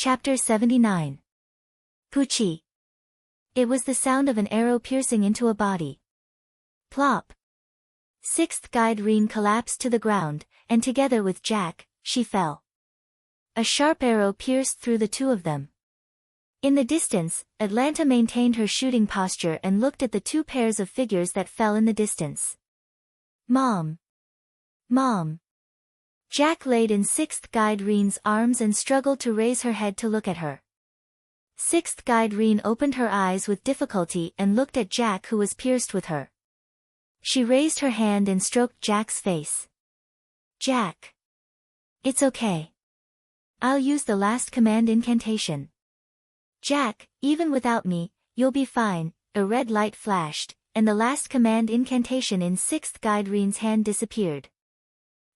Chapter 79. Puchi. It was the sound of an arrow piercing into a body. Plop. Sixth guide Reen collapsed to the ground, and together with Jack, she fell. A sharp arrow pierced through the two of them. In the distance, Atlanta maintained her shooting posture and looked at the two pairs of figures that fell in the distance. Mom. Mom. Jack laid in sixth guide Reen's arms and struggled to raise her head to look at her. Sixth guide Reen opened her eyes with difficulty and looked at Jack, who was pierced with her. She raised her hand and stroked Jack's face. Jack. It's okay. I'll use the last command incantation. Jack, even without me, you'll be fine. A red light flashed, and the last command incantation in sixth guide Reen's hand disappeared.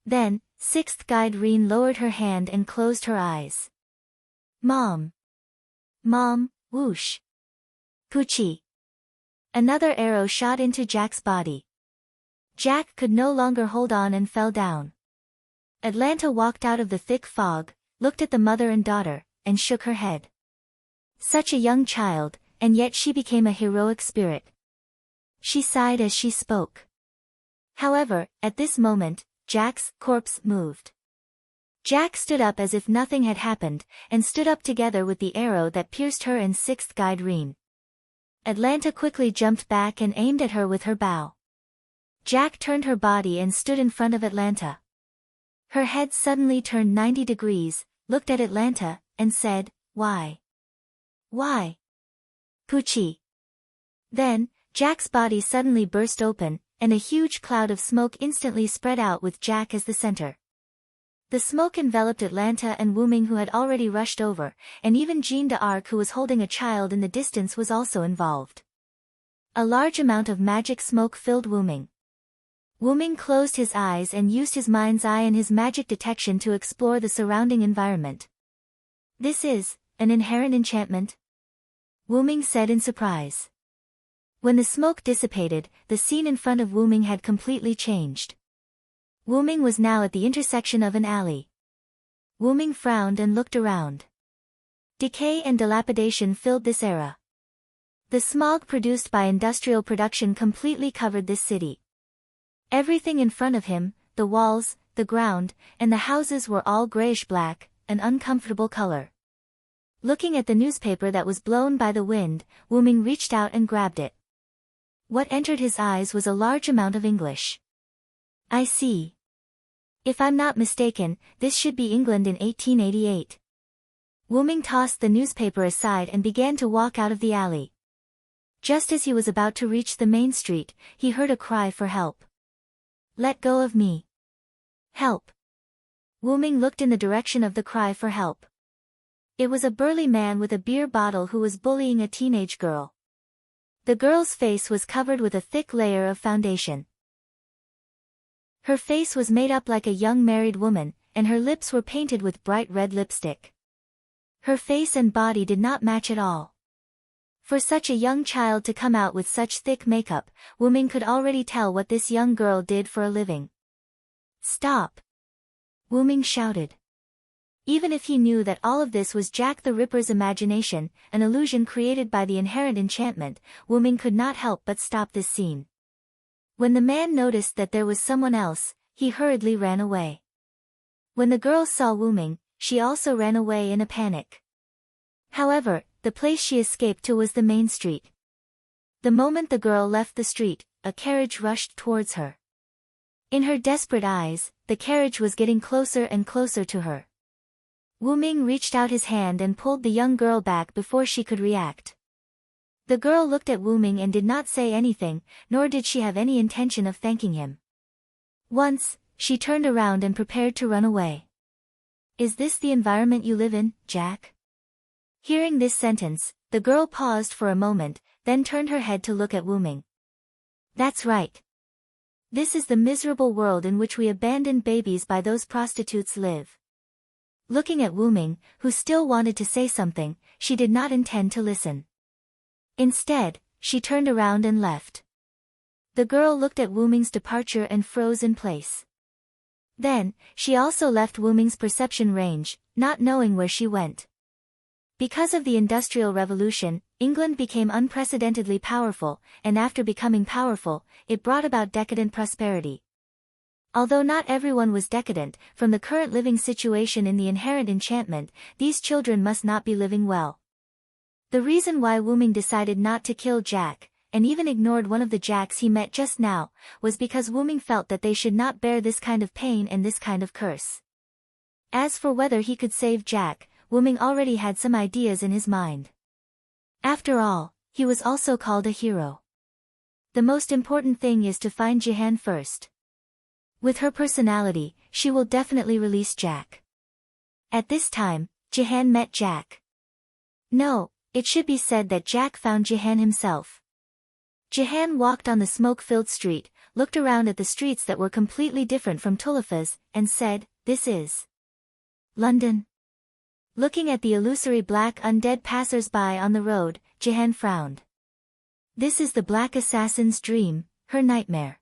Then, sixth guide Reen lowered her hand and closed her eyes. Mom. Mom, whoosh. Puchi. Another arrow shot into Jack's body. Jack could no longer hold on and fell down. Atlanta walked out of the thick fog, looked at the mother and daughter, and shook her head. Such a young child, and yet she became a heroic spirit. She sighed as she spoke. However, at this moment, Jack's corpse moved. Jack stood up as if nothing had happened, and stood up together with the arrow that pierced her and sixth guide Reen. Atlanta quickly jumped back and aimed at her with her bow. Jack turned her body and stood in front of Atlanta. Her head suddenly turned 90 degrees, looked at Atlanta, and said, Why? Why? Puchi. Then, Jack's body suddenly burst open, and a huge cloud of smoke instantly spread out with Jack as the center. The smoke enveloped Atlanta and Wuming, who had already rushed over, and even Jean d'Arc, who was holding a child in the distance, was also involved. A large amount of magic smoke filled Wuming. Wuming closed his eyes and used his mind's eye and his magic detection to explore the surrounding environment. This is an inherent enchantment? Wuming said in surprise. When the smoke dissipated, the scene in front of Wuming had completely changed. Wuming was now at the intersection of an alley. Wuming frowned and looked around. Decay and dilapidation filled this era. The smog produced by industrial production completely covered this city. Everything in front of him, the walls, the ground, and the houses were all grayish-black, an uncomfortable color. Looking at the newspaper that was blown by the wind, Wuming reached out and grabbed it. What entered his eyes was a large amount of English. I see. If I'm not mistaken, this should be England in 1888. Wuming tossed the newspaper aside and began to walk out of the alley. Just as he was about to reach the main street, he heard a cry for help. Let go of me. Help. Wuming looked in the direction of the cry for help. It was a burly man with a beer bottle who was bullying a teenage girl. The girl's face was covered with a thick layer of foundation. Her face was made up like a young married woman, and her lips were painted with bright red lipstick. Her face and body did not match at all. For such a young child to come out with such thick makeup, Wuming could already tell what this young girl did for a living. Stop! Wuming shouted. Even if he knew that all of this was Jack the Ripper's imagination, an illusion created by the inherent enchantment, Wuming could not help but stop this scene. When the man noticed that there was someone else, he hurriedly ran away. When the girl saw Wuming, she also ran away in a panic. However, the place she escaped to was the main street. The moment the girl left the street, a carriage rushed towards her. In her desperate eyes, the carriage was getting closer and closer to her. Wuming reached out his hand and pulled the young girl back before she could react. The girl looked at Wuming and did not say anything, nor did she have any intention of thanking him. Once, she turned around and prepared to run away. Is this the environment you live in, Jack? Hearing this sentence, the girl paused for a moment, then turned her head to look at Wuming. That's right. This is the miserable world in which we abandoned babies by those prostitutes live. Looking at Wuming, who still wanted to say something, she did not intend to listen. Instead, she turned around and left. The girl looked at Wuming's departure and froze in place. Then, she also left Wuming's perception range, not knowing where she went. Because of the Industrial Revolution, England became unprecedentedly powerful, and after becoming powerful, it brought about decadent prosperity. Although not everyone was decadent, from the current living situation in the inherent enchantment, these children must not be living well. The reason why Wyrm decided not to kill Jack, and even ignored one of the Jacks he met just now, was because Wyrm felt that they should not bear this kind of pain and this kind of curse. As for whether he could save Jack, Wyrm already had some ideas in his mind. After all, he was also called a hero. The most important thing is to find Jehan first. With her personality, she will definitely release Jack. At this time, Jehan met Jack. No, it should be said that Jack found Jehan himself. Jehan walked on the smoke-filled street, looked around at the streets that were completely different from Tulipa's, and said, "This is London." Looking at the illusory black undead passers-by on the road, Jehan frowned. This is the Black Assassin's dream, her nightmare.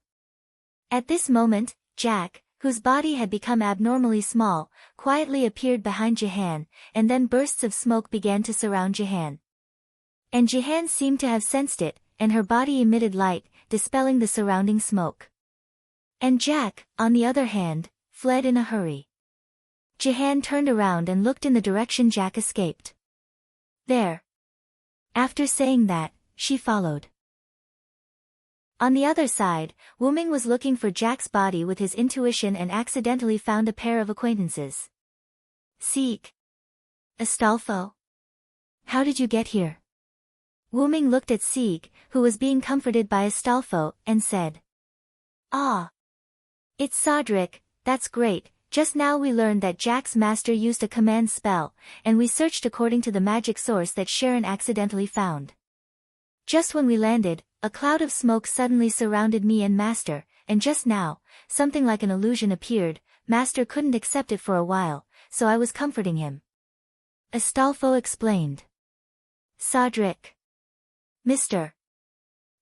At this moment, Jack, whose body had become abnormally small, quietly appeared behind Jehan, and then bursts of smoke began to surround Jehan. And Jehan seemed to have sensed it, and her body emitted light, dispelling the surrounding smoke. And Jack, on the other hand, fled in a hurry. Jehan turned around and looked in the direction Jack escaped. There. After saying that, she followed. On the other side, Wyrm was looking for Jack's body with his intuition and accidentally found a pair of acquaintances. Sieg. Astolfo. How did you get here? Wyrm looked at Sieg, who was being comforted by Astolfo, and said. Ah. It's Cedric, that's great. Just now we learned that Jack's master used a command spell, and we searched according to the magic source that Sharon accidentally found. Just when we landed, a cloud of smoke suddenly surrounded me and Master, and just now, something like an illusion appeared. Master couldn't accept it for a while, so I was comforting him. Astolfo explained. Cedric. Mr.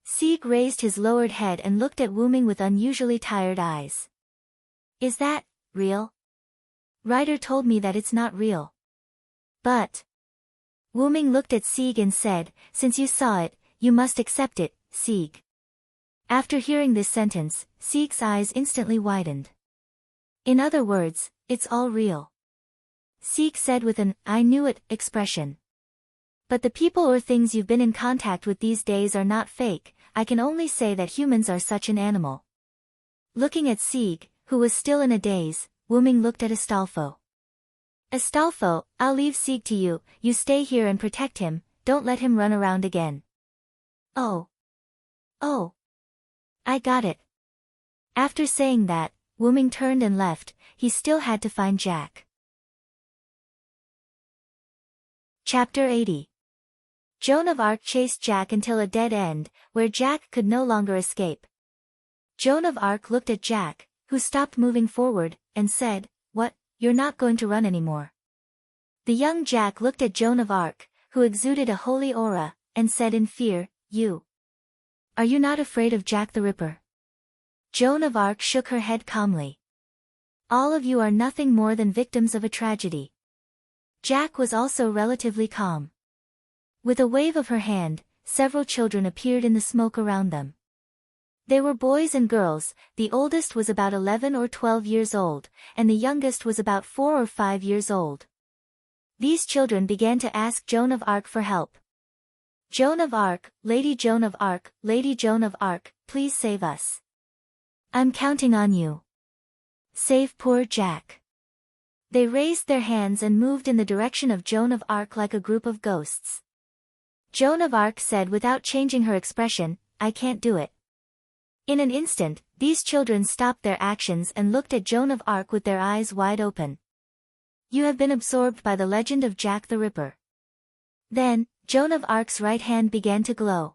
Sieg raised his lowered head and looked at Wyrm with unusually tired eyes. Is that real? Ryder told me that it's not real. But. Wyrm looked at Sieg and said, since you saw it, you must accept it, Sieg. After hearing this sentence, Sieg's eyes instantly widened. In other words, it's all real. Sieg said with an, I knew it, expression. But the people or things you've been in contact with these days are not fake. I can only say that humans are such an animal. Looking at Sieg, who was still in a daze, Wyrm looked at Astolfo. Astolfo, I'll leave Sieg to you, you stay here and protect him, don't let him run around again. Oh. Oh. I got it. After saying that, Wyrm turned and left. He still had to find Jack. Chapter 80. Joan of Arc chased Jack until a dead end, where Jack could no longer escape. Joan of Arc looked at Jack, who stopped moving forward, and said, What, you're not going to run anymore? The young Jack looked at Joan of Arc, who exuded a holy aura, and said in fear, You. Are you not afraid of Jack the Ripper? Joan of Arc shook her head calmly. All of you are nothing more than victims of a tragedy. Jack was also relatively calm. With a wave of her hand, several children appeared in the smoke around them. They were boys and girls. The oldest was about 11 or 12 years old, and the youngest was about 4 or 5 years old. These children began to ask Joan of Arc for help. Joan of Arc, Lady Joan of Arc, Lady Joan of Arc, please save us. I'm counting on you. Save poor Jack. They raised their hands and moved in the direction of Joan of Arc like a group of ghosts. Joan of Arc said without changing her expression, I can't do it. In an instant, these children stopped their actions and looked at Joan of Arc with their eyes wide open. You have been absorbed by the legend of Jack the Ripper. Then, Joan of Arc's right hand began to glow.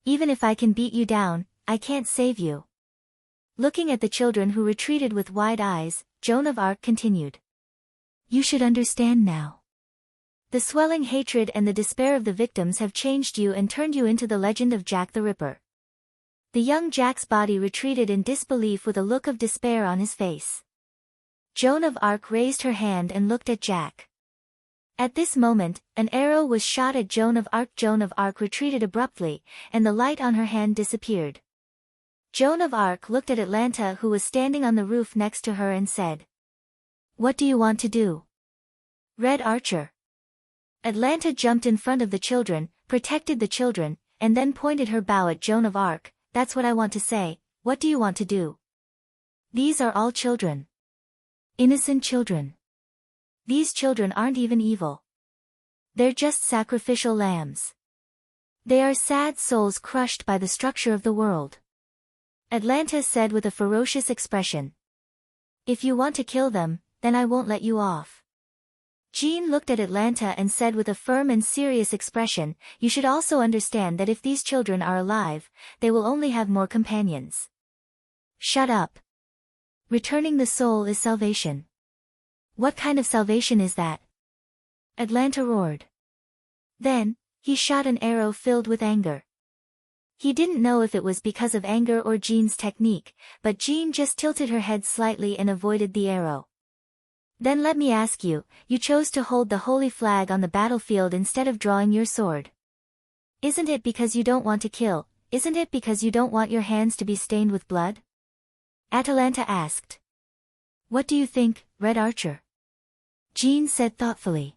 Even if I can beat you down, I can't save you. Looking at the children who retreated with wide eyes, Joan of Arc continued. You should understand now. The swelling hatred and the despair of the victims have changed you and turned you into the legend of Jack the Ripper. The young Jack's body retreated in disbelief with a look of despair on his face. Joan of Arc raised her hand and looked at Jack. At this moment, an arrow was shot at Joan of Arc. Joan of Arc retreated abruptly, and the light on her hand disappeared. Joan of Arc looked at Atlanta, who was standing on the roof next to her, and said, "What do you want to do?" "Red Archer." Atlanta jumped in front of the children, protected the children, and then pointed her bow at Joan of Arc. "That's what I want to say. What do you want to do?" "These are all children. Innocent children. These children aren't even evil. They're just sacrificial lambs. They are sad souls crushed by the structure of the world," Atlanta said with a ferocious expression. "If you want to kill them, then I won't let you off." Jean looked at Atlanta and said with a firm and serious expression, "You should also understand that if these children are alive, they will only have more companions." "Shut up. Returning the soul is salvation." "What kind of salvation is that?" Atlanta roared. Then, he shot an arrow filled with anger. He didn't know if it was because of anger or Jean's technique, but Jean just tilted her head slightly and avoided the arrow. "Then let me ask you, you chose to hold the holy flag on the battlefield instead of drawing your sword. Isn't it because you don't want to kill? Isn't it because you don't want your hands to be stained with blood?" Atalanta asked. "What do you think, Red Archer?" Jean said thoughtfully.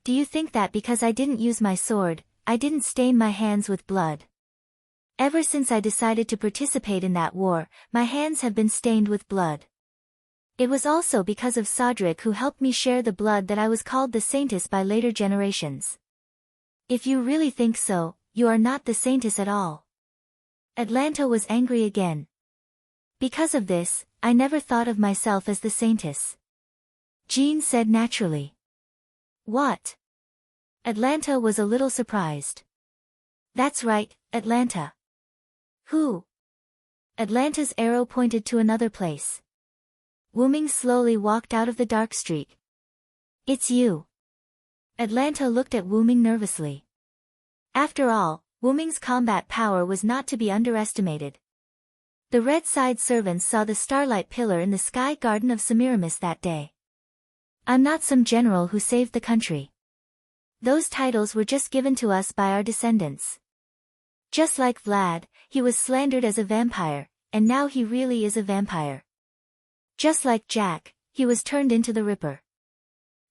"Do you think that because I didn't use my sword, I didn't stain my hands with blood? Ever since I decided to participate in that war, my hands have been stained with blood. It was also because of Sodric who helped me share the blood that I was called the Saintess by later generations. If you really think so, you are not the Saintess at all." Atlanta was angry again. "Because of this, I never thought of myself as the Saintess," Jean said naturally. "What?" Atlanta was a little surprised. "That's right, Atlanta." "Who?" Atlanta's arrow pointed to another place. Wuming slowly walked out of the dark street. "It's you." Atlanta looked at Wuming nervously. After all, Wuming's combat power was not to be underestimated. The Red Side servants saw the starlight pillar in the sky garden of Semiramis that day. "I'm not some general who saved the country. Those titles were just given to us by our descendants. Just like Vlad, he was slandered as a vampire, and now he really is a vampire. Just like Jack, he was turned into the Ripper.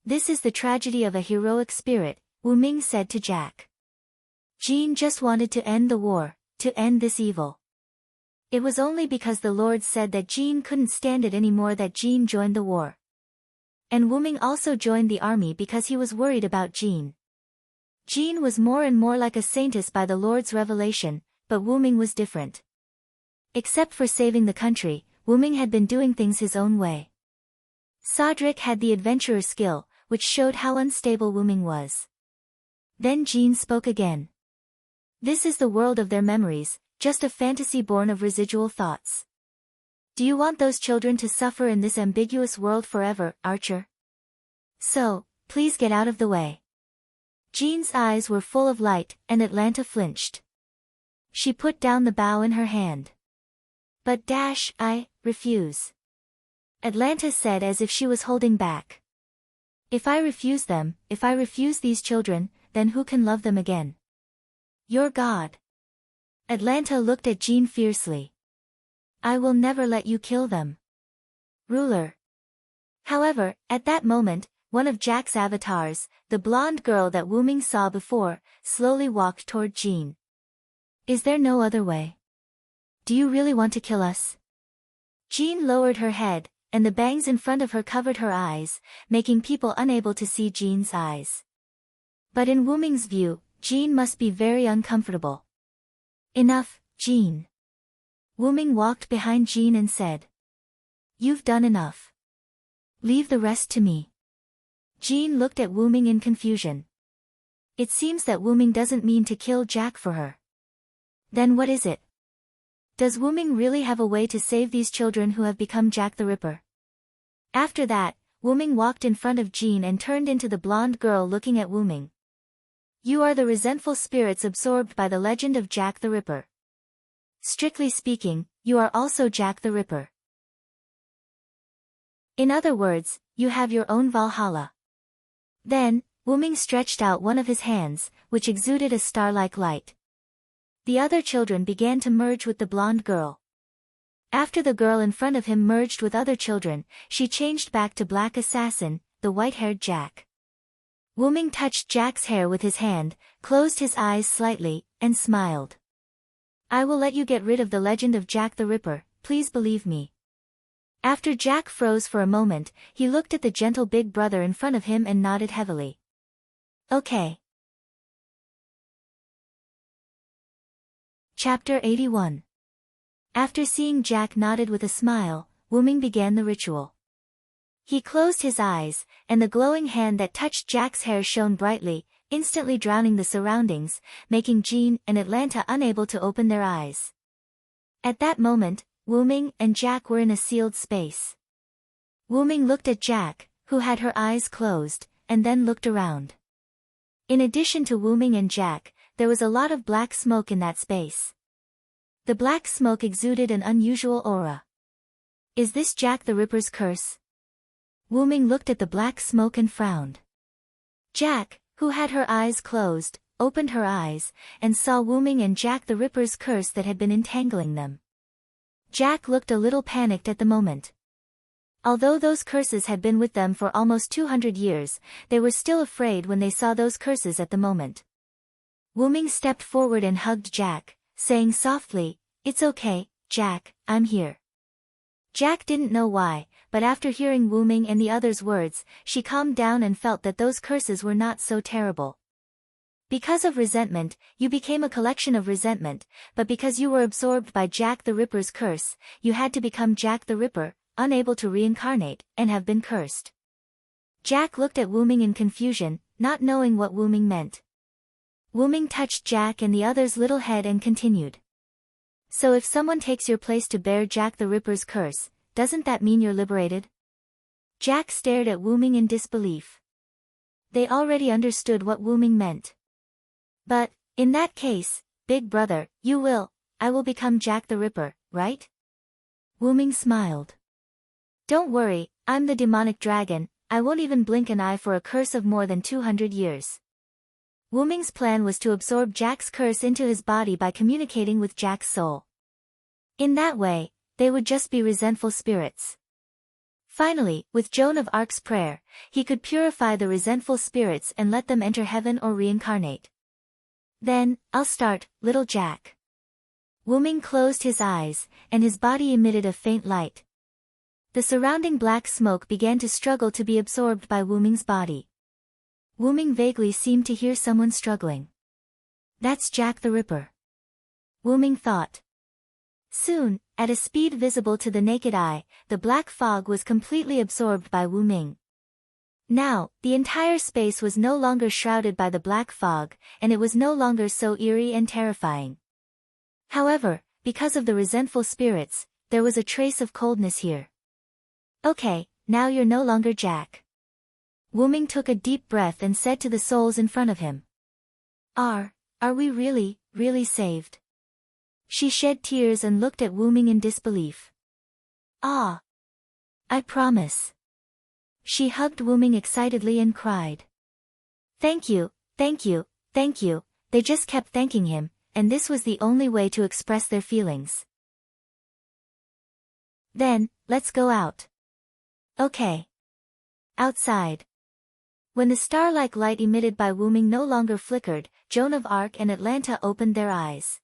This is the tragedy of a heroic spirit," Wu Ming said to Jack. Jean just wanted to end the war, to end this evil. It was only because the Lord said that Jean couldn't stand it anymore that Jean joined the war. And Wu Ming also joined the army because he was worried about Jean. Jean was more and more like a saintess by the Lord's revelation, but Wu Ming was different. Except for saving the country, Wu Ming had been doing things his own way. Sodric had the adventurer skill, which showed how unstable Wu Ming was. Then Jean spoke again. "This is the world of their memories, just a fantasy born of residual thoughts. Do you want those children to suffer in this ambiguous world forever, Archer? So, please get out of the way." Jean's eyes were full of light, and Atlanta flinched. She put down the bow in her hand. "But I refuse," Atlanta said as if she was holding back. "If I refuse them, if I refuse these children, then who can love them again? Your God." Atlanta looked at Jean fiercely. "I will never let you kill them, ruler." However, at that moment, one of Jack's avatars, the blonde girl that Wu Ming saw before, slowly walked toward Jean. "Is there no other way? Do you really want to kill us?" Jean lowered her head, and the bangs in front of her covered her eyes, making people unable to see Jean's eyes. But in Wu Ming's view, Jean must be very uncomfortable. "Enough, Jean." Wu Ming walked behind Jean and said, "You've done enough. Leave the rest to me." Jean looked at Wu Ming in confusion. It seems that Wu Ming doesn't mean to kill Jack for her. Then what is it? Does Wu Ming really have a way to save these children who have become Jack the Ripper? After that, Wu Ming walked in front of Jean and turned into the blonde girl looking at Wu Ming. "You are the resentful spirits absorbed by the legend of Jack the Ripper. Strictly speaking, you are also Jack the Ripper. In other words, you have your own Valhalla. Then, Wyrm stretched out one of his hands, which exuded a star-like light. The other children began to merge with the blonde girl. After the girl in front of him merged with other children, she changed back to Black Assassin, the white-haired Jack. Wyrm touched Jack's hair with his hand, closed his eyes slightly, and smiled. I will let you get rid of the legend of Jack the Ripper, please believe me. After Jack froze for a moment, he looked at the gentle big brother in front of him and nodded heavily. Okay. Chapter 81. After seeing Jack nodded with a smile, Wyrm began the ritual. He closed his eyes, and the glowing hand that touched Jack's hair shone brightly, instantly drowning the surroundings, making Jean and Atlanta unable to open their eyes. At that moment, Wyrm and Jack were in a sealed space. Wyrm looked at Jack, who had her eyes closed, and then looked around. In addition to Wyrm and Jack, there was a lot of black smoke in that space. The black smoke exuded an unusual aura. Is this Jack the Ripper's curse? Wyrm looked at the black smoke and frowned. Jack, who had her eyes closed, opened her eyes, and saw Wyrm and Jack the Ripper's curse that had been entangling them. Jack looked a little panicked at the moment. Although those curses had been with them for almost 200 years, they were still afraid when they saw those curses at the moment. Wyrm stepped forward and hugged Jack, saying softly, "It's okay, Jack, I'm here." Jack didn't know why, but after hearing Wyrm and the others' words, she calmed down and felt that those curses were not so terrible. Because of resentment, you became a collection of resentment, but because you were absorbed by Jack the Ripper's curse, you had to become Jack the Ripper, unable to reincarnate, and have been cursed. Jack looked at Wyrm in confusion, not knowing what Wyrm meant. Wyrm touched Jack and the other's little head and continued. So if someone takes your place to bear Jack the Ripper's curse, doesn't that mean you're liberated? Jack stared at Wyrm in disbelief. They already understood what Wyrm meant. But, in that case, big brother, I will become Jack the Ripper, right? Wyrm smiled. Don't worry, I'm the demonic dragon, I won't even blink an eye for a curse of more than 200 years. Wyrm's plan was to absorb Jack's curse into his body by communicating with Jack's soul. In that way, they would just be resentful spirits. Finally, with Joan of Arc's prayer, he could purify the resentful spirits and let them enter heaven or reincarnate. Then, I'll start, little Jack. Wyrm closed his eyes, and his body emitted a faint light. The surrounding black smoke began to struggle to be absorbed by Wyrm's body. Wyrm vaguely seemed to hear someone struggling. That's Jack the Ripper. Wyrm thought. Soon, at a speed visible to the naked eye, the black fog was completely absorbed by Wyrm. Now, the entire space was no longer shrouded by the black fog, and it was no longer so eerie and terrifying. However, because of the resentful spirits, there was a trace of coldness here. Okay, now you're no longer Jack. Wyrm took a deep breath and said to the souls in front of him. Are we really, really saved? She shed tears and looked at Wyrm in disbelief. Ah! I promise. She hugged Wyrm excitedly and cried. Thank you, thank you, thank you, they just kept thanking him, and this was the only way to express their feelings. Then, let's go out. Okay. Outside. When the star-like light emitted by Wyrm no longer flickered, Joan of Arc and Atlanta opened their eyes.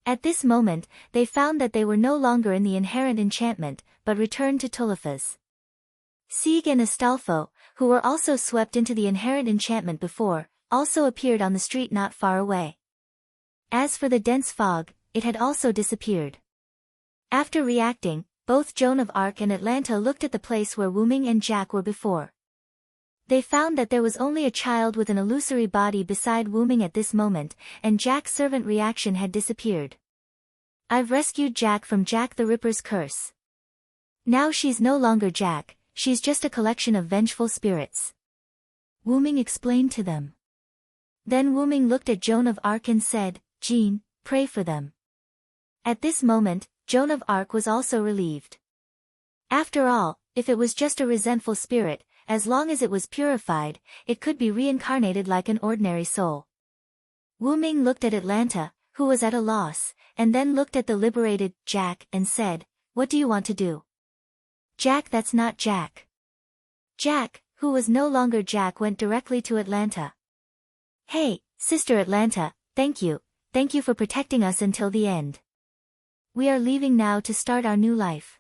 At this moment, they found that they were no longer in the inherent enchantment, but returned to Tulipa's. Sieg and Astolfo, who were also swept into the inherent enchantment before, also appeared on the street not far away. As for the dense fog, it had also disappeared. After reacting, both Joan of Arc and Atlanta looked at the place where Wyrm and Jack were before. They found that there was only a child with an illusory body beside Wyrm at this moment, and Jack's servant reaction had disappeared. I've rescued Jack from Jack the Ripper's curse. Now she's no longer Jack, she's just a collection of vengeful spirits. Wyrm explained to them. Then Wyrm looked at Joan of Arc and said, Jean, pray for them. At this moment, Joan of Arc was also relieved. After all, if it was just a resentful spirit, as long as it was purified, it could be reincarnated like an ordinary soul. Wu Ming looked at Atlanta, who was at a loss, and then looked at the liberated Jack and said, "What do you want to do?" "Jack, that's not Jack." Jack, who was no longer Jack, went directly to Atlanta. "Hey, Sister Atlanta, thank you for protecting us until the end. We are leaving now to start our new life.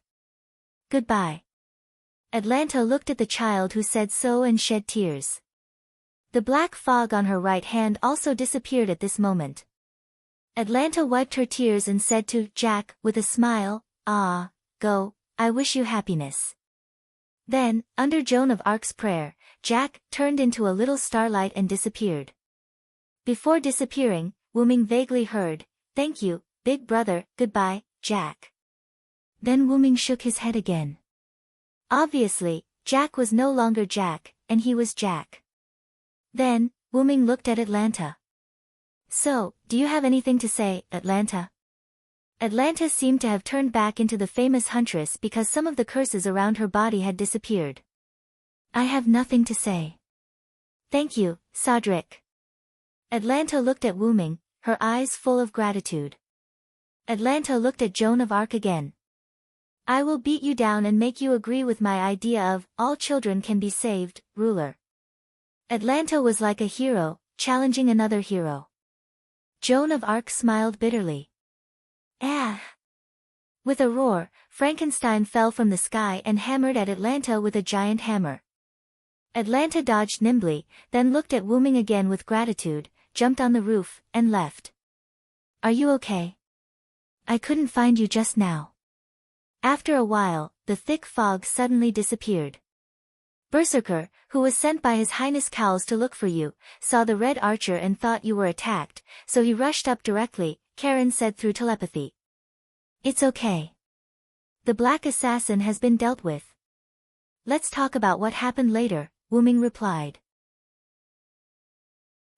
Goodbye." Atlanta looked at the child who said so and shed tears. The black fog on her right hand also disappeared at this moment. Atlanta wiped her tears and said to Jack, with a smile, "Ah, go, I wish you happiness." Then, under Joan of Arc's prayer, Jack turned into a little starlight and disappeared. Before disappearing, Wu Ming vaguely heard, "Thank you, big brother, goodbye, Jack." Then Wu Ming shook his head again. Obviously, Jack was no longer Jack, and he was Jack. Then, Wu Ming looked at Atlanta. "So, do you have anything to say, Atlanta?" Atlanta seemed to have turned back into the famous huntress because some of the curses around her body had disappeared. "I have nothing to say. Thank you, Cedric." Atlanta looked at Wu Ming, her eyes full of gratitude. Atlanta looked at Joan of Arc again. "I will beat you down and make you agree with my idea of, all children can be saved, ruler." Atlanta was like a hero, challenging another hero. Joan of Arc smiled bitterly. "Ah!" With a roar, Frankenstein fell from the sky and hammered at Atlanta with a giant hammer. Atlanta dodged nimbly, then looked at Wu Ming again with gratitude, jumped on the roof, and left. "Are you okay? I couldn't find you just now." After a while, the thick fog suddenly disappeared. Berserker, who was sent by His Highness Cowles to look for you, saw the red archer and thought you were attacked, so he rushed up directly, Karen said through telepathy. "It's okay. The black assassin has been dealt with. Let's talk about what happened later," Wu Ming replied.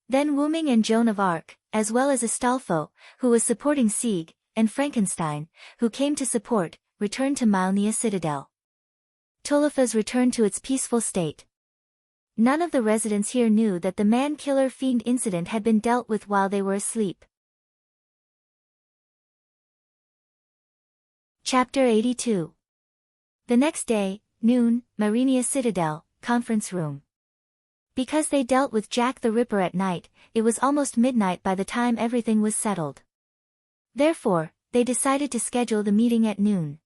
Then Wu Ming and Joan of Arc, as well as Astolfo, who was supporting Sieg, and Frankenstein, who came to support, returned to Malnia Citadel. Tulifas returned to its peaceful state. None of the residents here knew that the man-killer fiend incident had been dealt with while they were asleep. Chapter 82. The next day, noon, Marinia Citadel, conference room. Because they dealt with Jack the Ripper at night, it was almost midnight by the time everything was settled. Therefore, they decided to schedule the meeting at noon.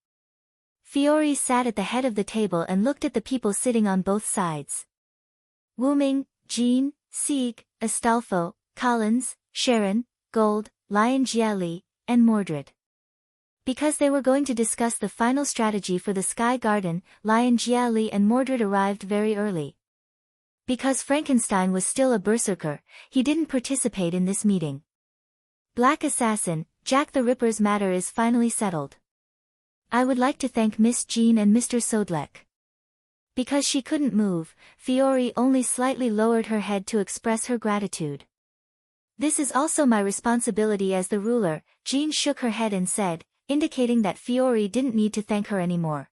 Fiore sat at the head of the table and looked at the people sitting on both sides. Wu Ming, Jean, Sieg, Astolfo, Collins, Sharon, Gold, Lion Jiali, and Mordred. Because they were going to discuss the final strategy for the Sky Garden, Lion Jiali and Mordred arrived very early. Because Frankenstein was still a berserker, he didn't participate in this meeting. Black Assassin, Jack the Ripper's matter is finally settled. I would like to thank Miss Jean and Mr. Sodlek. Because she couldn't move, Fiore only slightly lowered her head to express her gratitude. This is also my responsibility as the ruler, Jean shook her head and said, indicating that Fiore didn't need to thank her anymore.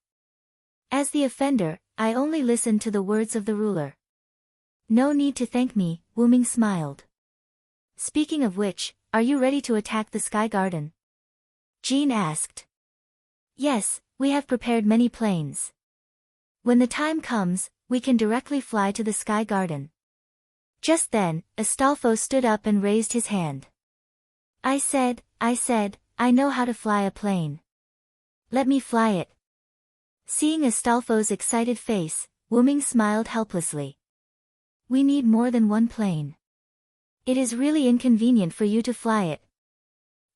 As the offender, I only listened to the words of the ruler. No need to thank me, Wu Ming smiled. Speaking of which, are you ready to attack the Sky Garden? Jean asked. Yes, we have prepared many planes. When the time comes, we can directly fly to the Sky Garden. Just then, Astolfo stood up and raised his hand. I said, I know how to fly a plane. Let me fly it. Seeing Astolfo's excited face, Wu Ming smiled helplessly. We need more than one plane. It is really inconvenient for you to fly it.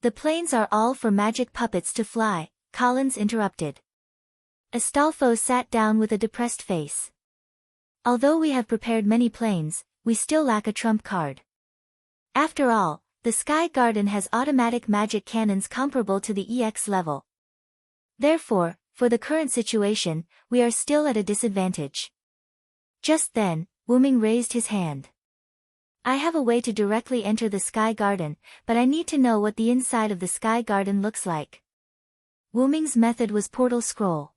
The planes are all for magic puppets to fly, Collins interrupted. Astolfo sat down with a depressed face. Although we have prepared many planes, we still lack a trump card. After all, the Sky Garden has automatic magic cannons comparable to the EX level. Therefore, for the current situation, we are still at a disadvantage. Just then, Wu Ming raised his hand. I have a way to directly enter the Sky Garden, but I need to know what the inside of the Sky Garden looks like. Wu Ming's method was portal scroll.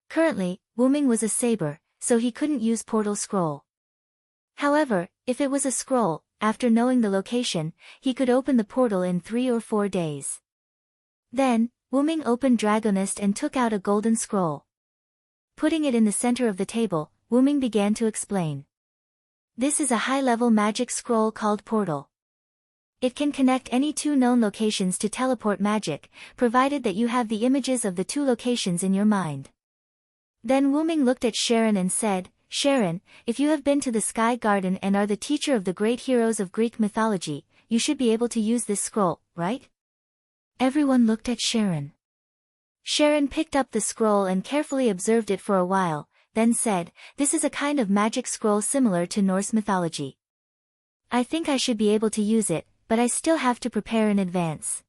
Currently, Wu Ming was a saber, so he couldn't use portal scroll. However, if it was a scroll, after knowing the location, he could open the portal in 3 or 4 days. Then, Wyrm opened Dragonist and took out a golden scroll. Putting it in the center of the table, Wyrm began to explain. This is a high-level magic scroll called Portal. It can connect any 2 known locations to teleport magic, provided that you have the images of the 2 locations in your mind. Then Wyrm looked at Sharon and said, Sharon, if you have been to the Sky Garden and are the teacher of the great heroes of Greek mythology, you should be able to use this scroll, right? Everyone looked at Sharon. Sharon picked up the scroll and carefully observed it for a while, then said, this is a kind of magic scroll similar to Norse mythology. I think I should be able to use it, but I still have to prepare in advance.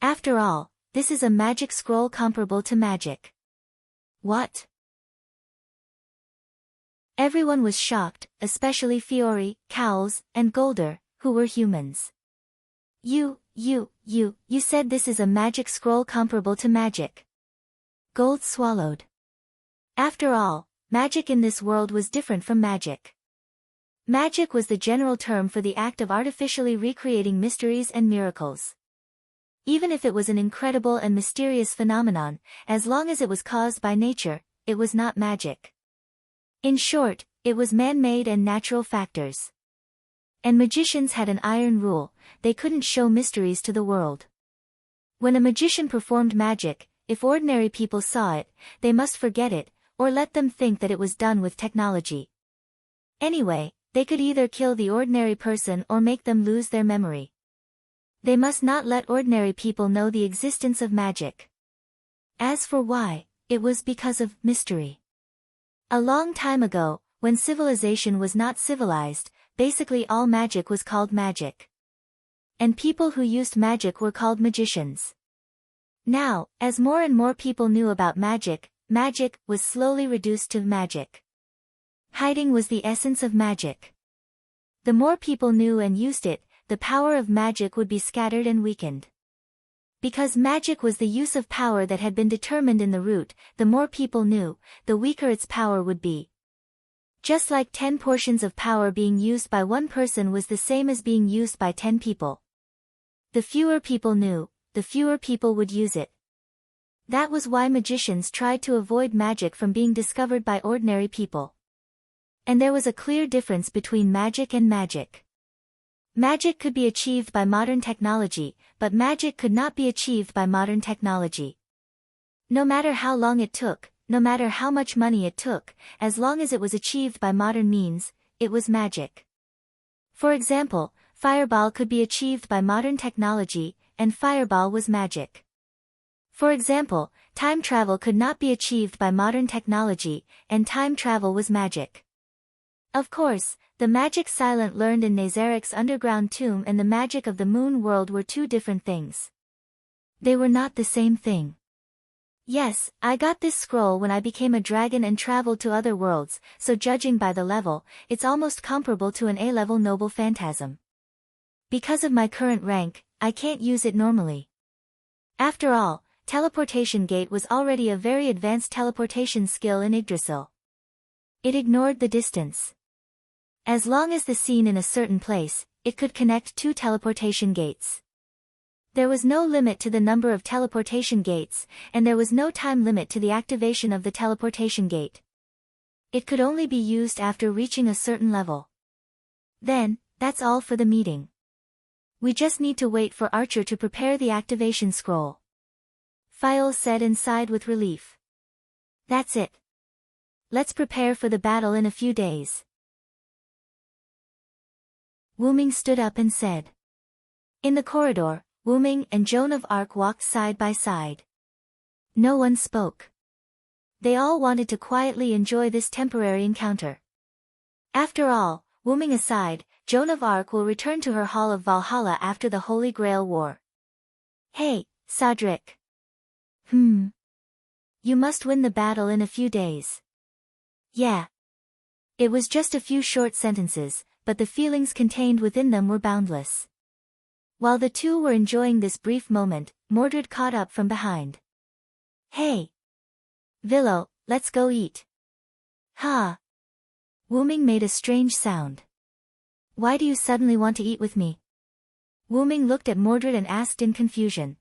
After all, this is a magic scroll comparable to magic. What? Everyone was shocked, especially Fiore, Cowles, and Golder, who were humans. You said this is a magic scroll comparable to magic. Gold swallowed. After all, magic in this world was different from magic. Magic was the general term for the act of artificially recreating mysteries and miracles. Even if it was an incredible and mysterious phenomenon, as long as it was caused by nature, it was not magic. In short, it was man-made and natural factors. And magicians had an iron rule, they couldn't show mysteries to the world. When a magician performed magic, if ordinary people saw it, they must forget it, or let them think that it was done with technology. Anyway, they could either kill the ordinary person or make them lose their memory. They must not let ordinary people know the existence of magic. As for why, it was because of mystery. A long time ago, when civilization was not civilized, basically all magic was called magic. And people who used magic were called magicians. Now, as more and more people knew about magic, magic was slowly reduced to magic. Hiding was the essence of magic. The more people knew and used it, the power of magic would be scattered and weakened. Because magic was the use of power that had been determined in the root, the more people knew, the weaker its power would be. Just like 10 portions of power being used by one person was the same as being used by 10 people. The fewer people knew, the fewer people would use it. That was why magicians tried to avoid magic from being discovered by ordinary people. And there was a clear difference between magic and magic. Magic could be achieved by modern technology, but magic could not be achieved by modern technology. No matter how long it took, no matter how much money it took, as long as it was achieved by modern means, it was magic. For example, fireball could be achieved by modern technology, and fireball was magic. For example, time travel could not be achieved by modern technology, and time travel was magic. Of course, the magic Silent learned in Nazarek's underground tomb and the magic of the moon world were 2 different things. They were not the same thing. Yes, I got this scroll when I became a dragon and traveled to other worlds, so judging by the level, it's almost comparable to an A-level noble phantasm. Because of my current rank, I can't use it normally. After all, teleportation gate was already a very advanced teleportation skill in Yggdrasil. It ignored the distance. As long as the scene in a certain place, it could connect 2 teleportation gates. There was no limit to the number of teleportation gates, and there was no time limit to the activation of the teleportation gate. It could only be used after reaching a certain level. Then, that's all for the meeting. We just need to wait for Archer to prepare the activation scroll. Fiol said and sighed with relief. That's it. Let's prepare for the battle in a few days. Wyrm stood up and said. In the corridor, Wyrm and Joan of Arc walked side by side. No one spoke. They all wanted to quietly enjoy this temporary encounter. After all, Wyrm aside, Joan of Arc will return to her Hall of Valhalla after the Holy Grail War. Hey, Cedric. You must win the battle in a few days. Yeah. It was just a few short sentences, but the feelings contained within them were boundless. While the 2 were enjoying this brief moment, Mordred caught up from behind. Hey! Villo, let's go eat. Ha! Wuming made a strange sound. Why do you suddenly want to eat with me? Wuming looked at Mordred and asked in confusion.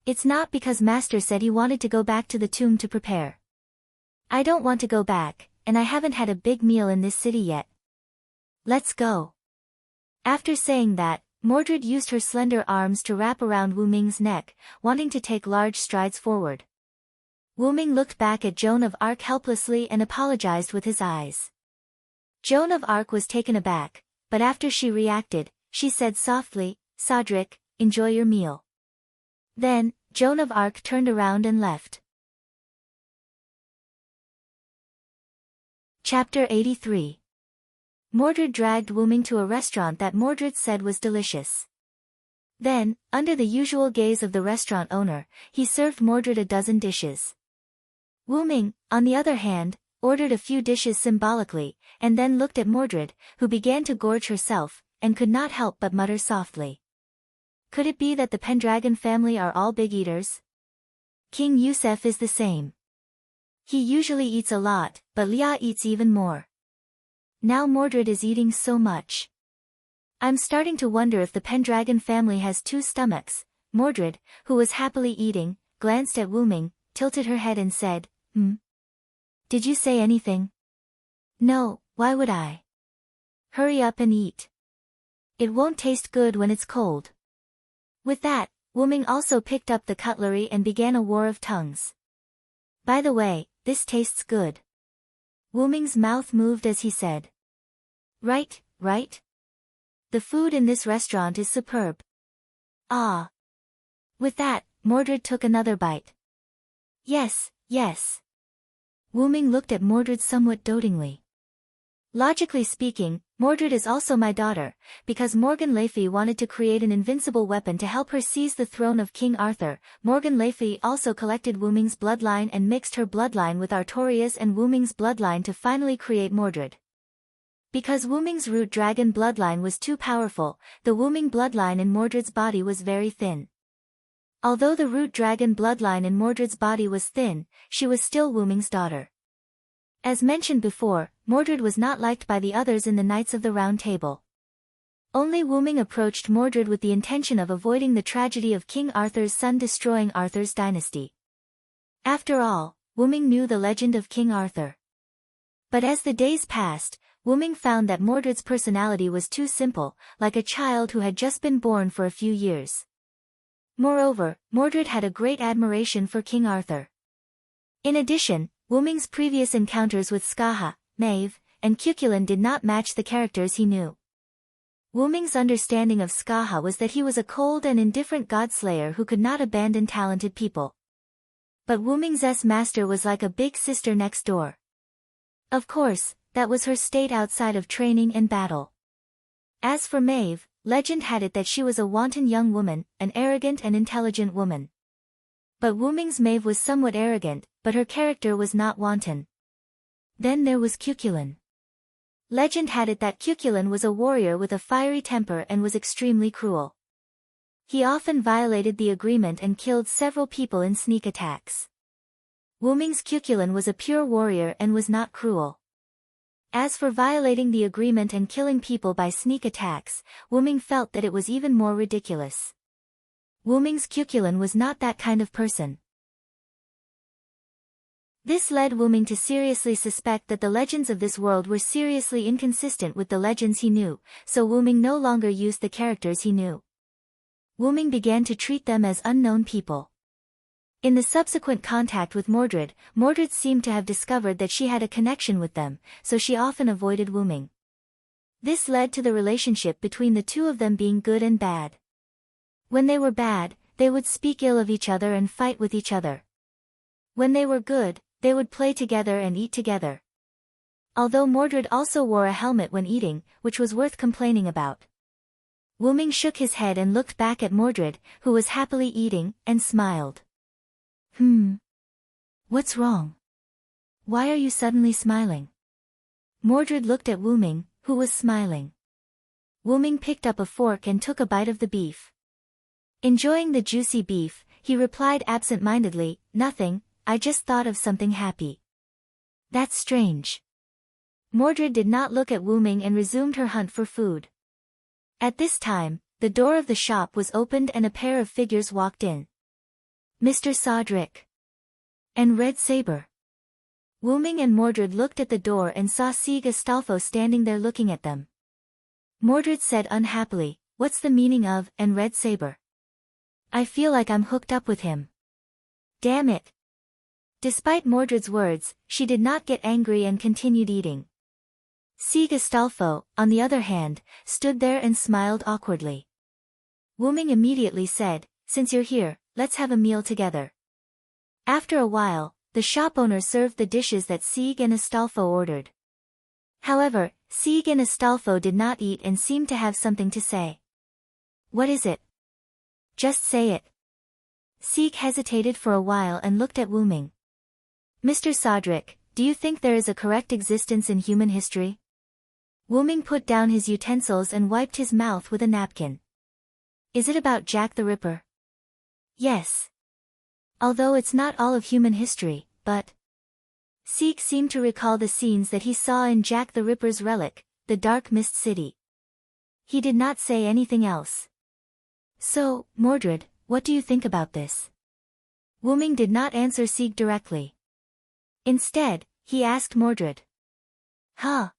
It's not because Master said he wanted to go back to the tomb to prepare. I don't want to go back, and I haven't had a big meal in this city yet. Let's go. After saying that, Mordred used her slender arms to wrap around Wuming's neck, wanting to take large strides forward. Wuming looked back at Joan of Arc helplessly and apologized with his eyes. Joan of Arc was taken aback, but after she reacted, she said softly, Cedric, enjoy your meal. Then, Joan of Arc turned around and left. Chapter 83. Mordred dragged Wuming to a restaurant that Mordred said was delicious. Then, under the usual gaze of the restaurant owner, he served Mordred a dozen dishes. Wuming, on the other hand, ordered a few dishes symbolically, and then looked at Mordred, who began to gorge herself, and could not help but mutter softly. Could it be that the Pendragon family are all big eaters? King Yusef is the same. He usually eats a lot, but Leah eats even more. Now Mordred is eating so much. I'm starting to wonder if the Pendragon family has two stomachs. Mordred, who was happily eating, glanced at Wuming, tilted her head and said, Did you say anything? No, why would I? Hurry up and eat. It won't taste good when it's cold. With that, Wuming also picked up the cutlery and began a war of tongues. By the way, this tastes good. Wuming's mouth moved as he said. Right, right? The food in this restaurant is superb. Ah. With that, Mordred took another bite. Yes, yes. Wuming looked at Mordred somewhat dotingly. Logically speaking, Mordred is also my daughter, because Morgan Le Fay wanted to create an invincible weapon to help her seize the throne of King Arthur. Morgan Le Fay also collected Wuming's bloodline and mixed her bloodline with Artoria's and Wuming's bloodline to finally create Mordred. Because Wuming's root dragon bloodline was too powerful, the Wuming bloodline in Mordred's body was very thin. Although the root dragon bloodline in Mordred's body was thin, she was still Wuming's daughter. As mentioned before, Mordred was not liked by the others in the Knights of the Round Table. Only Wuming approached Mordred with the intention of avoiding the tragedy of King Arthur's son destroying Arthur's dynasty. After all, Wuming knew the legend of King Arthur. But as the days passed, Wuming found that Mordred's personality was too simple, like a child who had just been born for a few years. Moreover, Mordred had a great admiration for King Arthur. In addition, Wuming's previous encounters with Skaha, Maeve, and Cuchulainn did not match the characters he knew. Wuming's understanding of Skaha was that he was a cold and indifferent godslayer who could not abandon talented people. But Wuming's master was like a big sister next door. Of course, that was her state outside of training and battle. As for Maeve, legend had it that she was a wanton young woman, an arrogant and intelligent woman. But Wuming's Maeve was somewhat arrogant, but her character was not wanton. Then there was Cuchulainn. Legend had it that Cuchulainn was a warrior with a fiery temper and was extremely cruel. He often violated the agreement and killed several people in sneak attacks. Wuming's Cuchulainn was a pure warrior and was not cruel. As for violating the agreement and killing people by sneak attacks, Wuming felt that it was even more ridiculous. Wuming's Cuchulainn was not that kind of person. This led Wuming to seriously suspect that the legends of this world were seriously inconsistent with the legends he knew, so Wuming no longer used the characters he knew. Wuming began to treat them as unknown people. In the subsequent contact with Mordred, Mordred seemed to have discovered that she had a connection with them, so she often avoided Wuming. This led to the relationship between the two of them being good and bad. When they were bad, they would speak ill of each other and fight with each other. When they were good, they would play together and eat together. Although Mordred also wore a helmet when eating, which was worth complaining about. Wuming shook his head and looked back at Mordred, who was happily eating, and smiled. What's wrong? Why are you suddenly smiling? Mordred looked at Wuming, who was smiling. Wuming picked up a fork and took a bite of the beef. Enjoying the juicy beef, he replied absent-mindedly, Nothing, I just thought of something happy. That's strange. Mordred did not look at Wyrm and resumed her hunt for food. At this time, the door of the shop was opened and a pair of figures walked in. Mr. Sodrick and Red Saber. Wyrm and Mordred looked at the door and saw Sieg Astolfo standing there looking at them. Mordred said unhappily, "What's the meaning of, and Red Saber? I feel like I'm hooked up with him. Damn it." Despite Mordred's words, she did not get angry and continued eating. Sieg Astolfo, on the other hand, stood there and smiled awkwardly. Wyrm immediately said, "Since you're here, let's have a meal together." After a while, the shop owner served the dishes that Sieg and Astolfo ordered. However, Sieg and Astolfo did not eat and seemed to have something to say. "What is it? Just say it." Sieg hesitated for a while and looked at Wyrm. "Mr. Sodrick, do you think there is a correct existence in human history?" Wyrm put down his utensils and wiped his mouth with a napkin. "Is it about Jack the Ripper?" "Yes. Although it's not all of human history, but..." Sieg seemed to recall the scenes that he saw in Jack the Ripper's relic, the Dark Mist City. He did not say anything else. "So, Mordred, what do you think about this?" Wyrm did not answer Sieg directly. Instead, he asked Mordred. "Huh?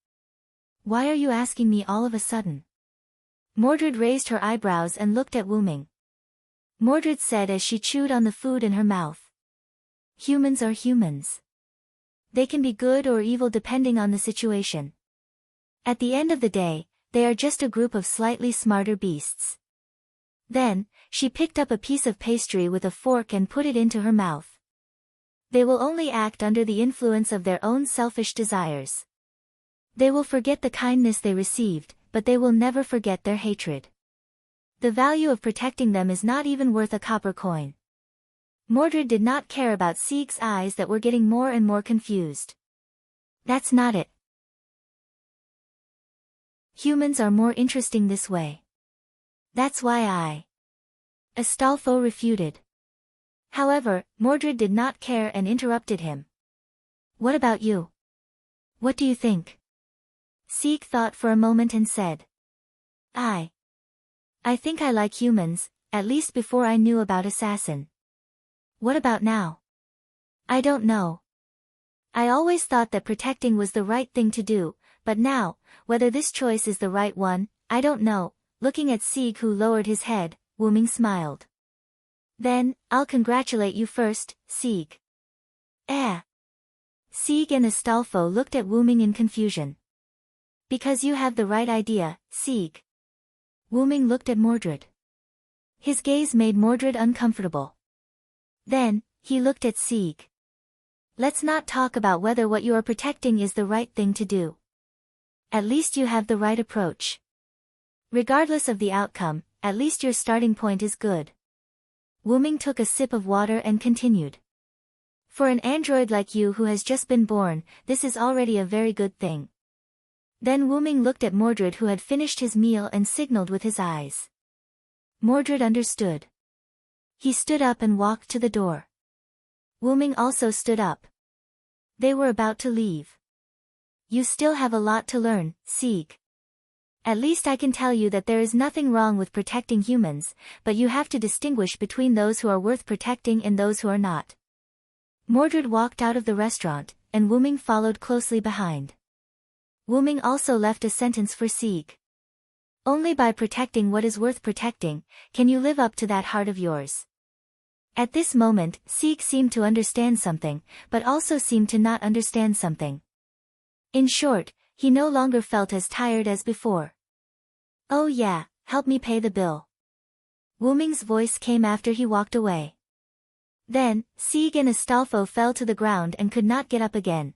Why are you asking me all of a sudden?" Mordred raised her eyebrows and looked at Wyrm. Mordred said as she chewed on the food in her mouth. "Humans are humans. They can be good or evil depending on the situation. At the end of the day, they are just a group of slightly smarter beasts." Then, she picked up a piece of pastry with a fork and put it into her mouth. They will only act under the influence of their own selfish desires. They will forget the kindness they received, but they will never forget their hatred. The value of protecting them is not even worth a copper coin. Mordred did not care about Sieg's eyes that were getting more and more confused. "That's not it. Humans are more interesting this way. That's why I..." Astolfo refuted. However, Mordred did not care and interrupted him. "What about you? What do you think?" Sieg thought for a moment and said. I think I like humans, at least before I knew about assassin. What about now? I don't know. I always thought that protecting was the right thing to do, but now, whether this choice is the right one, I don't know." Looking at Sieg, who lowered his head, Wyrm smiled. "Then, I'll congratulate you first, Sieg." Sieg and Astolfo looked at Wyrm in confusion. "Because you have the right idea, Sieg." Wyrm looked at Mordred. His gaze made Mordred uncomfortable. Then, he looked at Sieg. "Let's not talk about whether what you are protecting is the right thing to do. At least you have the right approach. Regardless of the outcome, at least your starting point is good." Wyrm took a sip of water and continued. "For an android like you who has just been born, this is already a very good thing." Then Wyrm looked at Mordred, who had finished his meal, and signaled with his eyes. Mordred understood. He stood up and walked to the door. Wyrm also stood up. They were about to leave. "You still have a lot to learn, Sieg. At least I can tell you that there is nothing wrong with protecting humans, but you have to distinguish between those who are worth protecting and those who are not." Mordred walked out of the restaurant, and Wyrm followed closely behind. Wyrm also left a sentence for Sieg. "Only by protecting what is worth protecting, can you live up to that heart of yours." At this moment, Sieg seemed to understand something, but also seemed to not understand something. In short, he no longer felt as tired as before. "Oh yeah, help me pay the bill." Wyrm's voice came after he walked away. Then, Sieg and Astolfo fell to the ground and could not get up again.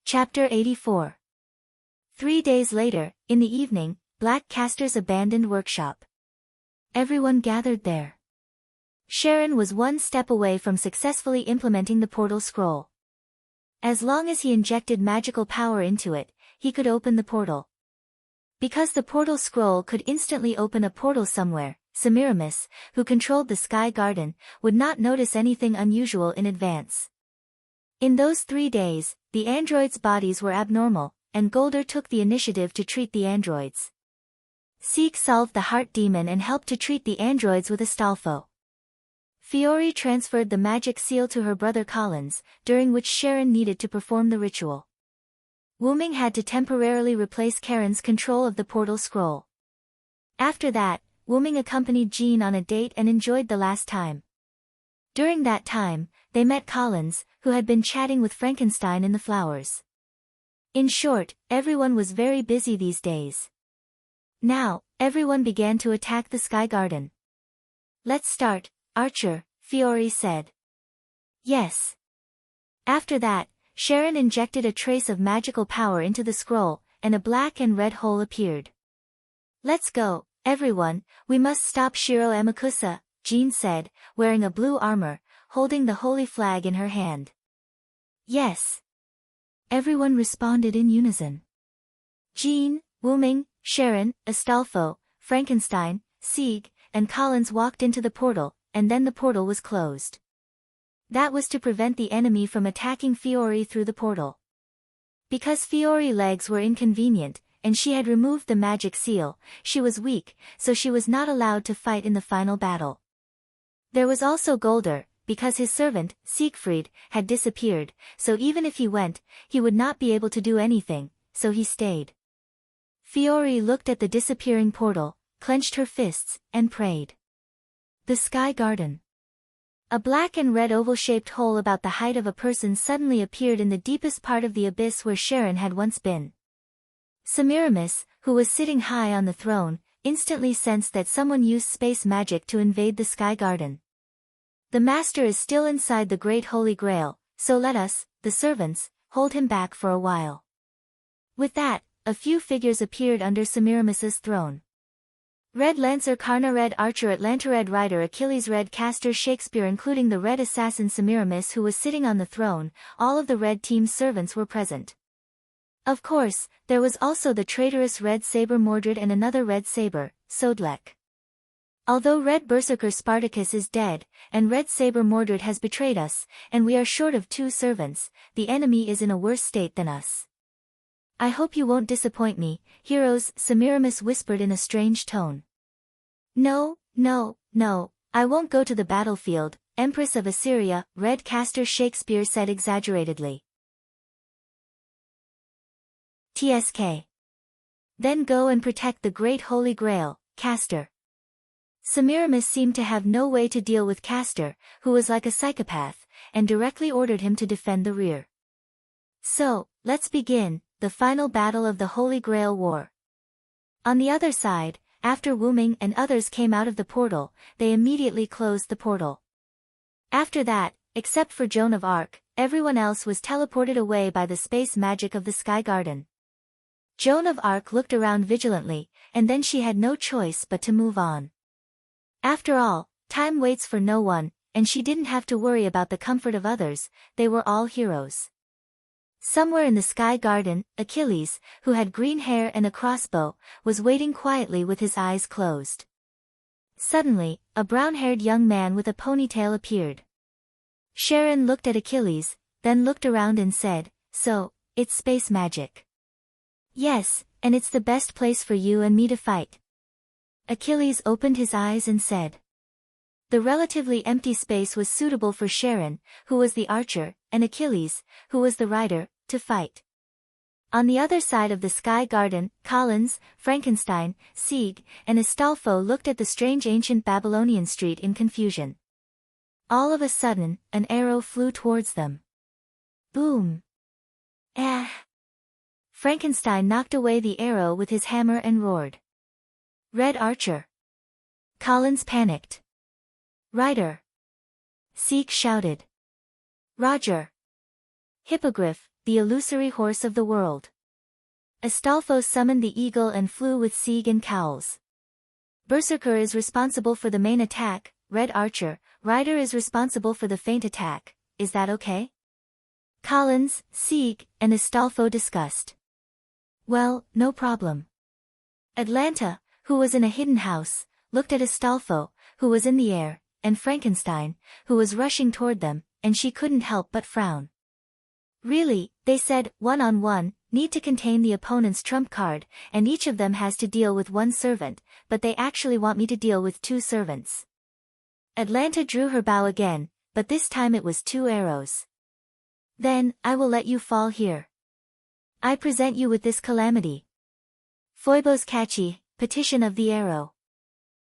Chapter 84. 3 days later, in the evening, Black Castor's abandoned workshop. Everyone gathered there. Sharon was one step away from successfully implementing the portal scroll. As long as he injected magical power into it, he could open the portal. Because the portal scroll could instantly open a portal somewhere, Semiramis, who controlled the Sky Garden, would not notice anything unusual in advance. In those 3 days, the androids' bodies were abnormal, and Golder took the initiative to treat the androids. Seek solved the heart demon and helped to treat the androids with Astolfo. Fiore transferred the magic seal to her brother Collins, during which Sharon needed to perform the ritual. Wyrm had to temporarily replace Karen's control of the portal scroll. After that, Wyrm accompanied Jean on a date and enjoyed the last time. During that time, they met Collins, who had been chatting with Frankenstein in the flowers. In short, everyone was very busy these days. Now, everyone began to attack the Sky Garden. "Let's start, Archer," Fiore said. "Yes." After that, Sharon injected a trace of magical power into the scroll, and a black and red hole appeared. "Let's go, everyone, we must stop Shiro Amakusa," Jean said, wearing a blue armor, holding the holy flag in her hand. "Yes." Everyone responded in unison. Jean, Wyrm, Sharon, Astolfo, Frankenstein, Sieg, and Collins walked into the portal, and then the portal was closed. That was to prevent the enemy from attacking Fiore through the portal. Because Fiore's legs were inconvenient, and she had removed the magic seal, she was weak, so she was not allowed to fight in the final battle. There was also Golder, because his servant, Siegfried, had disappeared, so even if he went, he would not be able to do anything, so he stayed. Fiore looked at the disappearing portal, clenched her fists, and prayed. The Sky Garden. A black and red oval-shaped hole about the height of a person suddenly appeared in the deepest part of the abyss where Sharon had once been. Semiramis, who was sitting high on the throne, instantly sensed that someone used space magic to invade the Sky Garden. "The Master is still inside the Great Holy Grail, so let us, the servants, hold him back for a while." With that, a few figures appeared under Semiramis's throne. Red Lancer Karna, Red Archer Atlanta, Red Rider Achilles, Red Caster Shakespeare, including the Red Assassin Semiramis who was sitting on the throne. All of the Red Team's servants were present. Of course, there was also the traitorous Red Saber Mordred and another Red Saber, Sodlek. Although Red Berserker Spartacus is dead, and Red Saber Mordred has betrayed us, and we are short of 2 servants, the enemy is in a worse state than us. "I hope you won't disappoint me, heroes," Semiramis whispered in a strange tone. "No, no, no, I won't go to the battlefield, Empress of Assyria," Red Caster Shakespeare said exaggeratedly. TSK. "Then go and protect the Great Holy Grail, Caster." Semiramis seemed to have no way to deal with Caster, who was like a psychopath, and directly ordered him to defend the rear. "So, let's begin, the final battle of the Holy Grail War." On the other side, after Wyrm and others came out of the portal, they immediately closed the portal. After that, except for Joan of Arc, everyone else was teleported away by the space magic of the Sky Garden. Joan of Arc looked around vigilantly, and then she had no choice but to move on. After all, time waits for no one, and she didn't have to worry about the comfort of others, they were all heroes. Somewhere in the Sky Garden, Achilles, who had green hair and a crossbow, was waiting quietly with his eyes closed. Suddenly, a brown-haired young man with a ponytail appeared. Sharon looked at Achilles, then looked around and said, "So, it's space magic." "Yes, and it's the best place for you and me to fight." Achilles opened his eyes and said. The relatively empty space was suitable for Sharon, who was the archer, and Achilles, who was the rider, to fight. On the other side of the Sky Garden, Collins, Frankenstein, Sieg, and Astolfo looked at the strange ancient Babylonian street in confusion. All of a sudden, an arrow flew towards them. Boom! Ah! Frankenstein knocked away the arrow with his hammer and roared. "Red Archer!" Collins panicked. "Rider!" Sieg shouted. "Roger!" Hippogriff, the illusory horse of the world. Astolfo summoned the eagle and flew with Sieg and Cowls. Berserker is responsible for the main attack, Red Archer, Rider is responsible for the feint attack, is that okay? Collins, Sieg, and Astolfo discussed. "Well, no problem." Atlanta, who was in a hidden house, looked at Astolfo, who was in the air, and Frankenstein, who was rushing toward them, and she couldn't help but frown. Really, they said, one-on-one, need to contain the opponent's trump card, and each of them has to deal with one servant, but they actually want me to deal with 2 servants. Atlanta drew her bow again, but this time it was 2 arrows. Then, I will let you fall here. I present you with this calamity. Foibos catchy, petition of the arrow.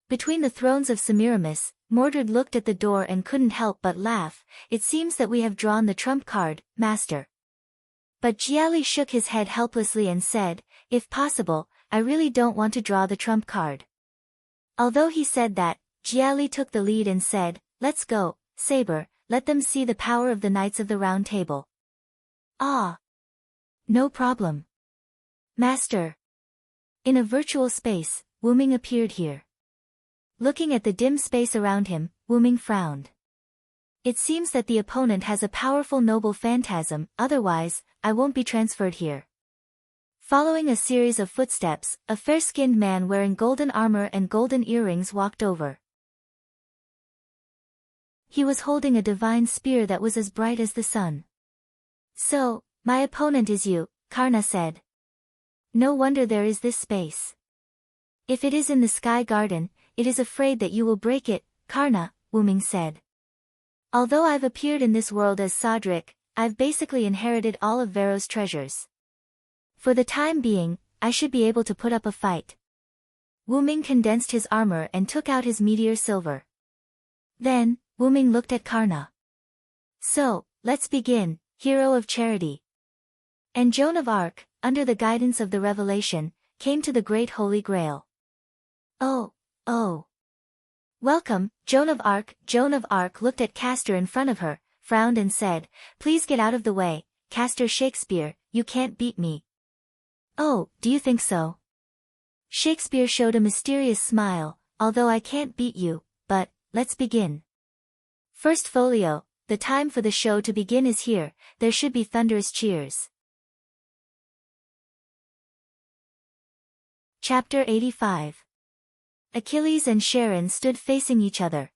Between the thrones of Semiramis, Mordred looked at the door and couldn't help but laugh. It seems that we have drawn the trump card, master. But Giali shook his head helplessly and said, if possible, I really don't want to draw the trump card. Although he said that, Giali took the lead and said, let's go, Saber, let them see the power of the Knights of the Round Table. Ah. No problem. Master. In a virtual space, Wuming appeared here. Looking at the dim space around him, Wuming frowned. It seems that the opponent has a powerful noble phantasm, otherwise, I won't be transferred here. Following a series of footsteps, a fair-skinned man wearing golden armor and golden earrings walked over. He was holding a divine spear that was as bright as the sun. So, my opponent is you, Karna said. No wonder there is this space. If it is in the Sky Garden, it is afraid that you will break it, Karna, Wuming said. Although I've appeared in this world as Sodric, I've basically inherited all of Vero's treasures. For the time being, I should be able to put up a fight. Wuming condensed his armor and took out his meteor silver. Then, Wuming looked at Karna. So, let's begin, hero of charity. And Joan of Arc, under the guidance of the revelation, came to the Great Holy Grail. Oh. Welcome, Joan of Arc. Joan of Arc looked at Castor in front of her, frowned and said, please get out of the way, Castor Shakespeare, you can't beat me. Oh, do you think so? Shakespeare showed a mysterious smile, although I can't beat you, but, let's begin. First folio, the time for the show to begin is here, there should be thunderous cheers. Chapter 85. Achilles and Charon stood facing each other.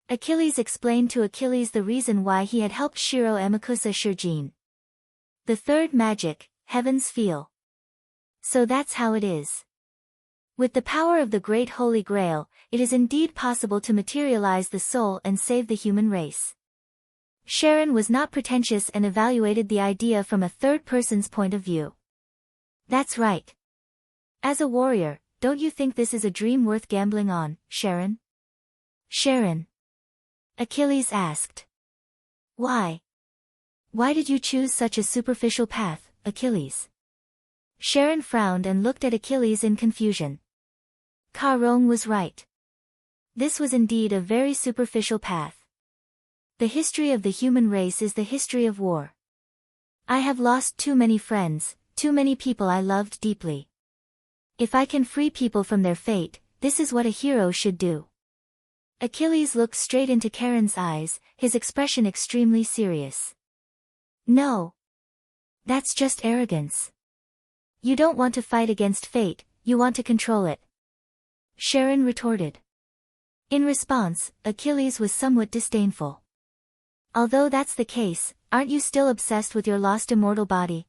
Achilles explained to Achilles the reason why he had helped Shiro Amakusa Shirjin. The third magic, Heaven's Feel. So that's how it is. With the power of the Great Holy Grail, it is indeed possible to materialize the soul and save the human race. Charon was not pretentious and evaluated the idea from a third person's point of view. That's right. As a warrior, don't you think this is a dream worth gambling on, Charon? Charon. Achilles asked. Why? Why did you choose such a superficial path, Achilles? Charon frowned and looked at Achilles in confusion. Charon was right. This was indeed a very superficial path. The history of the human race is the history of war. I have lost too many friends, too many people I loved deeply. If I can free people from their fate, this is what a hero should do. Achilles looked straight into Charon's eyes, his expression extremely serious. No. That's just arrogance. You don't want to fight against fate, you want to control it. Charon retorted. In response, Achilles was somewhat disdainful. Although that's the case, aren't you still obsessed with your lost immortal body?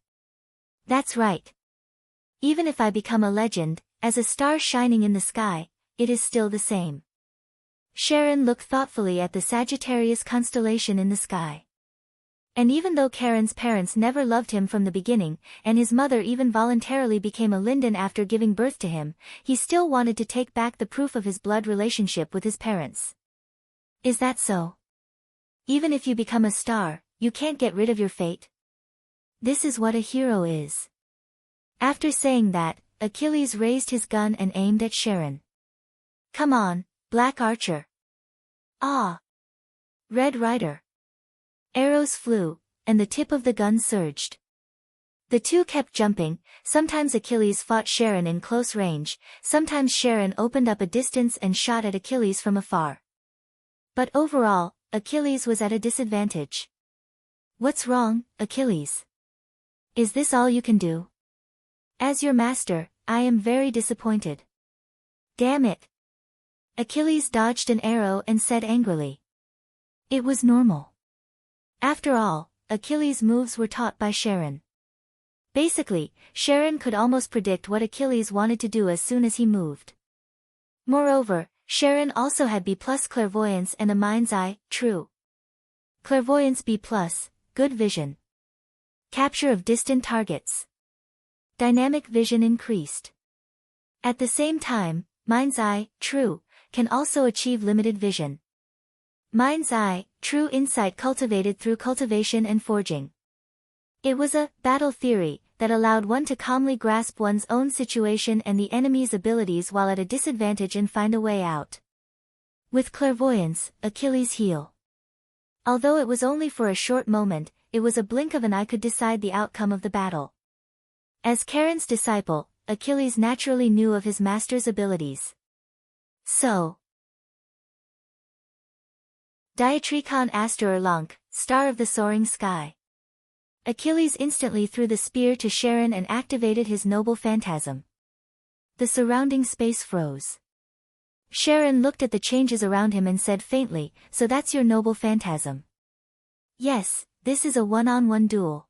That's right. Even if I become a legend, as a star shining in the sky, it is still the same. Charon looked thoughtfully at the Sagittarius constellation in the sky. And even though Charon's parents never loved him from the beginning, and his mother even voluntarily became a Linden after giving birth to him, he still wanted to take back the proof of his blood relationship with his parents. Is that so? Even if you become a star, you can't get rid of your fate? This is what a hero is. After saying that, Achilles raised his gun and aimed at Charon. Come on, Black Archer. Ah! Red Rider. Arrows flew, and the tip of the gun surged. The two kept jumping, sometimes Achilles fought Charon in close range, sometimes Charon opened up a distance and shot at Achilles from afar. But overall, Achilles was at a disadvantage. What's wrong, Achilles? Is this all you can do? As your master, I am very disappointed. Damn it! Achilles dodged an arrow and said angrily. It was normal. After all, Achilles' moves were taught by Charon. Basically, Charon could almost predict what Achilles wanted to do as soon as he moved. Moreover, Charon also had B+ clairvoyance and a mind's eye, true. Clairvoyance B+, good vision. Capture of distant targets. Dynamic vision increased. At the same time, mind's eye, true, can also achieve limited vision. Mind's eye, true insight cultivated through cultivation and forging. It was a battle theory that allowed one to calmly grasp one's own situation and the enemy's abilities while at a disadvantage and find a way out. With clairvoyance, Achilles' heel. Although it was only for a short moment, it was a blink of an eye could decide the outcome of the battle. As Charon's disciple, Achilles naturally knew of his master's abilities. So, Diatrikon Aster Urlunk, star of the soaring sky. Achilles instantly threw the spear to Charon and activated his noble phantasm. The surrounding space froze. Charon looked at the changes around him and said faintly, "So that's your noble phantasm." "Yes, this is a one-on-one duel.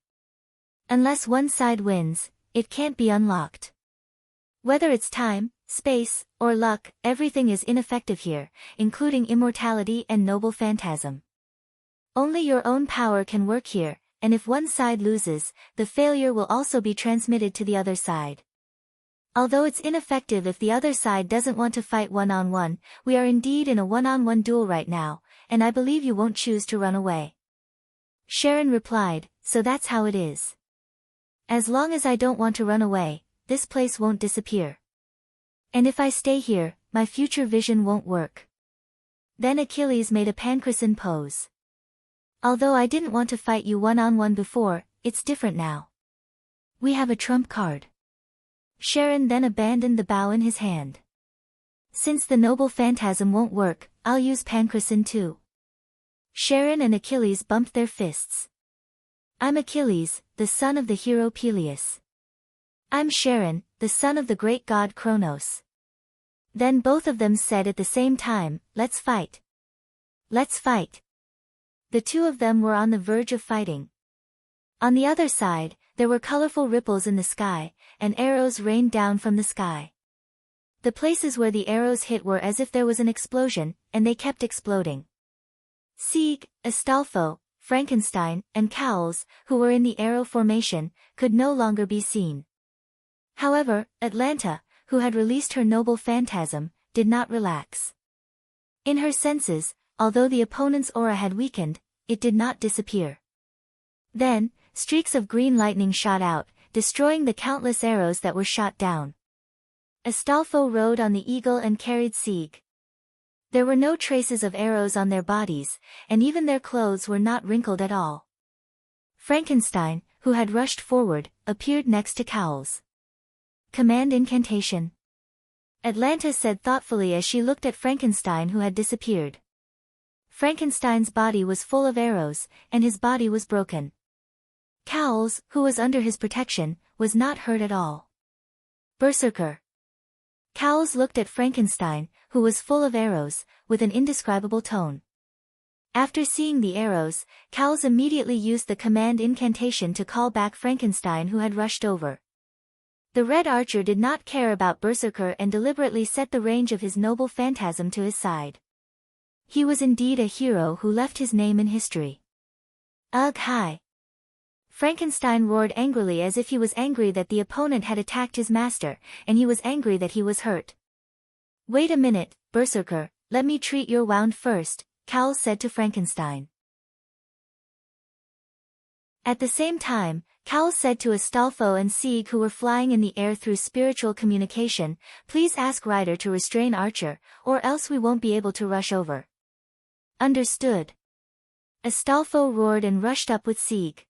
Unless one side wins, it can't be unlocked. Whether it's time, space, or luck, everything is ineffective here, including immortality and noble phantasm. Only your own power can work here, and if one side loses, the failure will also be transmitted to the other side. Although it's ineffective if the other side doesn't want to fight one-on-one, we are indeed in a one-on-one duel right now, and I believe you won't choose to run away." Charon replied, "So that's how it is. As long as I don't want to run away, this place won't disappear. And if I stay here, my future vision won't work." Then Achilles made a pancreasin pose. "Although I didn't want to fight you one-on-one before, it's different now. We have a trump card." Charon then abandoned the bow in his hand. "Since the noble phantasm won't work, I'll use pancreasin too." Charon and Achilles bumped their fists. "I'm Achilles, the son of the hero Peleus. I'm Charon, the son of the great god Kronos." Then both of them said at the same time, "Let's fight. Let's fight." The two of them were on the verge of fighting. On the other side, there were colorful ripples in the sky, and arrows rained down from the sky. The places where the arrows hit were as if there was an explosion, and they kept exploding. Sieg, Astolfo, Frankenstein, and Cowles, who were in the arrow formation, could no longer be seen. However, Atalanta, who had released her noble phantasm, did not relax. In her senses, although the opponent's aura had weakened, it did not disappear. Then, streaks of green lightning shot out, destroying the countless arrows that were shot down. Astolfo rode on the eagle and carried Sieg. There were no traces of arrows on their bodies, and even their clothes were not wrinkled at all. Frankenstein, who had rushed forward, appeared next to Cowles. "Command incantation," Atalanta said thoughtfully as she looked at Frankenstein, who had disappeared. Frankenstein's body was full of arrows, and his body was broken. Cowles, who was under his protection, was not hurt at all. "Berserker." Cowles looked at Frankenstein, who was full of arrows, with an indescribable tone. After seeing the arrows, Cowles immediately used the command incantation to call back Frankenstein, who had rushed over. The Red Archer did not care about Berserker and deliberately set the range of his noble phantasm to his side. He was indeed a hero who left his name in history. "Ugh, hi!" Frankenstein roared angrily as if he was angry that the opponent had attacked his master, and he was angry that he was hurt. "Wait a minute, Berserker, let me treat your wound first," Cowles said to Frankenstein. At the same time, Cowles said to Astolfo and Sieg, who were flying in the air through spiritual communication, "Please ask Ryder to restrain Archer, or else we won't be able to rush over." "Understood." Astolfo roared and rushed up with Sieg.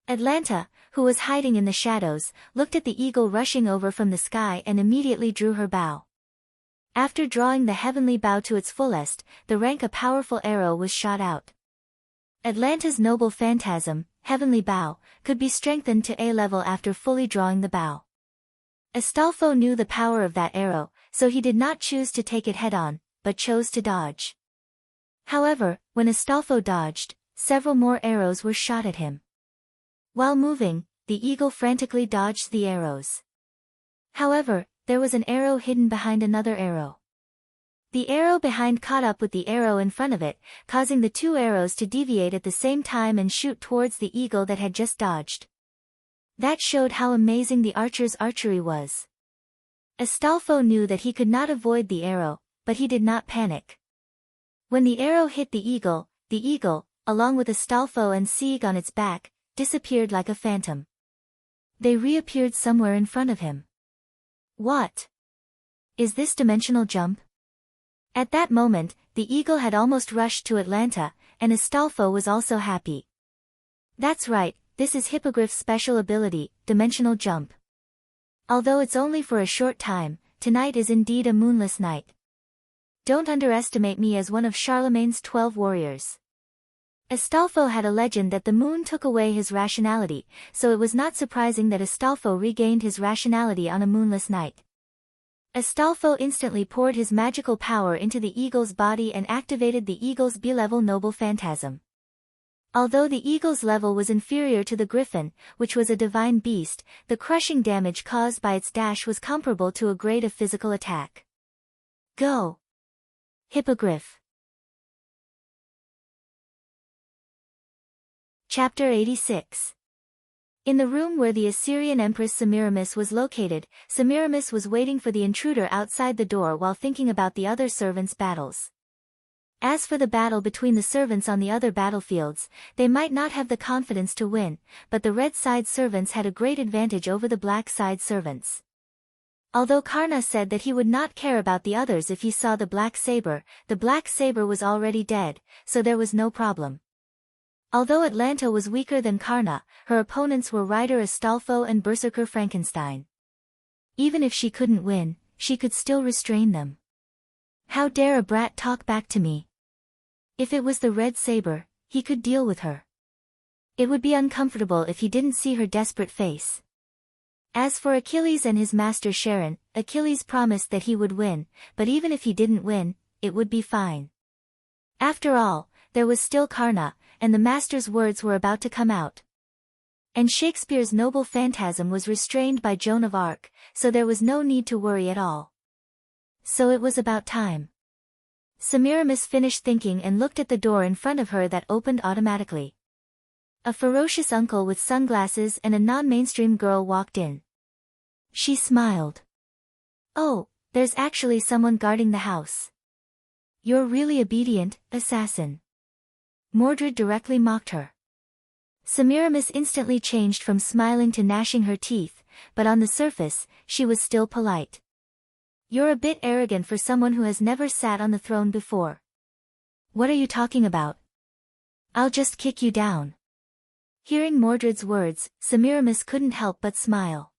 Atalanta, who was hiding in the shadows, looked at the eagle rushing over from the sky and immediately drew her bow. After drawing the heavenly bow to its fullest, the rank a powerful arrow was shot out. Atalanta's noble phantasm, heavenly bow, could be strengthened to A level after fully drawing the bow. Astolfo knew the power of that arrow, so he did not choose to take it head-on, but chose to dodge. However, when Astolfo dodged, several more arrows were shot at him. While moving, the eagle frantically dodged the arrows. However, there was an arrow hidden behind another arrow. The arrow behind caught up with the arrow in front of it, causing the two arrows to deviate at the same time and shoot towards the eagle that had just dodged. That showed how amazing the archer's archery was. Astolfo knew that he could not avoid the arrow, but he did not panic. When the arrow hit the eagle, along with Astolfo and Sieg on its back, disappeared like a phantom. They reappeared somewhere in front of him. What? Is this dimensional jump? At that moment, the eagle had almost rushed to Atlanta, and Astolfo was also happy. That's right, this is Hippogriff's special ability, dimensional jump. Although it's only for a short time, tonight is indeed a moonless night. Don't underestimate me as one of Charlemagne's 12 warriors. Astolfo had a legend that the moon took away his rationality, so it was not surprising that Astolfo regained his rationality on a moonless night. Astolfo instantly poured his magical power into the eagle's body and activated the eagle's B-level noble phantasm. Although the eagle's level was inferior to the griffin, which was a divine beast, the crushing damage caused by its dash was comparable to a grade of physical attack. Go! Hippogriff. Chapter 86. In the room where the Assyrian Empress Semiramis was located, Semiramis was waiting for the intruder outside the door while thinking about the other servants' battles. As for the battle between the servants on the other battlefields, they might not have the confidence to win, but the red side servants had a great advantage over the black side servants. Although Karna said that he would not care about the others if he saw the black saber was already dead, so there was no problem. Although Atlanta was weaker than Karna, her opponents were Rider Astolfo and Berserker Frankenstein. Even if she couldn't win, she could still restrain them. How dare a brat talk back to me? If it was the red saber, he could deal with her. It would be uncomfortable if he didn't see her desperate face. As for Achilles and his master Charon, Achilles promised that he would win, but even if he didn't win, it would be fine. After all, there was still Karna, and the master's words were about to come out. And Shakespeare's noble phantasm was restrained by Joan of Arc, so there was no need to worry at all. So it was about time. Semiramis finished thinking and looked at the door in front of her that opened automatically. A ferocious uncle with sunglasses and a non-mainstream girl walked in. She smiled. Oh, there's actually someone guarding the house. You're really obedient, assassin. Mordred directly mocked her. Semiramis instantly changed from smiling to gnashing her teeth, but on the surface, she was still polite. You're a bit arrogant for someone who has never sat on the throne before. What are you talking about? I'll just kick you down. Hearing Mordred's words, Semiramis couldn't help but smile.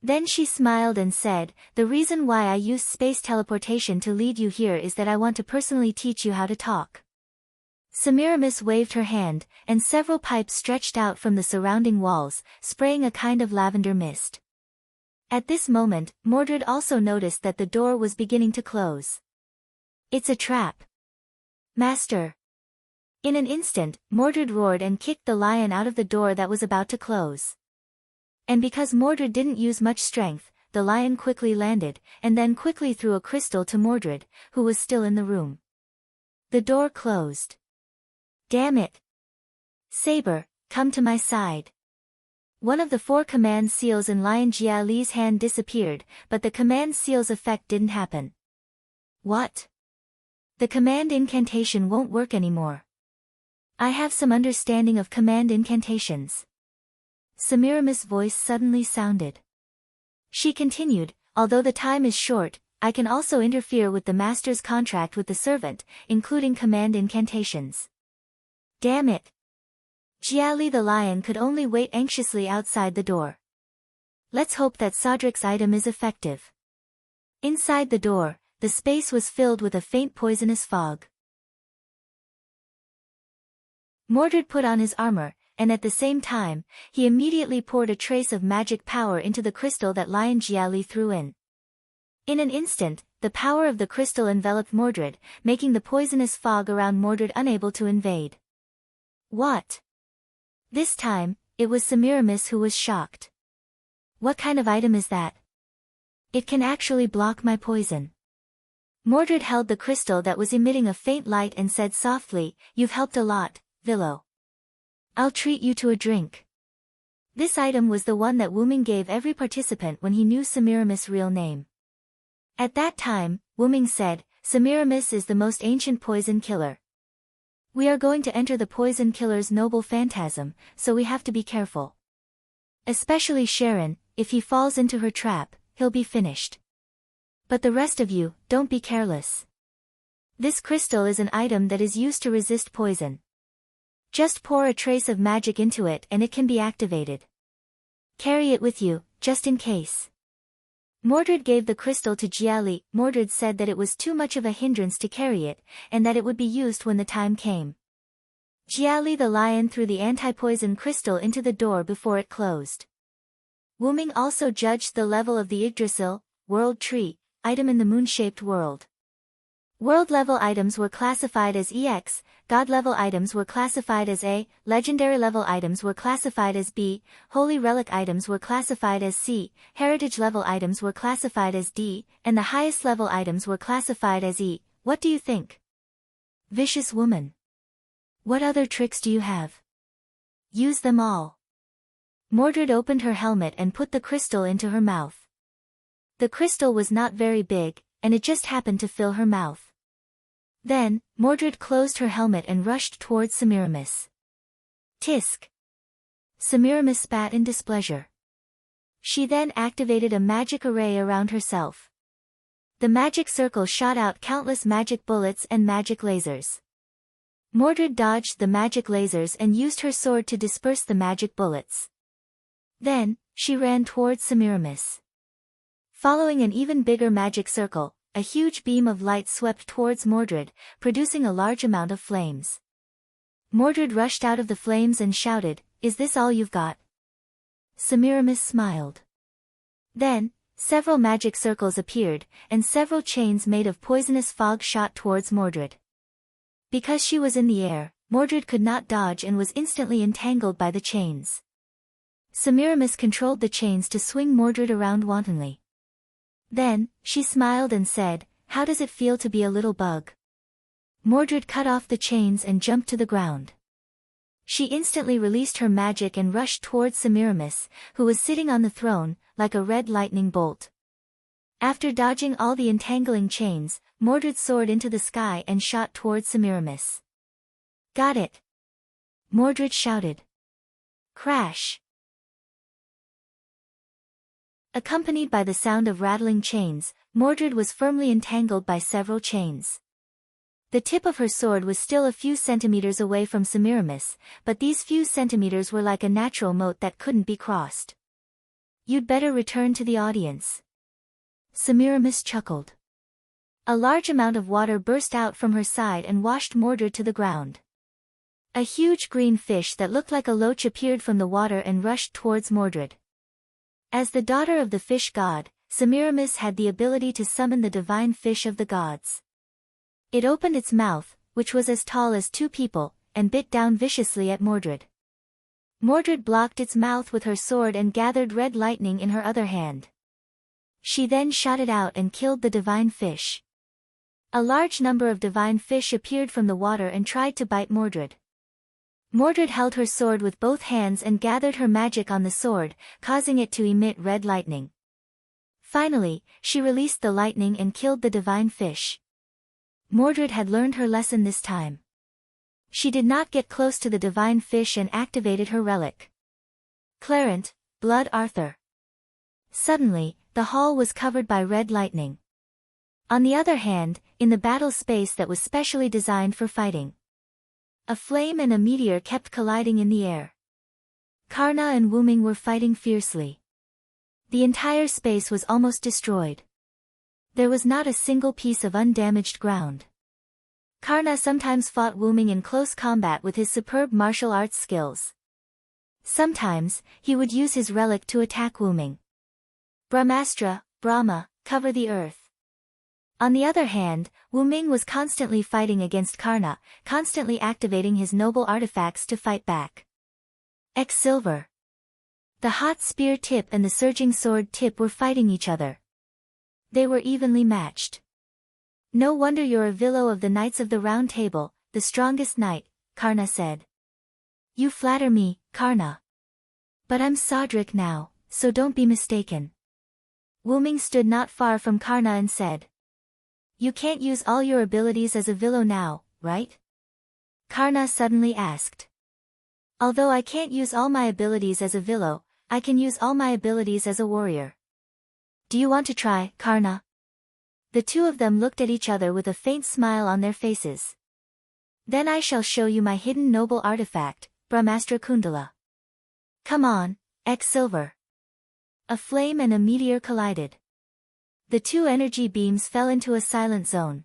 Then she smiled and said, the reason why I used space teleportation to lead you here is that I want to personally teach you how to talk. Semiramis waved her hand, and several pipes stretched out from the surrounding walls, spraying a kind of lavender mist. At this moment, Mordred also noticed that the door was beginning to close. It's a trap. Master. In an instant, Mordred roared and kicked the lion out of the door that was about to close. And because Mordred didn't use much strength, the lion quickly landed, and then quickly threw a crystal to Mordred, who was still in the room. The door closed. Damn it. Saber, come to my side. One of the 4 command seals in Lion Jiali's hand disappeared, but the command seal's effect didn't happen. What? The command incantation won't work anymore. I have some understanding of command incantations. Semiramis' voice suddenly sounded. She continued, although the time is short, I can also interfere with the master's contract with the servant, including command incantations. Damn it. Jiali the lion could only wait anxiously outside the door. Let's hope that Sodric's item is effective. Inside the door, the space was filled with a faint poisonous fog. Mordred put on his armor, and at the same time, he immediately poured a trace of magic power into the crystal that Lion Jiali threw in. In an instant, the power of the crystal enveloped Mordred, making the poisonous fog around Mordred unable to invade. What? This time, it was Semiramis who was shocked. What kind of item is that? It can actually block my poison. Mordred held the crystal that was emitting a faint light and said softly, "You've helped a lot, Willow. I'll treat you to a drink." This item was the one that Wyrm gave every participant when he knew Semiramis' real name. At that time, Wyrm said, "Semiramis is the most ancient poison killer. We are going to enter the poison killer's noble phantasm, so we have to be careful. Especially Sharon, if he falls into her trap, he'll be finished. But the rest of you, don't be careless. This crystal is an item that is used to resist poison. Just pour a trace of magic into it and it can be activated. Carry it with you, just in case." Mordred gave the crystal to Giali. Mordred said that it was too much of a hindrance to carry it, and that it would be used when the time came. Giali the lion threw the anti-poison crystal into the door before it closed. Wyrm also judged the level of the Yggdrasil, world tree, item in the moon-shaped world. World-level items were classified as EX, God-level items were classified as A, Legendary-level items were classified as B, Holy Relic items were classified as C, Heritage-level items were classified as D, and the highest-level items were classified as E. What do you think? Vicious woman. What other tricks do you have? Use them all. Mordred opened her helmet and put the crystal into her mouth. The crystal was not very big, and it just happened to fill her mouth. Then, Mordred closed her helmet and rushed towards Semiramis. Tisk! Semiramis spat in displeasure. She then activated a magic array around herself. The magic circle shot out countless magic bullets and magic lasers. Mordred dodged the magic lasers and used her sword to disperse the magic bullets. Then, she ran towards Semiramis. Following an even bigger magic circle, a huge beam of light swept towards Mordred, producing a large amount of flames. Mordred rushed out of the flames and shouted, "Is this all you've got?" Semiramis smiled. Then, several magic circles appeared, and several chains made of poisonous fog shot towards Mordred. Because she was in the air, Mordred could not dodge and was instantly entangled by the chains. Semiramis controlled the chains to swing Mordred around wantonly. Then, she smiled and said, "How does it feel to be a little bug?" Mordred cut off the chains and jumped to the ground. She instantly released her magic and rushed towards Semiramis, who was sitting on the throne, like a red lightning bolt. After dodging all the entangling chains, Mordred soared into the sky and shot towards Semiramis. "Got it!" Mordred shouted. Crash! Accompanied by the sound of rattling chains, Mordred was firmly entangled by several chains. The tip of her sword was still a few centimeters away from Semiramis, but these few centimeters were like a natural moat that couldn't be crossed. "You'd better return to the audience." Semiramis chuckled. A large amount of water burst out from her side and washed Mordred to the ground. A huge green fish that looked like a loach appeared from the water and rushed towards Mordred. As the daughter of the fish god, Semiramis had the ability to summon the divine fish of the gods. It opened its mouth, which was as tall as two people, and bit down viciously at Mordred. Mordred blocked its mouth with her sword and gathered red lightning in her other hand. She then shot it out and killed the divine fish. A large number of divine fish appeared from the water and tried to bite Mordred. Mordred held her sword with both hands and gathered her magic on the sword, causing it to emit red lightning. Finally, she released the lightning and killed the divine fish. Mordred had learned her lesson this time. She did not get close to the divine fish and activated her relic. Clarent, Blood Arthur. Suddenly, the hall was covered by red lightning. On the other hand, in the battle space that was specially designed for fighting, a flame and a meteor kept colliding in the air. Karna and Wyrm were fighting fiercely. The entire space was almost destroyed. There was not a single piece of undamaged ground. Karna sometimes fought Wyrm in close combat with his superb martial arts skills. Sometimes, he would use his relic to attack Wyrm. Brahmastra, Brahma, cover the earth. On the other hand, Wu Ming was constantly fighting against Karna, constantly activating his noble artifacts to fight back. X Silver. The hot spear tip and the surging sword tip were fighting each other. They were evenly matched. No wonder you're a Villo of the Knights of the Round Table, the strongest knight, Karna said. You flatter me, Karna. But I'm Sodric now, so don't be mistaken. Wu Ming stood not far from Karna and said. You can't use all your abilities as a Villo now, right? Karna suddenly asked. Although I can't use all my abilities as a Villo, I can use all my abilities as a warrior. Do you want to try, Karna? The two of them looked at each other with a faint smile on their faces. Then I shall show you my hidden noble artifact, Brahmastra Kundala. Come on, X Silver. A flame and a meteor collided. The two energy beams fell into a silent zone.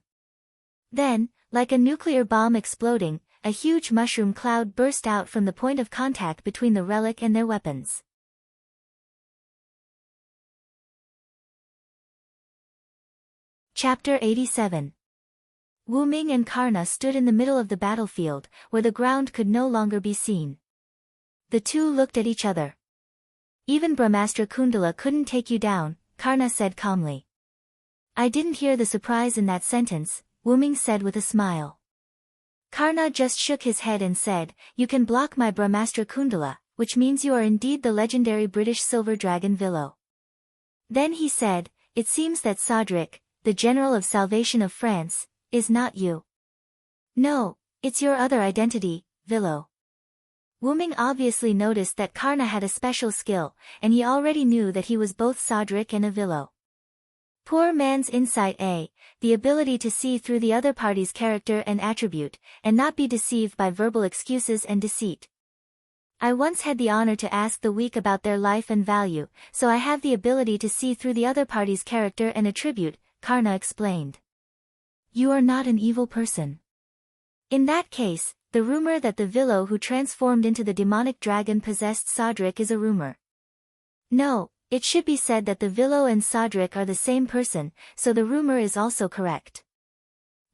Then, like a nuclear bomb exploding, a huge mushroom cloud burst out from the point of contact between the relic and their weapons. Chapter 87. Wu Ming and Karna stood in the middle of the battlefield, where the ground could no longer be seen. The two looked at each other. Even Brahmastra Kundala couldn't take you down, Karna said calmly. I didn't hear the surprise in that sentence, Wu Ming said with a smile. Karna just shook his head and said, you can block my Brahmastra Kundala, which means you are indeed the legendary British Silver Dragon Villo. Then he said, it seems that Sodric, the General of Salvation of France, is not you. No, it's your other identity, Villo. Wu Ming obviously noticed that Karna had a special skill, and he already knew that he was both Sodric and a Villo. Poor man's insight the ability to see through the other party's character and attribute, and not be deceived by verbal excuses and deceit. I once had the honor to ask the weak about their life and value, so I have the ability to see through the other party's character and attribute, Karna explained. You are not an evil person. In that case, the rumor that the Villo who transformed into the demonic dragon possessed Sodric is a rumor. No, it should be said that the Villo and Sodric are the same person, so the rumor is also correct.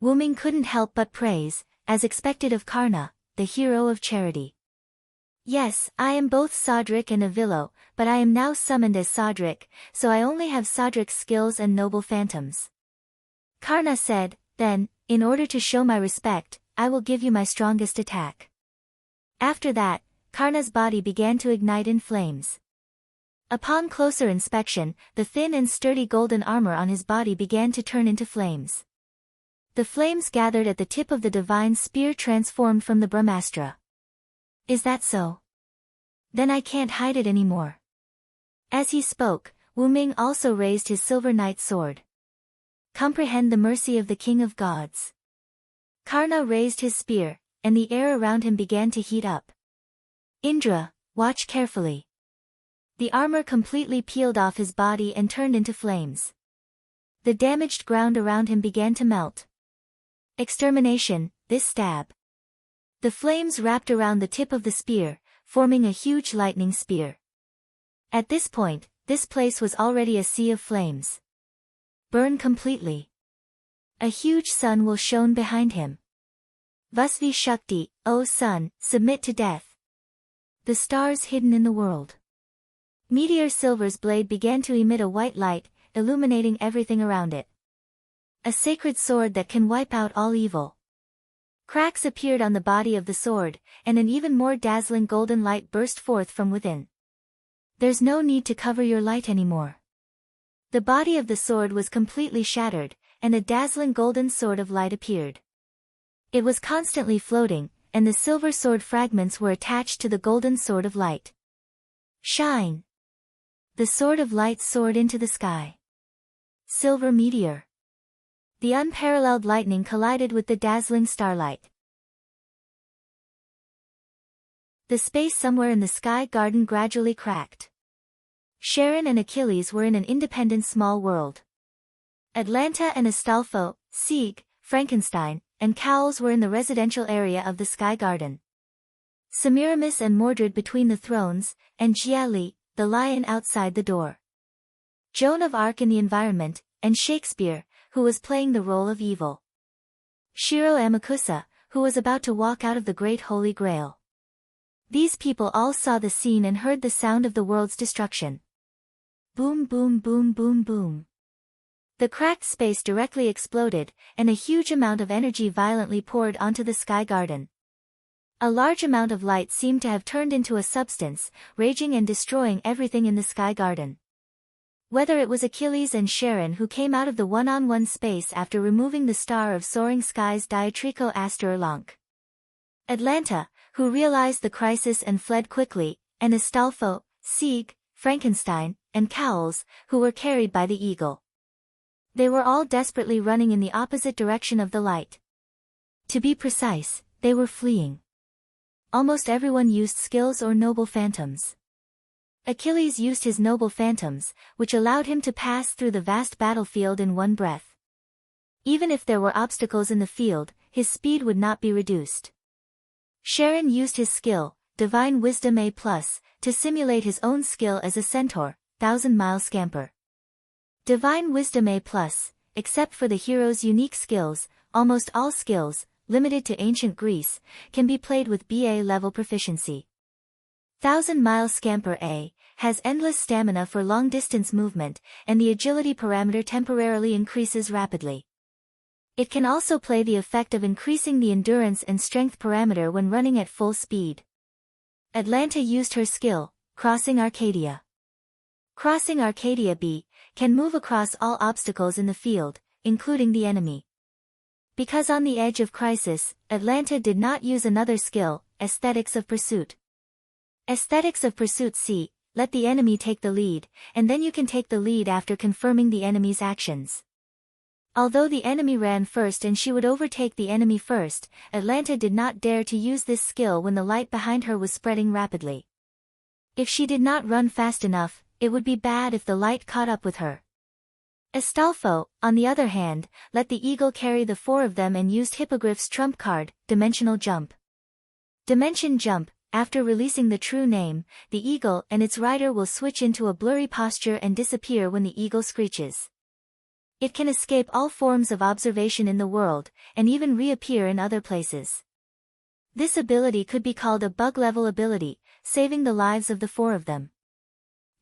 Wu Ming couldn't help but praise, as expected of Karna, the hero of charity. Yes, I am both Sodric and a Villo, but I am now summoned as Sodric, so I only have Sodric's skills and noble phantoms. Karna said, then, in order to show my respect, I will give you my strongest attack. After that, Karna's body began to ignite in flames. Upon closer inspection, the thin and sturdy golden armor on his body began to turn into flames. The flames gathered at the tip of the divine spear transformed from the Brahmastra. Is that so? Then I can't hide it anymore. As he spoke, Wu Ming also raised his silver knight sword. Comprehend the mercy of the King of Gods. Karna raised his spear, and the air around him began to heat up. Indra, watch carefully. The armor completely peeled off his body and turned into flames. The damaged ground around him began to melt. Extermination, this stab. The flames wrapped around the tip of the spear, forming a huge lightning spear. At this point, this place was already a sea of flames. Burn completely. A huge sun will shone behind him. Vasvi Shakti, O sun, submit to death. The stars hidden in the world. Meteor Silver's blade began to emit a white light, illuminating everything around it. A sacred sword that can wipe out all evil. Cracks appeared on the body of the sword, and an even more dazzling golden light burst forth from within. There's no need to cover your light anymore. The body of the sword was completely shattered, and a dazzling golden sword of light appeared. It was constantly floating, and the silver sword fragments were attached to the golden sword of light. Shine! The sword of light soared into the sky. Silver meteor. The unparalleled lightning collided with the dazzling starlight. The space somewhere in the sky garden gradually cracked. Sharon and Achilles were in an independent small world. Atlanta and Astolfo, Sieg, Frankenstein, and Cowles were in the residential area of the Sky Garden. Semiramis and Mordred between the thrones, and Jia Li, the lion outside the door. Joan of Arc in the environment, and Shakespeare, who was playing the role of evil. Shiro Amakusa, who was about to walk out of the Great Holy Grail. These people all saw the scene and heard the sound of the world's destruction. Boom boom boom boom boom. The cracked space directly exploded, and a huge amount of energy violently poured onto the sky garden. A large amount of light seemed to have turned into a substance, raging and destroying everything in the sky garden. Whether it was Achilles and Sharon who came out of the one-on-one space after removing the star of soaring skies Diatrico Aster Lonk. Atlanta, who realized the crisis and fled quickly, and Astolfo, Sieg, Frankenstein, and Cowles, who were carried by the eagle. They were all desperately running in the opposite direction of the light. To be precise, they were fleeing. Almost everyone used skills or noble phantoms. Achilles used his noble phantoms, which allowed him to pass through the vast battlefield in one breath. Even if there were obstacles in the field, his speed would not be reduced. Sharon used his skill, Divine Wisdom A+, to simulate his own skill as a centaur, 1,000-mile scamper. Divine Wisdom A+, except for the hero's unique skills, almost all skills, limited to ancient Greece, can be played with BA-level proficiency. 1,000-mile scamper A has endless stamina for long-distance movement, and the agility parameter temporarily increases rapidly. It can also play the effect of increasing the endurance and strength parameter when running at full speed. Atlanta used her skill, Crossing Arcadia. Crossing Arcadia B can move across all obstacles in the field, including the enemy. Because on the edge of crisis, Atlanta did not use another skill, Aesthetics of Pursuit. Aesthetics of Pursuit C, let the enemy take the lead, and then you can take the lead after confirming the enemy's actions. Although the enemy ran first and she would overtake the enemy first, Atlanta did not dare to use this skill when the light behind her was spreading rapidly. If she did not run fast enough, it would be bad if the light caught up with her. Astolfo, on the other hand, let the eagle carry the four of them and used Hippogriff's trump card, Dimensional Jump. Dimension Jump. After releasing the true name, the eagle and its rider will switch into a blurry posture and disappear when the eagle screeches. It can escape all forms of observation in the world, and even reappear in other places. This ability could be called a bug-level ability, saving the lives of the four of them.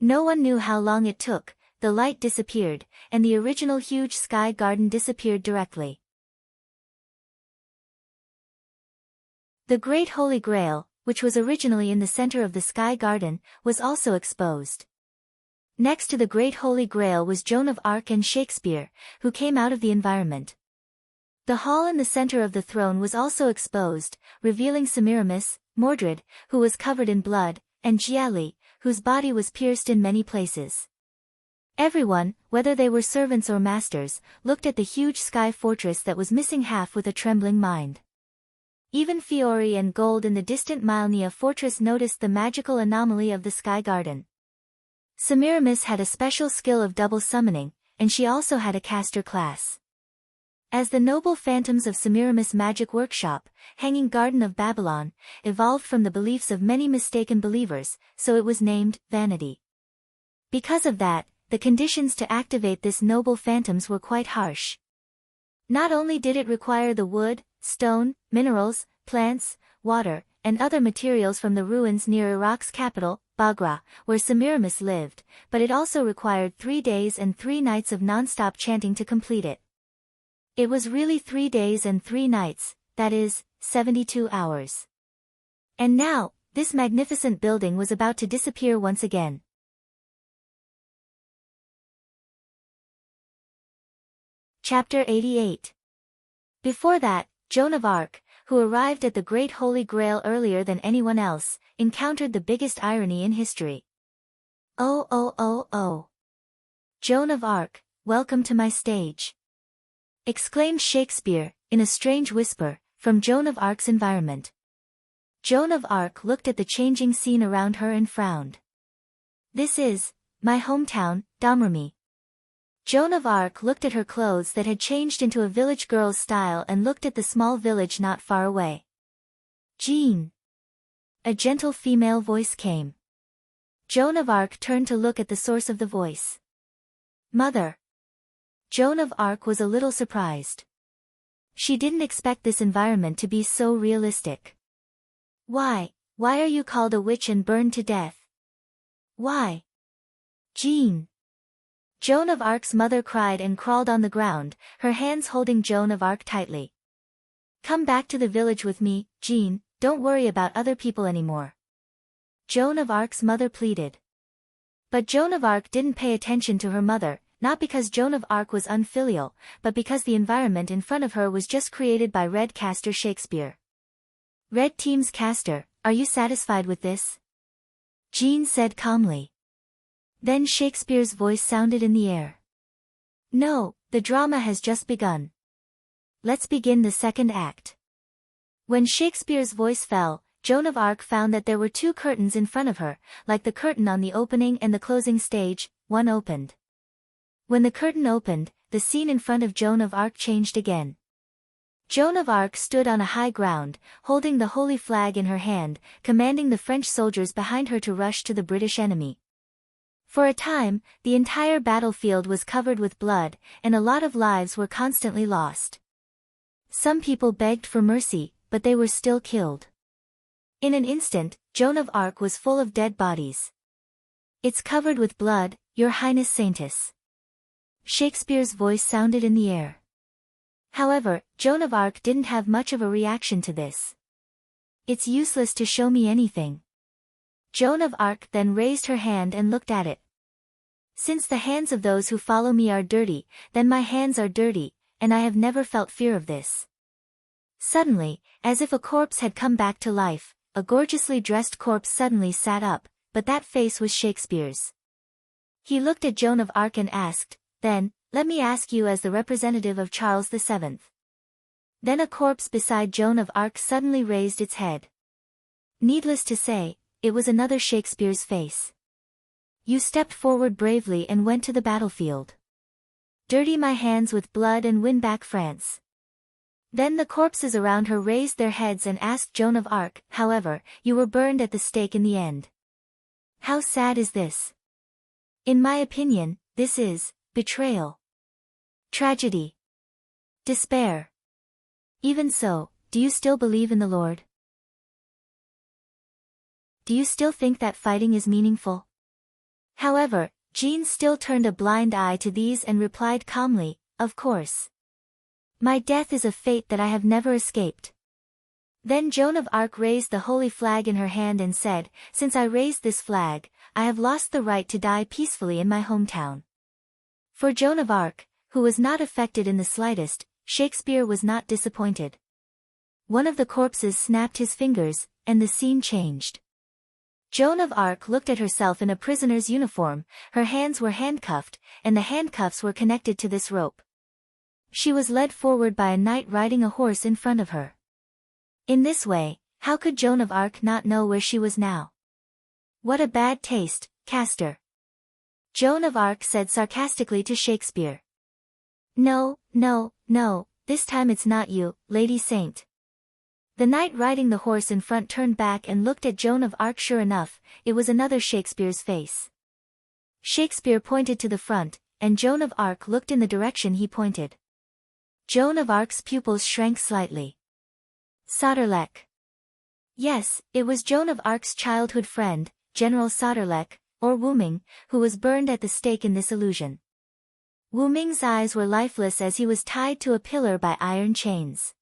No one knew how long it took, the light disappeared, and the original huge sky garden disappeared directly. The Great Holy Grail, which was originally in the center of the sky garden, was also exposed. Next to the Great Holy Grail was Joan of Arc and Shakespeare, who came out of the environment. The hall in the center of the throne was also exposed, revealing Semiramis, Mordred, who was covered in blood, and Gialli, whose body was pierced in many places. Everyone, whether they were servants or masters, looked at the huge sky fortress that was missing half with a trembling mind. Even Fiori and Gold in the distant Milnia fortress noticed the magical anomaly of the sky garden. Semiramis had a special skill of double summoning, and she also had a caster class. As the noble phantoms of Semiramis' magic workshop, Hanging Garden of Babylon, evolved from the beliefs of many mistaken believers, so it was named Vanity. Because of that, the conditions to activate this noble phantoms were quite harsh. Not only did it require the wood, stone, minerals, plants, water, and other materials from the ruins near Iraq's capital, Baghra, where Semiramis lived, but it also required 3 days and 3 nights of non-stop chanting to complete it. It was really 3 days and 3 nights, that is, 72 hours. And now, this magnificent building was about to disappear once again. Chapter 88. Before that, Joan of Arc, who arrived at the Great Holy Grail earlier than anyone else, encountered the biggest irony in history. Oh oh oh oh. Joan of Arc, welcome to my stage. Exclaimed Shakespeare, in a strange whisper, from Joan of Arc's environment. Joan of Arc looked at the changing scene around her and frowned. This is my hometown, Domremy. Joan of Arc looked at her clothes that had changed into a village girl's style and looked at the small village not far away. Jean. A gentle female voice came. Joan of Arc turned to look at the source of the voice. Mother. Joan of Arc was a little surprised. She didn't expect this environment to be so realistic. Why are you called a witch and burned to death? Why? Jean. Joan of Arc's mother cried and crawled on the ground, her hands holding Joan of Arc tightly. Come back to the village with me, Jean, don't worry about other people anymore. Joan of Arc's mother pleaded. But Joan of Arc didn't pay attention to her mother, not because Joan of Arc was unfilial, but because the environment in front of her was just created by Red Caster Shakespeare. Red Team's caster, are you satisfied with this? Jean said calmly. Then Shakespeare's voice sounded in the air. No, the drama has just begun. Let's begin the second act. When Shakespeare's voice fell, Joan of Arc found that there were two curtains in front of her, like the curtain on the opening and the closing stage. One opened. When the curtain opened, the scene in front of Joan of Arc changed again. Joan of Arc stood on a high ground, holding the holy flag in her hand, commanding the French soldiers behind her to rush to the British enemy. For a time, the entire battlefield was covered with blood, and a lot of lives were constantly lost. Some people begged for mercy, but they were still killed. In an instant, Joan of Arc was full of dead bodies. It's covered with blood, Your Highness Saintess. Shakespeare's voice sounded in the air. However, Joan of Arc didn't have much of a reaction to this. It's useless to show me anything. Joan of Arc then raised her hand and looked at it. Since the hands of those who follow me are dirty, then my hands are dirty, and I have never felt fear of this. Suddenly, as if a corpse had come back to life, a gorgeously dressed corpse suddenly sat up, but that face was Shakespeare's. He looked at Joan of Arc and asked, "Then, let me ask you as the representative of Charles VII." Then a corpse beside Joan of Arc suddenly raised its head. Needless to say, it was another Shakespeare's face. You stepped forward bravely and went to the battlefield. Dirty my hands with blood and win back France. Then the corpses around her raised their heads and asked Joan of Arc, however, you were burned at the stake in the end. How sad is this? In my opinion, this is betrayal. Tragedy. Despair. Even so, do you still believe in the Lord? Do you still think that fighting is meaningful? However, Jean still turned a blind eye to these and replied calmly, of course. My death is a fate that I have never escaped. Then Joan of Arc raised the holy flag in her hand and said, since I raised this flag, I have lost the right to die peacefully in my hometown. For Joan of Arc, who was not affected in the slightest, Shakespeare was not disappointed. One of the corpses snapped his fingers, and the scene changed. Joan of Arc looked at herself in a prisoner's uniform, her hands were handcuffed, and the handcuffs were connected to this rope. She was led forward by a knight riding a horse in front of her. In this way, how could Joan of Arc not know where she was now? What a bad taste, Castor. Joan of Arc said sarcastically to Shakespeare. No, this time it's not you, Lady Saint. The knight riding the horse in front turned back and looked at Joan of Arc. Sure enough, it was another Shakespeare's face. Shakespeare pointed to the front, and Joan of Arc looked in the direction he pointed. Joan of Arc's pupils shrank slightly. Sauterlech. Yes, it was Joan of Arc's childhood friend, General Sauterlech, or Wu Ming, who was burned at the stake in this illusion. Wu Ming's eyes were lifeless as he was tied to a pillar by iron chains.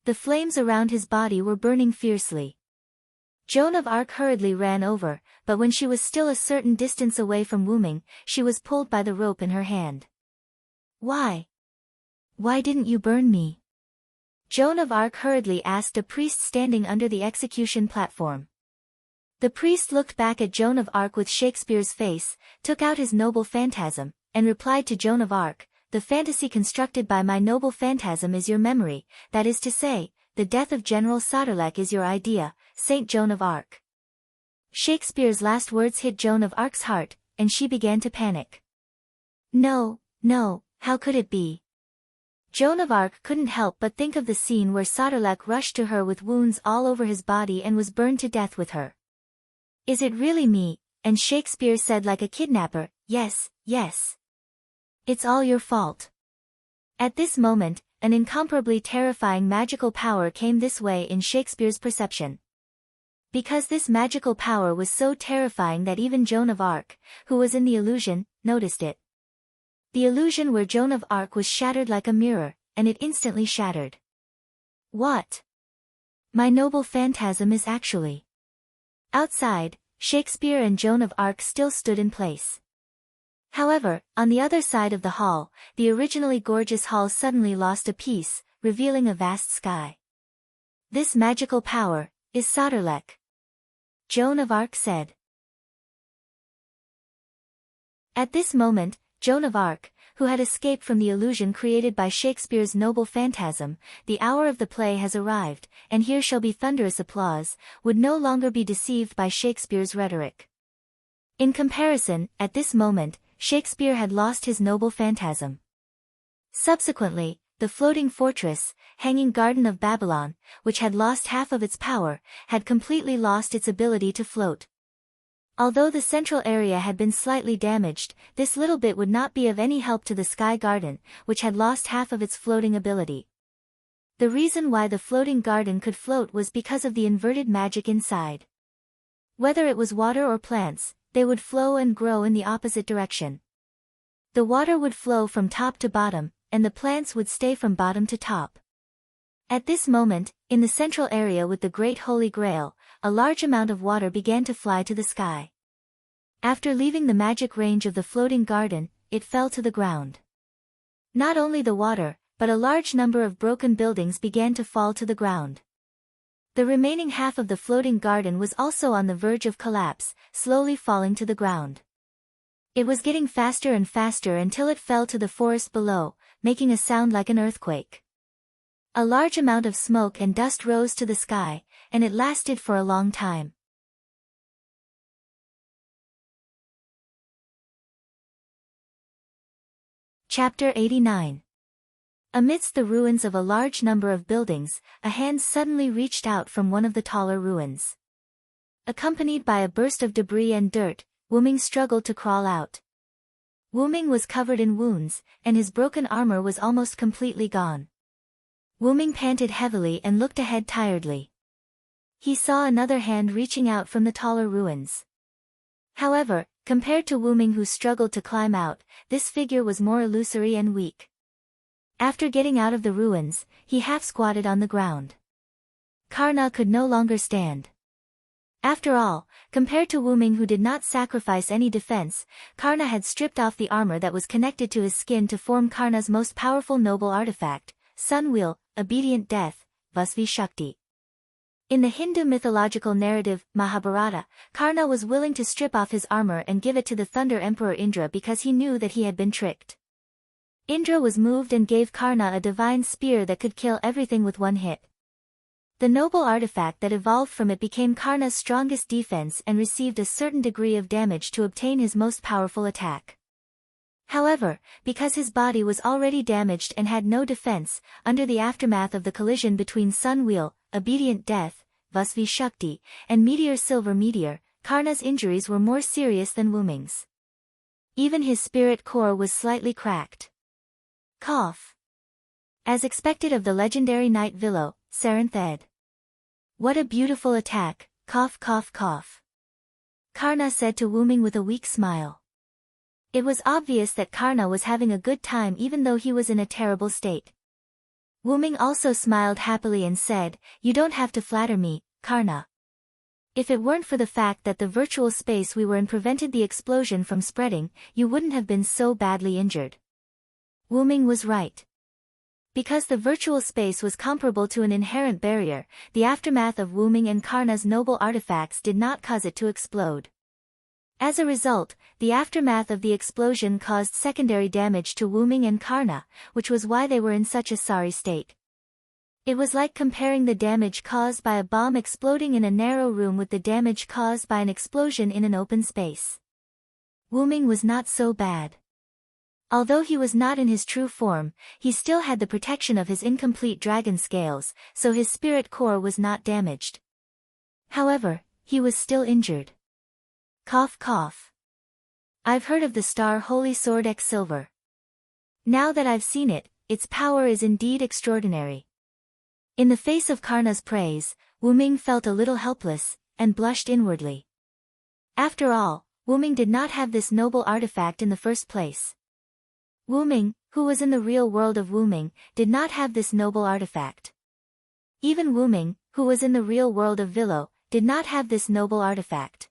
The flames around his body were burning fiercely. Joan of Arc hurriedly ran over, but when she was still a certain distance away from Wu Ming, she was pulled by the rope in her hand. Why? Why didn't you burn me? Joan of Arc hurriedly asked a priest standing under the execution platform. The priest looked back at Joan of Arc with Shakespeare's face, took out his noble phantasm, and replied to Joan of Arc, the fantasy constructed by my noble phantasm is your memory, that is to say, the death of General Sauterlech is your idea, Saint Joan of Arc. Shakespeare's last words hit Joan of Arc's heart, and she began to panic. No, how could it be? Joan of Arc couldn't help but think of the scene where Sauterlech rushed to her with wounds all over his body and was burned to death with her. Is it really me? And Shakespeare said like a kidnapper, yes. It's all your fault. At this moment, an incomparably terrifying magical power came this way in Shakespeare's perception. Because this magical power was so terrifying that even Joan of Arc, who was in the illusion, noticed it. The illusion where Joan of Arc was shattered like a mirror, and it instantly shattered. What? My noble phantasm is actually... Outside, Shakespeare and Joan of Arc still stood in place. However, on the other side of the hall, the originally gorgeous hall suddenly lost a piece, revealing a vast sky. This magical power is Soderlek, Joan of Arc said. At this moment, Joan of Arc, who had escaped from the illusion created by Shakespeare's noble phantasm, the hour of the play has arrived, and here shall be thunderous applause, would no longer be deceived by Shakespeare's rhetoric. In comparison, at this moment, Shakespeare had lost his noble phantasm. Subsequently, the floating fortress, hanging garden of Babylon, which had lost half of its power, had completely lost its ability to float. Although the central area had been slightly damaged, this little bit would not be of any help to the Sky Garden, which had lost half of its floating ability. The reason why the floating garden could float was because of the inverted magic inside. Whether it was water or plants, they would flow and grow in the opposite direction. The water would flow from top to bottom, and the plants would stay from bottom to top. At this moment, in the central area with the Great Holy Grail, a large amount of water began to fly to the sky. After leaving the magic range of the floating garden, it fell to the ground. Not only the water, but a large number of broken buildings began to fall to the ground. The remaining half of the floating garden was also on the verge of collapse, slowly falling to the ground. It was getting faster and faster until it fell to the forest below, making a sound like an earthquake. A large amount of smoke and dust rose to the sky, and it lasted for a long time. Chapter 89. Amidst the ruins of a large number of buildings, a hand suddenly reached out from one of the taller ruins. Accompanied by a burst of debris and dirt, Wyrm struggled to crawl out. Wyrm was covered in wounds, and his broken armor was almost completely gone. Wyrm panted heavily and looked ahead tiredly. He saw another hand reaching out from the taller ruins. However, compared to Wyrm who struggled to climb out, this figure was more illusory and weak. After getting out of the ruins, he half-squatted on the ground. Karna could no longer stand. After all, compared to Wyrm who did not sacrifice any defense, Karna had stripped off the armor that was connected to his skin to form Karna's most powerful noble artifact, Sun Wheel, Obedient Death, Vasvi Shakti. In the Hindu mythological narrative, Mahabharata, Karna was willing to strip off his armor and give it to the Thunder Emperor Indra because he knew that he had been tricked. Indra was moved and gave Karna a divine spear that could kill everything with one hit. The noble artifact that evolved from it became Karna's strongest defense and received a certain degree of damage to obtain his most powerful attack. However, because his body was already damaged and had no defense, under the aftermath of the collision between Sun Wheel, Obedient Death, Vasvi Shakti, and Meteor Silver Meteor, Karna's injuries were more serious than Wyrm's. Even his spirit core was slightly cracked. Cough. As expected of the legendary knight Vilo, Saranth. What a beautiful attack, cough cough cough. Karna said to Wyrm with a weak smile. It was obvious that Karna was having a good time even though he was in a terrible state. Wyrm also smiled happily and said, "You don't have to flatter me, Karna. If it weren't for the fact that the virtual space we were in prevented the explosion from spreading, you wouldn't have been so badly injured." Wyrm was right. Because the virtual space was comparable to an inherent barrier, the aftermath of Wyrm and Karna's noble artifacts did not cause it to explode. As a result, the aftermath of the explosion caused secondary damage to Wyrm and Karna, which was why they were in such a sorry state. It was like comparing the damage caused by a bomb exploding in a narrow room with the damage caused by an explosion in an open space. Wyrm was not so bad. Although he was not in his true form, he still had the protection of his incomplete dragon scales, so his spirit core was not damaged. However, he was still injured. Cough cough. I've heard of the star Holy Sword X Silver. Now that I've seen it, its power is indeed extraordinary. In the face of Karna's praise, Wuming felt a little helpless, and blushed inwardly. After all, Wuming did not have this noble artifact in the first place. Wuming, who was in the real world of Wuming, did not have this noble artifact. Even Wuming, who was in the real world of Villo, did not have this noble artifact.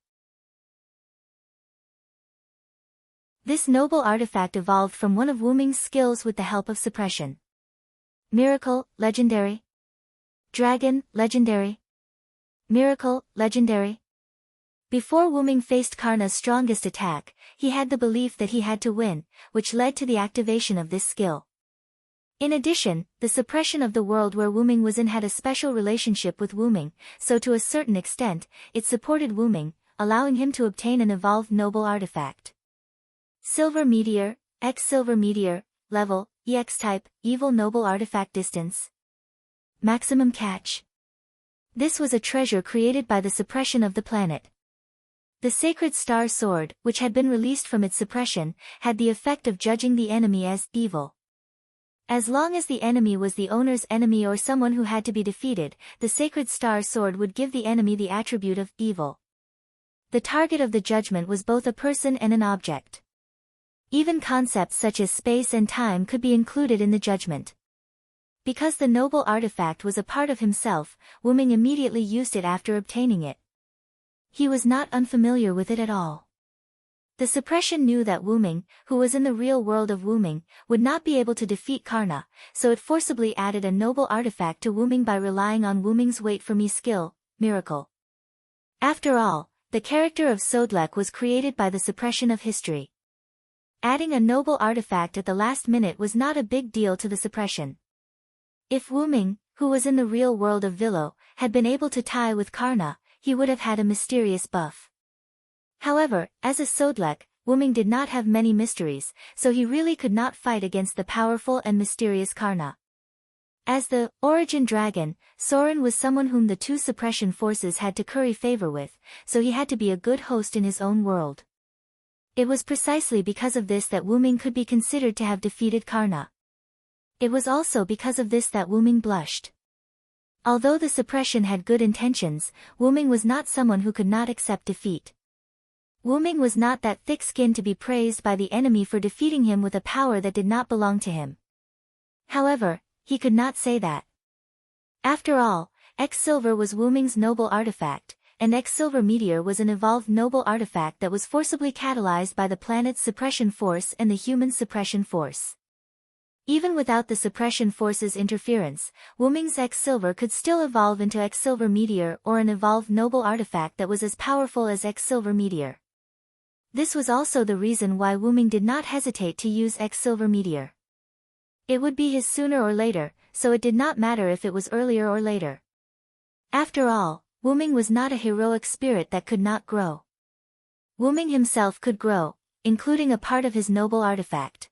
This noble artifact evolved from one of Wuming's skills with the help of suppression. Miracle, legendary. Dragon, legendary. Miracle, legendary. Before Wuming faced Karna's strongest attack, he had the belief that he had to win, which led to the activation of this skill. In addition, the suppression of the world where Wuming was in had a special relationship with Wuming, so to a certain extent, it supported Wuming, allowing him to obtain an evolved noble artifact. Silver Meteor, X Silver Meteor, Level, EX Type, Evil Noble Artifact Distance. Maximum Catch. This was a treasure created by the suppression of the planet. The Sacred Star Sword, which had been released from its suppression, had the effect of judging the enemy as evil. As long as the enemy was the owner's enemy or someone who had to be defeated, the Sacred Star Sword would give the enemy the attribute of evil. The target of the judgment was both a person and an object. Even concepts such as space and time could be included in the judgment. Because the noble artifact was a part of himself, Wuming immediately used it after obtaining it. He was not unfamiliar with it at all. The suppression knew that Wuming, who was in the real world of Wuming, would not be able to defeat Karna, so it forcibly added a noble artifact to Wuming by relying on Wuming's wait for me skill, Miracle. After all, the character of Sodlek was created by the suppression of history. Adding a noble artifact at the last minute was not a big deal to the suppression. If Wuming, who was in the real world of Villo, had been able to tie with Karna, he would have had a mysterious buff. However, as a Sodlek, Wuming did not have many mysteries, so he really could not fight against the powerful and mysterious Karna. As the origin dragon, Soren was someone whom the two suppression forces had to curry favor with, so he had to be a good host in his own world. It was precisely because of this that Wuming could be considered to have defeated Karna. It was also because of this that Wuming blushed. Although the suppression had good intentions, Wuming was not someone who could not accept defeat. Wuming was not that thick-skinned to be praised by the enemy for defeating him with a power that did not belong to him. However, he could not say that. After all, X Silver was Wuming's noble artifact, and X Silver Meteor was an evolved noble artifact that was forcibly catalyzed by the planet's suppression force and the human suppression force. Even without the suppression force's interference, Wuming's X Silver could still evolve into X Silver Meteor or an evolved noble artifact that was as powerful as X Silver Meteor. This was also the reason why Wuming did not hesitate to use X Silver Meteor. It would be his sooner or later, so it did not matter if it was earlier or later. After all, Wuming was not a heroic spirit that could not grow. Wuming himself could grow, including a part of his noble artifact.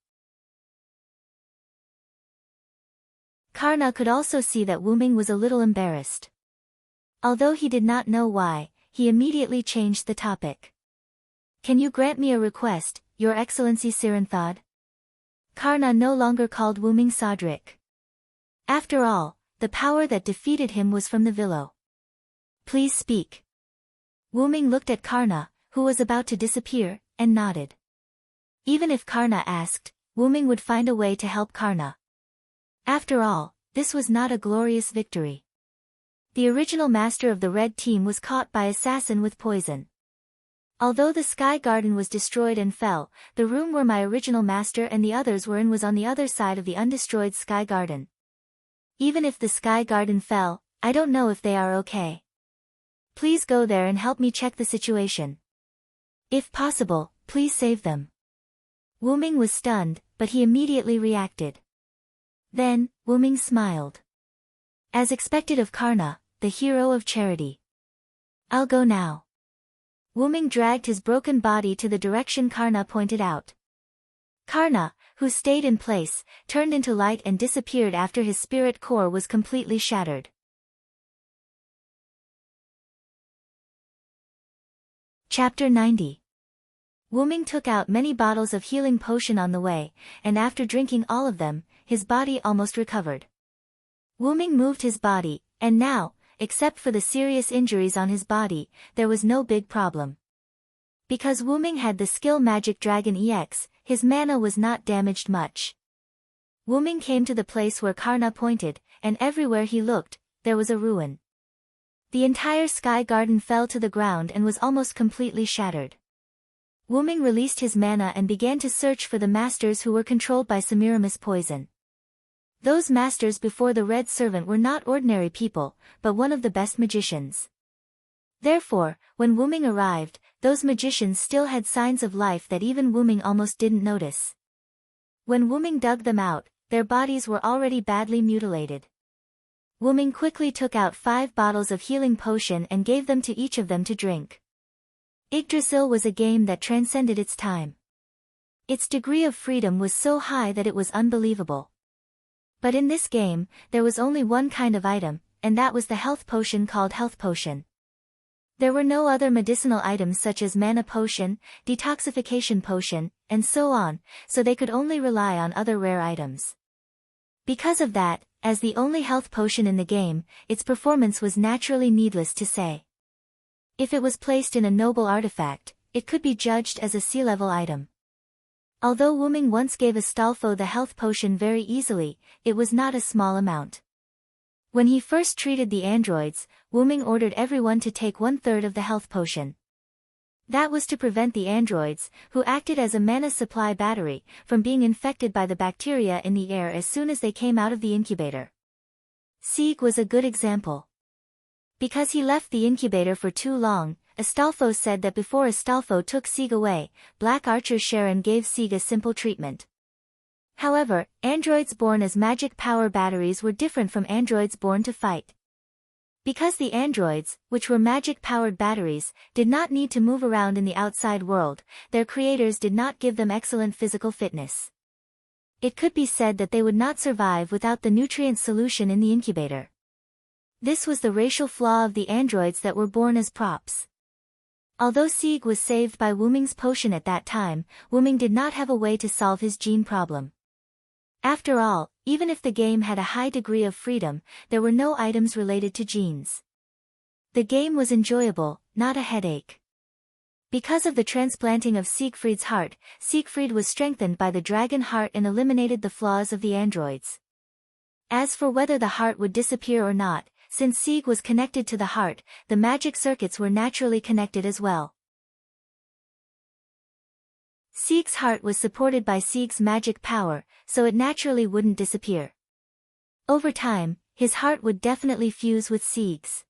Karna could also see that Wuming was a little embarrassed. Although he did not know why, he immediately changed the topic. Can you grant me a request, Your Excellency Sirenthod? Karna no longer called Wuming Sodrik. After all, the power that defeated him was from the Villo. Please speak. Wuming looked at Karna, who was about to disappear, and nodded. Even if Karna asked, Wuming would find a way to help Karna. After all, this was not a glorious victory. The original master of the red team was caught by assassin with poison. Although the Sky Garden was destroyed and fell, the room where my original master and the others were in was on the other side of the undestroyed Sky Garden. Even if the Sky Garden fell, I don't know if they are okay. Please go there and help me check the situation. If possible, please save them. Wuming was stunned, but he immediately reacted. Then, Wuming smiled. As expected of Karna, the hero of charity. I'll go now. Wuming dragged his broken body to the direction Karna pointed out. Karna, who stayed in place, turned into light and disappeared after his spirit core was completely shattered. Chapter 90. Wuming took out many bottles of healing potion on the way, and after drinking all of them, his body almost recovered. Wuming moved his body, and now, except for the serious injuries on his body, there was no big problem. Because Wuming had the skill Magic Dragon EX, his mana was not damaged much. Wuming came to the place where Karna pointed, and everywhere he looked, there was a ruin. The entire sky garden fell to the ground and was almost completely shattered. Wuming released his mana and began to search for the masters who were controlled by Semiramis poison. Those masters before the Red Servant were not ordinary people, but one of the best magicians. Therefore, when Wuming arrived, those magicians still had signs of life that even Wuming almost didn't notice. When Wuming dug them out, their bodies were already badly mutilated. Wuming quickly took out 5 bottles of healing potion and gave them to each of them to drink. Yggdrasil was a game that transcended its time. Its degree of freedom was so high that it was unbelievable. But in this game, there was only one kind of item, and that was the health potion called Health Potion. There were no other medicinal items such as mana potion, detoxification potion, and so on, so they could only rely on other rare items. Because of that, as the only health potion in the game, its performance was naturally needless to say. If it was placed in a noble artifact, it could be judged as a sea-level item. Although Wuming once gave Astolfo the health potion very easily, it was not a small amount. When he first treated the androids, Wuming ordered everyone to take 1/3 of the health potion. That was to prevent the androids, who acted as a mana supply battery, from being infected by the bacteria in the air as soon as they came out of the incubator. Sieg was a good example. Because he left the incubator for too long, Astolfo said that before Astolfo took Sieg away, Black Archer Sharon gave Sieg a simple treatment. However, androids born as magic power batteries were different from androids born to fight. Because the androids, which were magic-powered batteries, did not need to move around in the outside world, their creators did not give them excellent physical fitness. It could be said that they would not survive without the nutrient solution in the incubator. This was the racial flaw of the androids that were born as props. Although Sieg was saved by Wuming's potion at that time, Wuming did not have a way to solve his gene problem. After all, even if the game had a high degree of freedom, there were no items related to genes. The game was enjoyable, not a headache. Because of the transplanting of Siegfried's heart, Siegfried was strengthened by the dragon heart and eliminated the flaws of the androids. As for whether the heart would disappear or not, since Sieg was connected to the heart, the magic circuits were naturally connected as well. Sieg's heart was supported by Sieg's magic power, so it naturally wouldn't disappear. Over time, his heart would definitely fuse with Sieg's.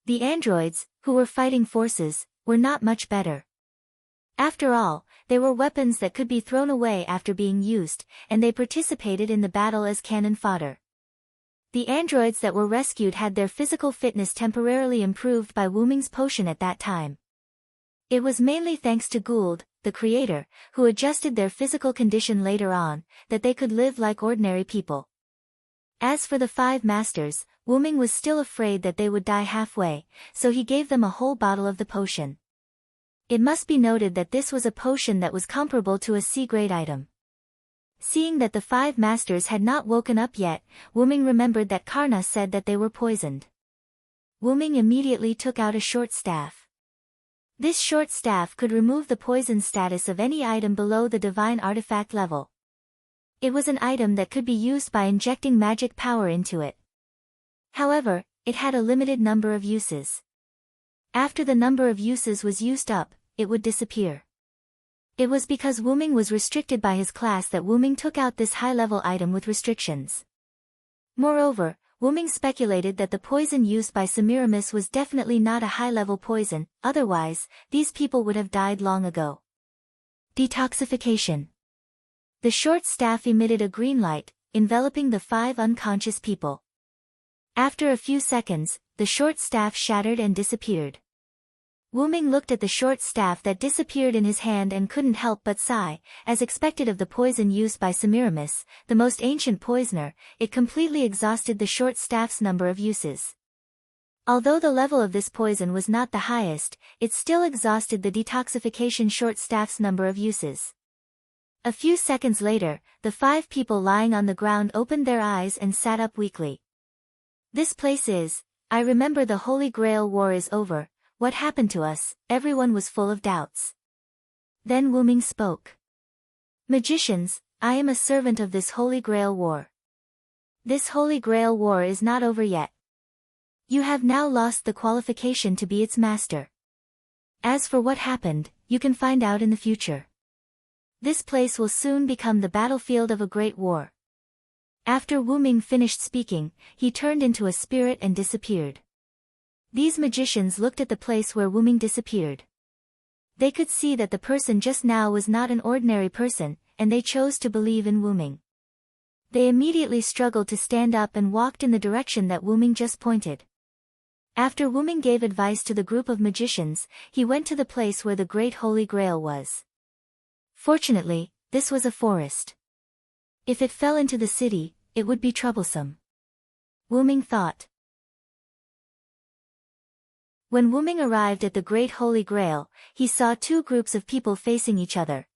The androids, who were fighting forces, were not much better. After all, they were weapons that could be thrown away after being used, and they participated in the battle as cannon fodder. The androids that were rescued had their physical fitness temporarily improved by Wuming's potion at that time. It was mainly thanks to Gould, the creator, who adjusted their physical condition later on, that they could live like ordinary people. As for the 5 masters, Wuming was still afraid that they would die halfway, so he gave them a whole bottle of the potion. It must be noted that this was a potion that was comparable to a C-grade item. Seeing that the 5 masters had not woken up yet, Wuming remembered that Karna said that they were poisoned. Wuming immediately took out a short staff. This short staff could remove the poison status of any item below the divine artifact level. It was an item that could be used by injecting magic power into it. However, it had a limited number of uses. After the number of uses was used up, it would disappear. It was because Wuming was restricted by his class that Wuming took out this high-level item with restrictions. Moreover, Wuming speculated that the poison used by Semiramis was definitely not a high-level poison, otherwise, these people would have died long ago. Detoxification. The short staff emitted a green light, enveloping the 5 unconscious people. After a few seconds, the short staff shattered and disappeared. Wuming looked at the short staff that disappeared in his hand and couldn't help but sigh. As expected of the poison used by Semiramis, the most ancient poisoner, it completely exhausted the short staff's number of uses. Although the level of this poison was not the highest, it still exhausted the detoxification short staff's number of uses. A few seconds later, the 5 people lying on the ground opened their eyes and sat up weakly. This place is, I remember the Holy Grail war is over, what happened to us? Everyone was full of doubts. Then Wuming spoke. Magicians, I am a servant of this Holy Grail war. This Holy Grail war is not over yet. You have now lost the qualification to be its master. As for what happened, you can find out in the future. This place will soon become the battlefield of a great war. After Wuming finished speaking, he turned into a spirit and disappeared. These magicians looked at the place where Wuming disappeared. They could see that the person just now was not an ordinary person, and they chose to believe in Wuming. They immediately struggled to stand up and walked in the direction that Wuming just pointed. After Wuming gave advice to the group of magicians, he went to the place where the Great Holy Grail was. Fortunately, this was a forest. If it fell into the city, it would be troublesome. Wuming thought. When Wuming arrived at the Great Holy Grail, he saw 2 groups of people facing each other.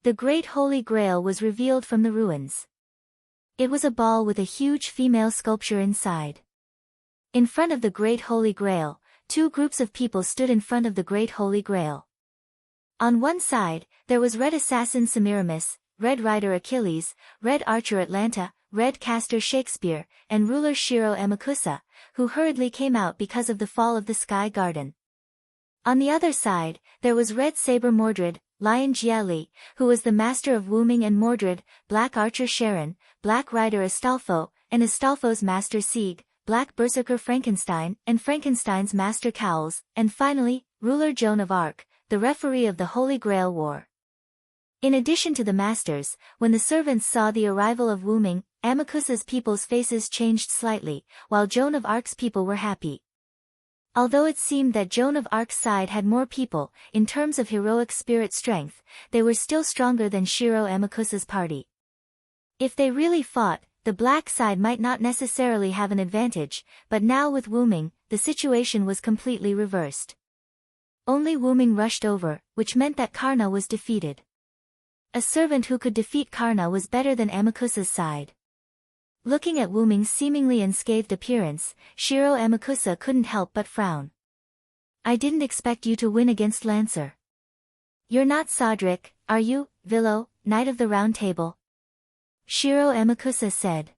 The Great Holy Grail was revealed from the ruins. It was a ball with a huge female sculpture inside. In front of the Great Holy Grail, 2 groups of people stood in front of the Great Holy Grail. On one side, there was Red Assassin Semiramis, Red Rider Achilles, Red Archer Atlanta, Red Caster Shakespeare, and Ruler Shiro Amakusa, who hurriedly came out because of the fall of the Sky Garden. On the other side, there was Red Saber Mordred, Lion Jia Li, who was the master of Wuming and Mordred, Black Archer Sharon, Black Rider Astolfo, and Astolfo's master Sieg, Black Berserker Frankenstein, and Frankenstein's master Cowles, and finally, Ruler Joan of Arc, the referee of the Holy Grail War. In addition to the masters, when the servants saw the arrival of Wuming, Amakusa's people's faces changed slightly, while Joan of Arc's people were happy. Although it seemed that Joan of Arc's side had more people, in terms of heroic spirit strength, they were still stronger than Shiro Amakusa's party. If they really fought, the black side might not necessarily have an advantage, but now with Wuming, the situation was completely reversed. Only Wuming rushed over, which meant that Karna was defeated. A servant who could defeat Karna was better than Amakusa's side. Looking at Wuming's seemingly unscathed appearance, Shiro Amakusa couldn't help but frown. I didn't expect you to win against Lancer. You're not Sodric, are you, Villo, Knight of the Round Table? Shiro Amakusa said.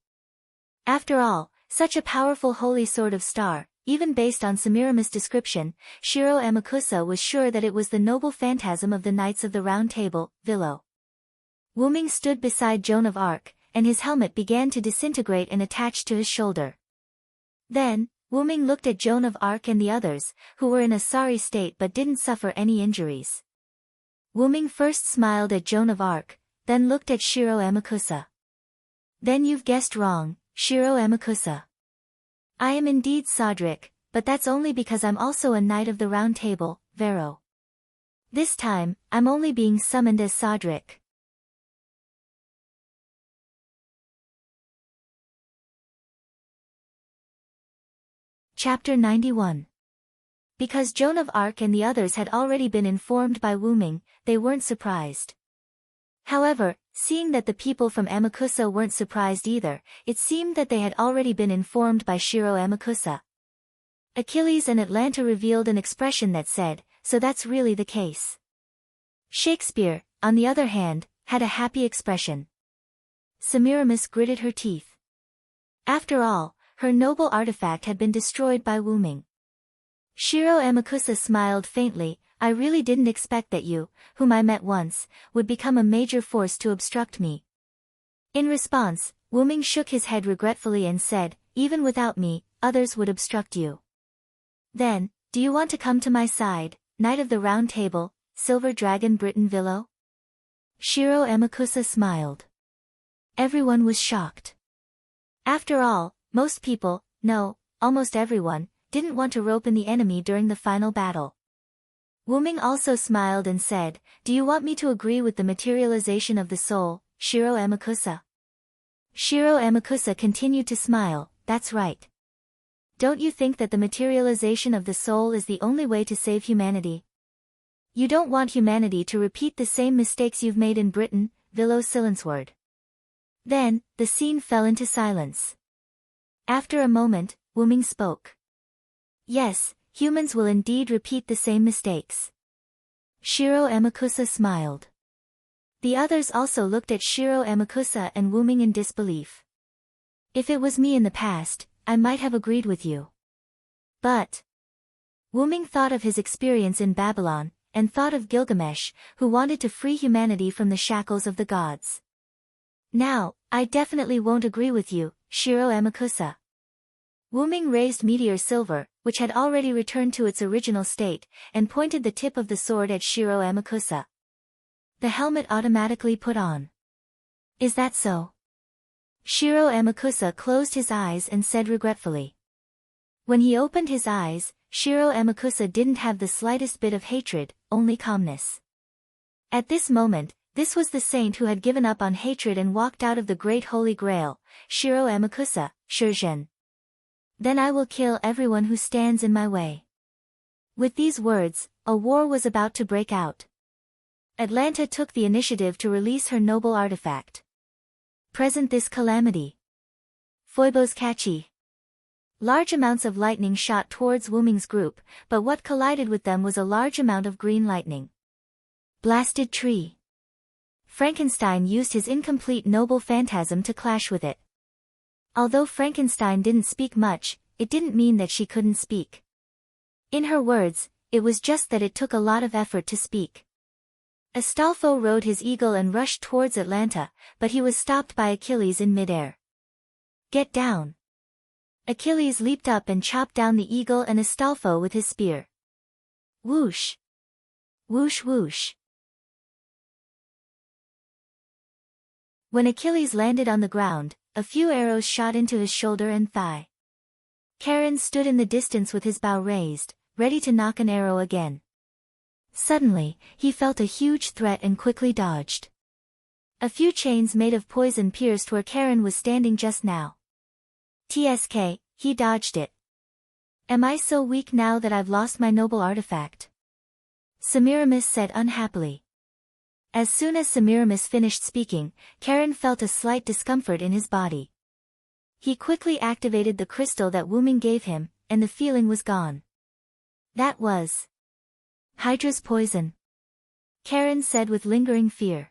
After all, such a powerful holy sword of star, even based on Semiramis' description, Shiro Amakusa was sure that it was the noble phantasm of the Knights of the Round Table, Villo. Wuming stood beside Joan of Arc, and his helmet began to disintegrate and attach to his shoulder. Then, Wuming looked at Joan of Arc and the others, who were in a sorry state but didn't suffer any injuries. Wuming first smiled at Joan of Arc, then looked at Shiro Amakusa. Then you've guessed wrong, Shiro Amakusa. I am indeed Sodric, but that's only because I'm also a Knight of the Round Table, Vero. This time, I'm only being summoned as Sodric. Chapter 91. Because Joan of Arc and the others had already been informed by Wuming, they weren't surprised. However, seeing that the people from Amakusa weren't surprised either, it seemed that they had already been informed by Shiro Amakusa. Achilles and Atlanta revealed an expression that said, so that's really the case. Shakespeare, on the other hand, had a happy expression. Semiramis gritted her teeth. After all, her noble artifact had been destroyed by Wuming. Shiro Amakusa smiled faintly. I really didn't expect that you, whom I met once, would become a major force to obstruct me. In response, Wuming shook his head regretfully and said, even without me, others would obstruct you. Then, do you want to come to my side, Knight of the Round Table, Silver Dragon Britain Villo? Shiro Amakusa smiled. Everyone was shocked. After all, most people, no, almost everyone, didn't want to rope in the enemy during the final battle. Wuming also smiled and said, do you want me to agree with the materialization of the soul, Shiro Amakusa? Shiro Amakusa continued to smile, that's right. Don't you think that the materialization of the soul is the only way to save humanity? You don't want humanity to repeat the same mistakes you've made in Britain, Vilo Silenceward. Then, the scene fell into silence. After a moment, Wuming spoke. Yes, humans will indeed repeat the same mistakes. Shiro Amakusa smiled. The others also looked at Shiro Amakusa and Wuming in disbelief. If it was me in the past, I might have agreed with you. But Wuming thought of his experience in Babylon, and thought of Gilgamesh, who wanted to free humanity from the shackles of the gods. Now, I definitely won't agree with you, Shiro Amakusa. Wuming raised Meteor Silver, which had already returned to its original state, and pointed the tip of the sword at Shiro Amakusa. The helmet automatically put on. Is that so? Shiro Amakusa closed his eyes and said regretfully. When he opened his eyes, Shiro Amakusa didn't have the slightest bit of hatred, only calmness. At this moment, this was the saint who had given up on hatred and walked out of the Great Holy Grail, Shiro Amakusa, Shurgen. Then I will kill everyone who stands in my way. With these words, a war was about to break out. Atlanta took the initiative to release her noble artifact. Present this calamity. Foibos Kachi. Large amounts of lightning shot towards Wuming's group, but what collided with them was a large amount of green lightning. Blasted tree. Frankenstein used his incomplete noble phantasm to clash with it. Although Frankenstein didn't speak much, it didn't mean that she couldn't speak. In her words, it was just that it took a lot of effort to speak. Astolfo rode his eagle and rushed towards Atlanta, but he was stopped by Achilles in midair. Get down. Achilles leaped up and chopped down the eagle and Astolfo with his spear. Whoosh! Whoosh whoosh! When Achilles landed on the ground, a few arrows shot into his shoulder and thigh. Charon stood in the distance with his bow raised, ready to knock an arrow again. Suddenly, he felt a huge threat and quickly dodged. A few chains made of poison pierced where Charon was standing just now. TSK, he dodged it. Am I so weak now that I've lost my noble artifact? Semiramis said unhappily. As soon as Semiramis finished speaking, Charon felt a slight discomfort in his body. He quickly activated the crystal that Wuming gave him, and the feeling was gone. That was Hydra's poison. Charon said with lingering fear.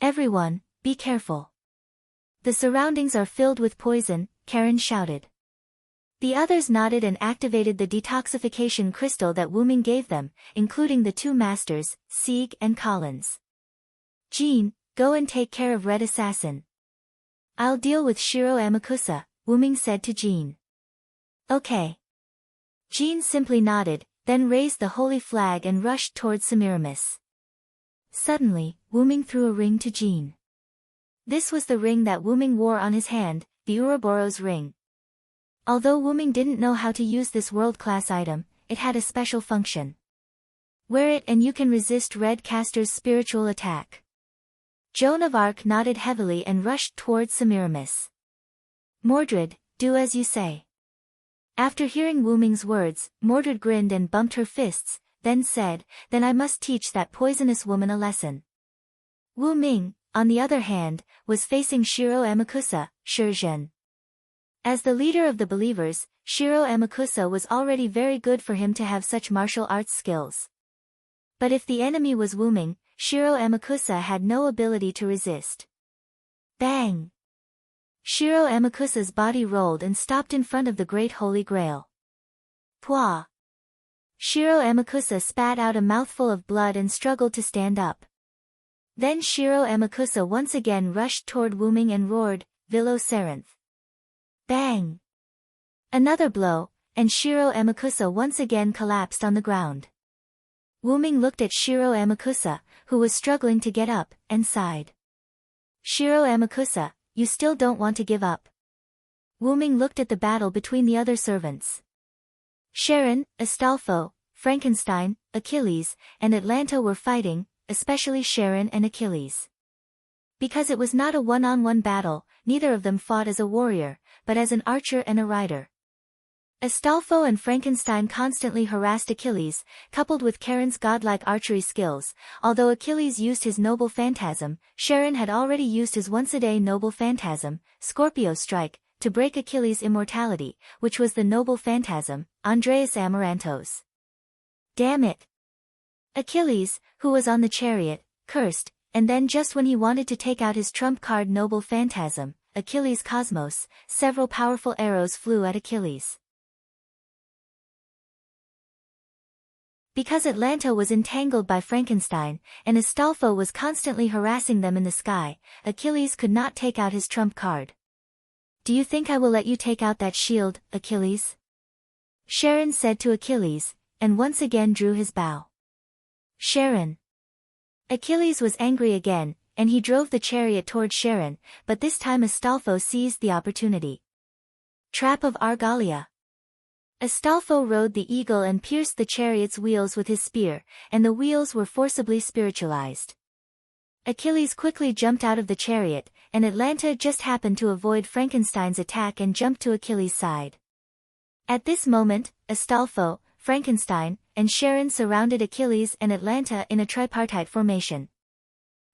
Everyone, be careful. The surroundings are filled with poison, Charon shouted. The others nodded and activated the detoxification crystal that Wuming gave them, including the two masters, Sieg and Collins. Jean, go and take care of Red Assassin. I'll deal with Shiro Amakusa, Wuming said to Jean. Okay. Jean simply nodded, then raised the holy flag and rushed towards Semiramis. Suddenly, Wuming threw a ring to Jean. This was the ring that Wuming wore on his hand, the Ouroboros ring. Although Wuming didn't know how to use this world-class item, it had a special function. Wear it and you can resist Red Caster's spiritual attack. Joan of Arc nodded heavily and rushed towards Semiramis. Mordred, do as you say. After hearing Wuming's words, Mordred grinned and bumped her fists, then said, then I must teach that poisonous woman a lesson. Wuming, on the other hand, was facing Shiro Amakusa, Shurgen. As the leader of the believers, Shiro Amakusa was already very good for him to have such martial arts skills. But if the enemy was Wuming, Shiro Amakusa had no ability to resist. Bang! Shiro Amakusa's body rolled and stopped in front of the Great Holy Grail. Pwah! Shiro Amakusa spat out a mouthful of blood and struggled to stand up. Then Shiro Amakusa once again rushed toward Wuming and roared, Vilo Serenth. Bang! Another blow, and Shiro Amakusa once again collapsed on the ground. Wuming looked at Shiro Amakusa, who was struggling to get up, and sighed. Shiro Amakusa, you still don't want to give up. Wuming looked at the battle between the other servants. Sharon, Astolfo, Frankenstein, Achilles, and Atlanta were fighting, especially Sharon and Achilles. Because it was not a one-on-one battle, neither of them fought as a warrior, but as an archer and a rider. Astolfo and Frankenstein constantly harassed Achilles, coupled with Charon's godlike archery skills. Although Achilles used his noble phantasm, Charon had already used his once-a-day noble phantasm, Scorpio Strike, to break Achilles' immortality, which was the noble phantasm, Andreas Amarantos. Damn it! Achilles, who was on the chariot, cursed, and then just when he wanted to take out his trump card noble phantasm, Achilles Cosmos, several powerful arrows flew at Achilles. Because Atlanta was entangled by Frankenstein, and Astolfo was constantly harassing them in the sky, Achilles could not take out his trump card. Do you think I will let you take out that shield, Achilles? Charon said to Achilles, and once again drew his bow. Charon. Achilles was angry again, and he drove the chariot toward Charon, but this time Astolfo seized the opportunity. Trap of Argalia. Astolfo rode the eagle and pierced the chariot's wheels with his spear, and the wheels were forcibly spiritualized. Achilles quickly jumped out of the chariot, and Atlanta just happened to avoid Frankenstein's attack and jumped to Achilles' side. At this moment, Astolfo, Frankenstein, and Charon surrounded Achilles and Atlanta in a tripartite formation.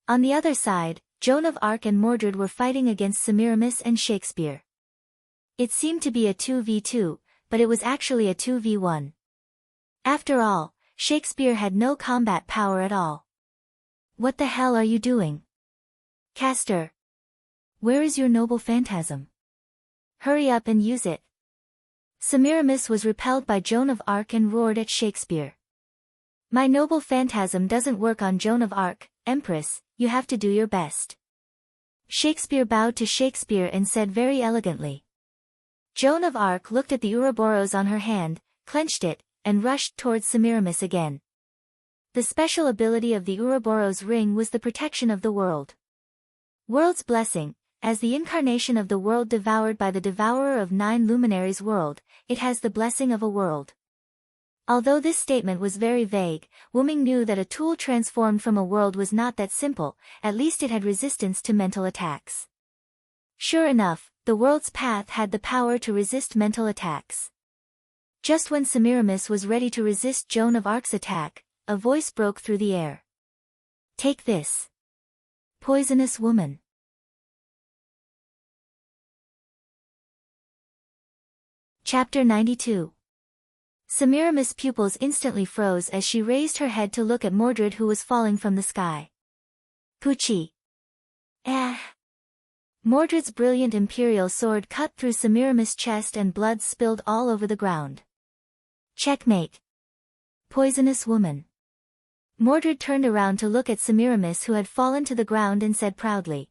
On the other side, Joan of Arc and Mordred were fighting against Semiramis and Shakespeare. It seemed to be a 2v2, but it was actually a 2v1. After all, Shakespeare had no combat power at all. What the hell are you doing? Castor. Where is your noble phantasm? Hurry up and use it. Semiramis was repelled by Joan of Arc and roared at Shakespeare. My noble phantasm doesn't work on Joan of Arc, Empress, you have to do your best. Shakespeare bowed to Shakespeare and said very elegantly. Joan of Arc looked at the Ouroboros on her hand, clenched it, and rushed towards Semiramis again. The special ability of the Ouroboros ring was the protection of the world. World's blessing, as the incarnation of the world devoured by the devourer of 9 luminaries world, it has the blessing of a world. Although this statement was very vague, Wyrm knew that a tool transformed from a world was not that simple, at least it had resistance to mental attacks. Sure enough, the world's path had the power to resist mental attacks. Just when Semiramis was ready to resist Joan of Arc's attack, a voice broke through the air. Take this. Poisonous woman. Chapter 92. Semiramis' pupils instantly froze as she raised her head to look at Mordred who was falling from the sky. Poochie. Mordred's brilliant imperial sword cut through Semiramis' chest and blood spilled all over the ground. Checkmate. Poisonous woman. Mordred turned around to look at Semiramis who had fallen to the ground and said proudly.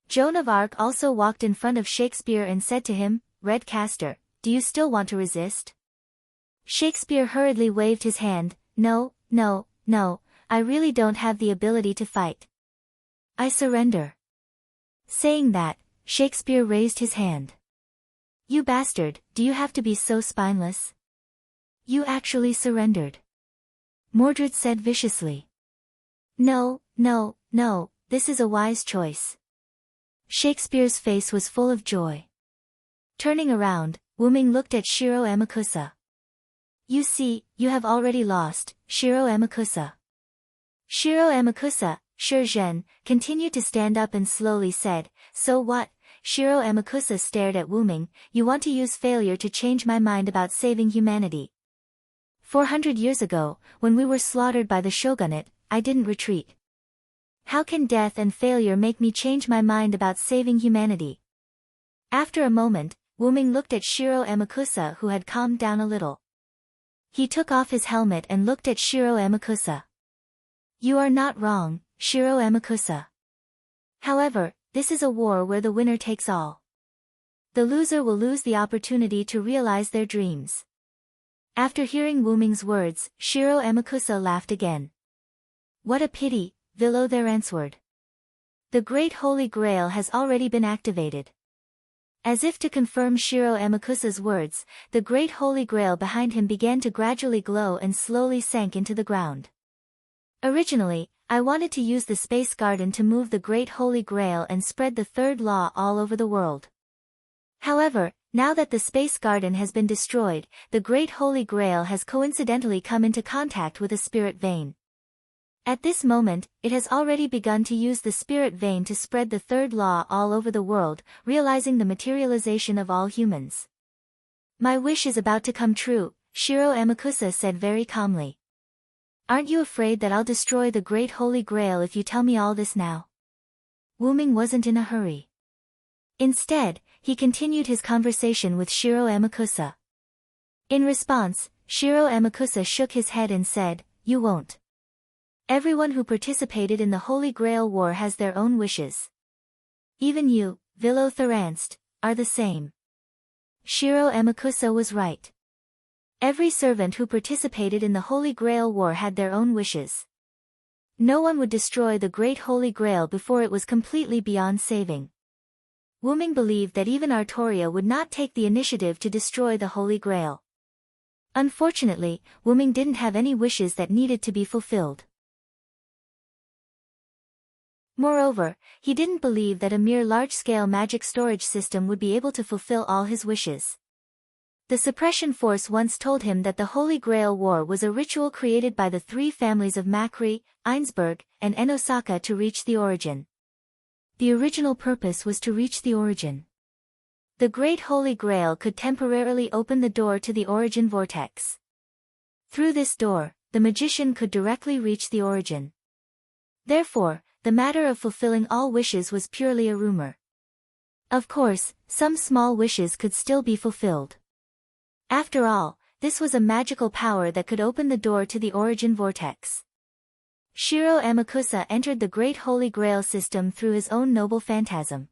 Joan of Arc also walked in front of Shakespeare and said to him, Red Castor, do you still want to resist? Shakespeare hurriedly waved his hand, No, I really don't have the ability to fight. I surrender. Saying that, Shakespeare raised his hand. You bastard, do you have to be so spineless? You actually surrendered. Mordred said viciously. No, this is a wise choice. Shakespeare's face was full of joy. Turning around, Wyrm looked at Shiro Amakusa. You see, you have already lost, Shiro Amakusa. Shiro Amakusa, Shurgen, continued to stand up and slowly said, So what? Shiro Amakusa stared at Wyrm, You want to use failure to change my mind about saving humanity. 400 years ago, when we were slaughtered by the shogunate, I didn't retreat. How can death and failure make me change my mind about saving humanity? After a moment, Wyrm looked at Shiro Amakusa who had calmed down a little. He took off his helmet and looked at Shiro Amakusa. You are not wrong, Shiro Amakusa. However, this is a war where the winner takes all. The loser will lose the opportunity to realize their dreams. After hearing Wyrm's words, Shiro Amakusa laughed again. What a pity, Vilo there answered. The Great Holy Grail has already been activated. As if to confirm Shiro Amakusa's words, the Great Holy Grail behind him began to gradually glow and slowly sank into the ground. Originally, I wanted to use the Space Garden to move the Great Holy Grail and spread the third law all over the world. However, Now that the space garden has been destroyed, the Great Holy Grail has coincidentally come into contact with a spirit vein. At this moment, it has already begun to use the spirit vein to spread the third law all over the world, realizing the materialization of all humans. My wish is about to come true, Shiro Amakusa said very calmly. Aren't you afraid that I'll destroy the Great Holy Grail if you tell me all this now? Wuming wasn't in a hurry. Instead, he continued his conversation with Shiro Amakusa. In response, Shiro Amakusa shook his head and said, "You won't. Everyone who participated in the Holy Grail War has their own wishes. Even you, Vilo Theranst, are the same." Shiro Amakusa was right. Every servant who participated in the Holy Grail War had their own wishes. No one would destroy the Great Holy Grail before it was completely beyond saving. Wuming believed that even Artoria would not take the initiative to destroy the Holy Grail. Unfortunately, Wuming didn't have any wishes that needed to be fulfilled. Moreover, he didn't believe that a mere large-scale magic storage system would be able to fulfill all his wishes. The suppression force once told him that the Holy Grail War was a ritual created by the three families of Macri, Ainsberg, and Enosaka to reach the origin. The original purpose was to reach the origin. The Great Holy Grail could temporarily open the door to the origin vortex. Through this door, the magician could directly reach the origin. Therefore, the matter of fulfilling all wishes was purely a rumor. Of course, some small wishes could still be fulfilled. After all, this was a magical power that could open the door to the origin vortex. Shiro Amakusa entered the Great Holy Grail system through his own noble phantasm.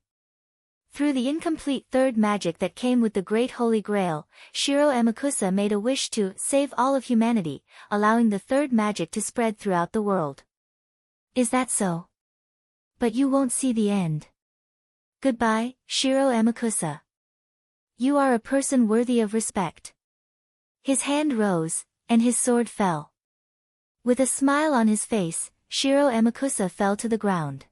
Through the incomplete third magic that came with the Great Holy Grail, Shiro Amakusa made a wish to save all of humanity, allowing the third magic to spread throughout the world. Is that so? But you won't see the end. Goodbye, Shiro Amakusa. You are a person worthy of respect. His hand rose, and his sword fell. With a smile on his face, Shiro Amakusa fell to the ground.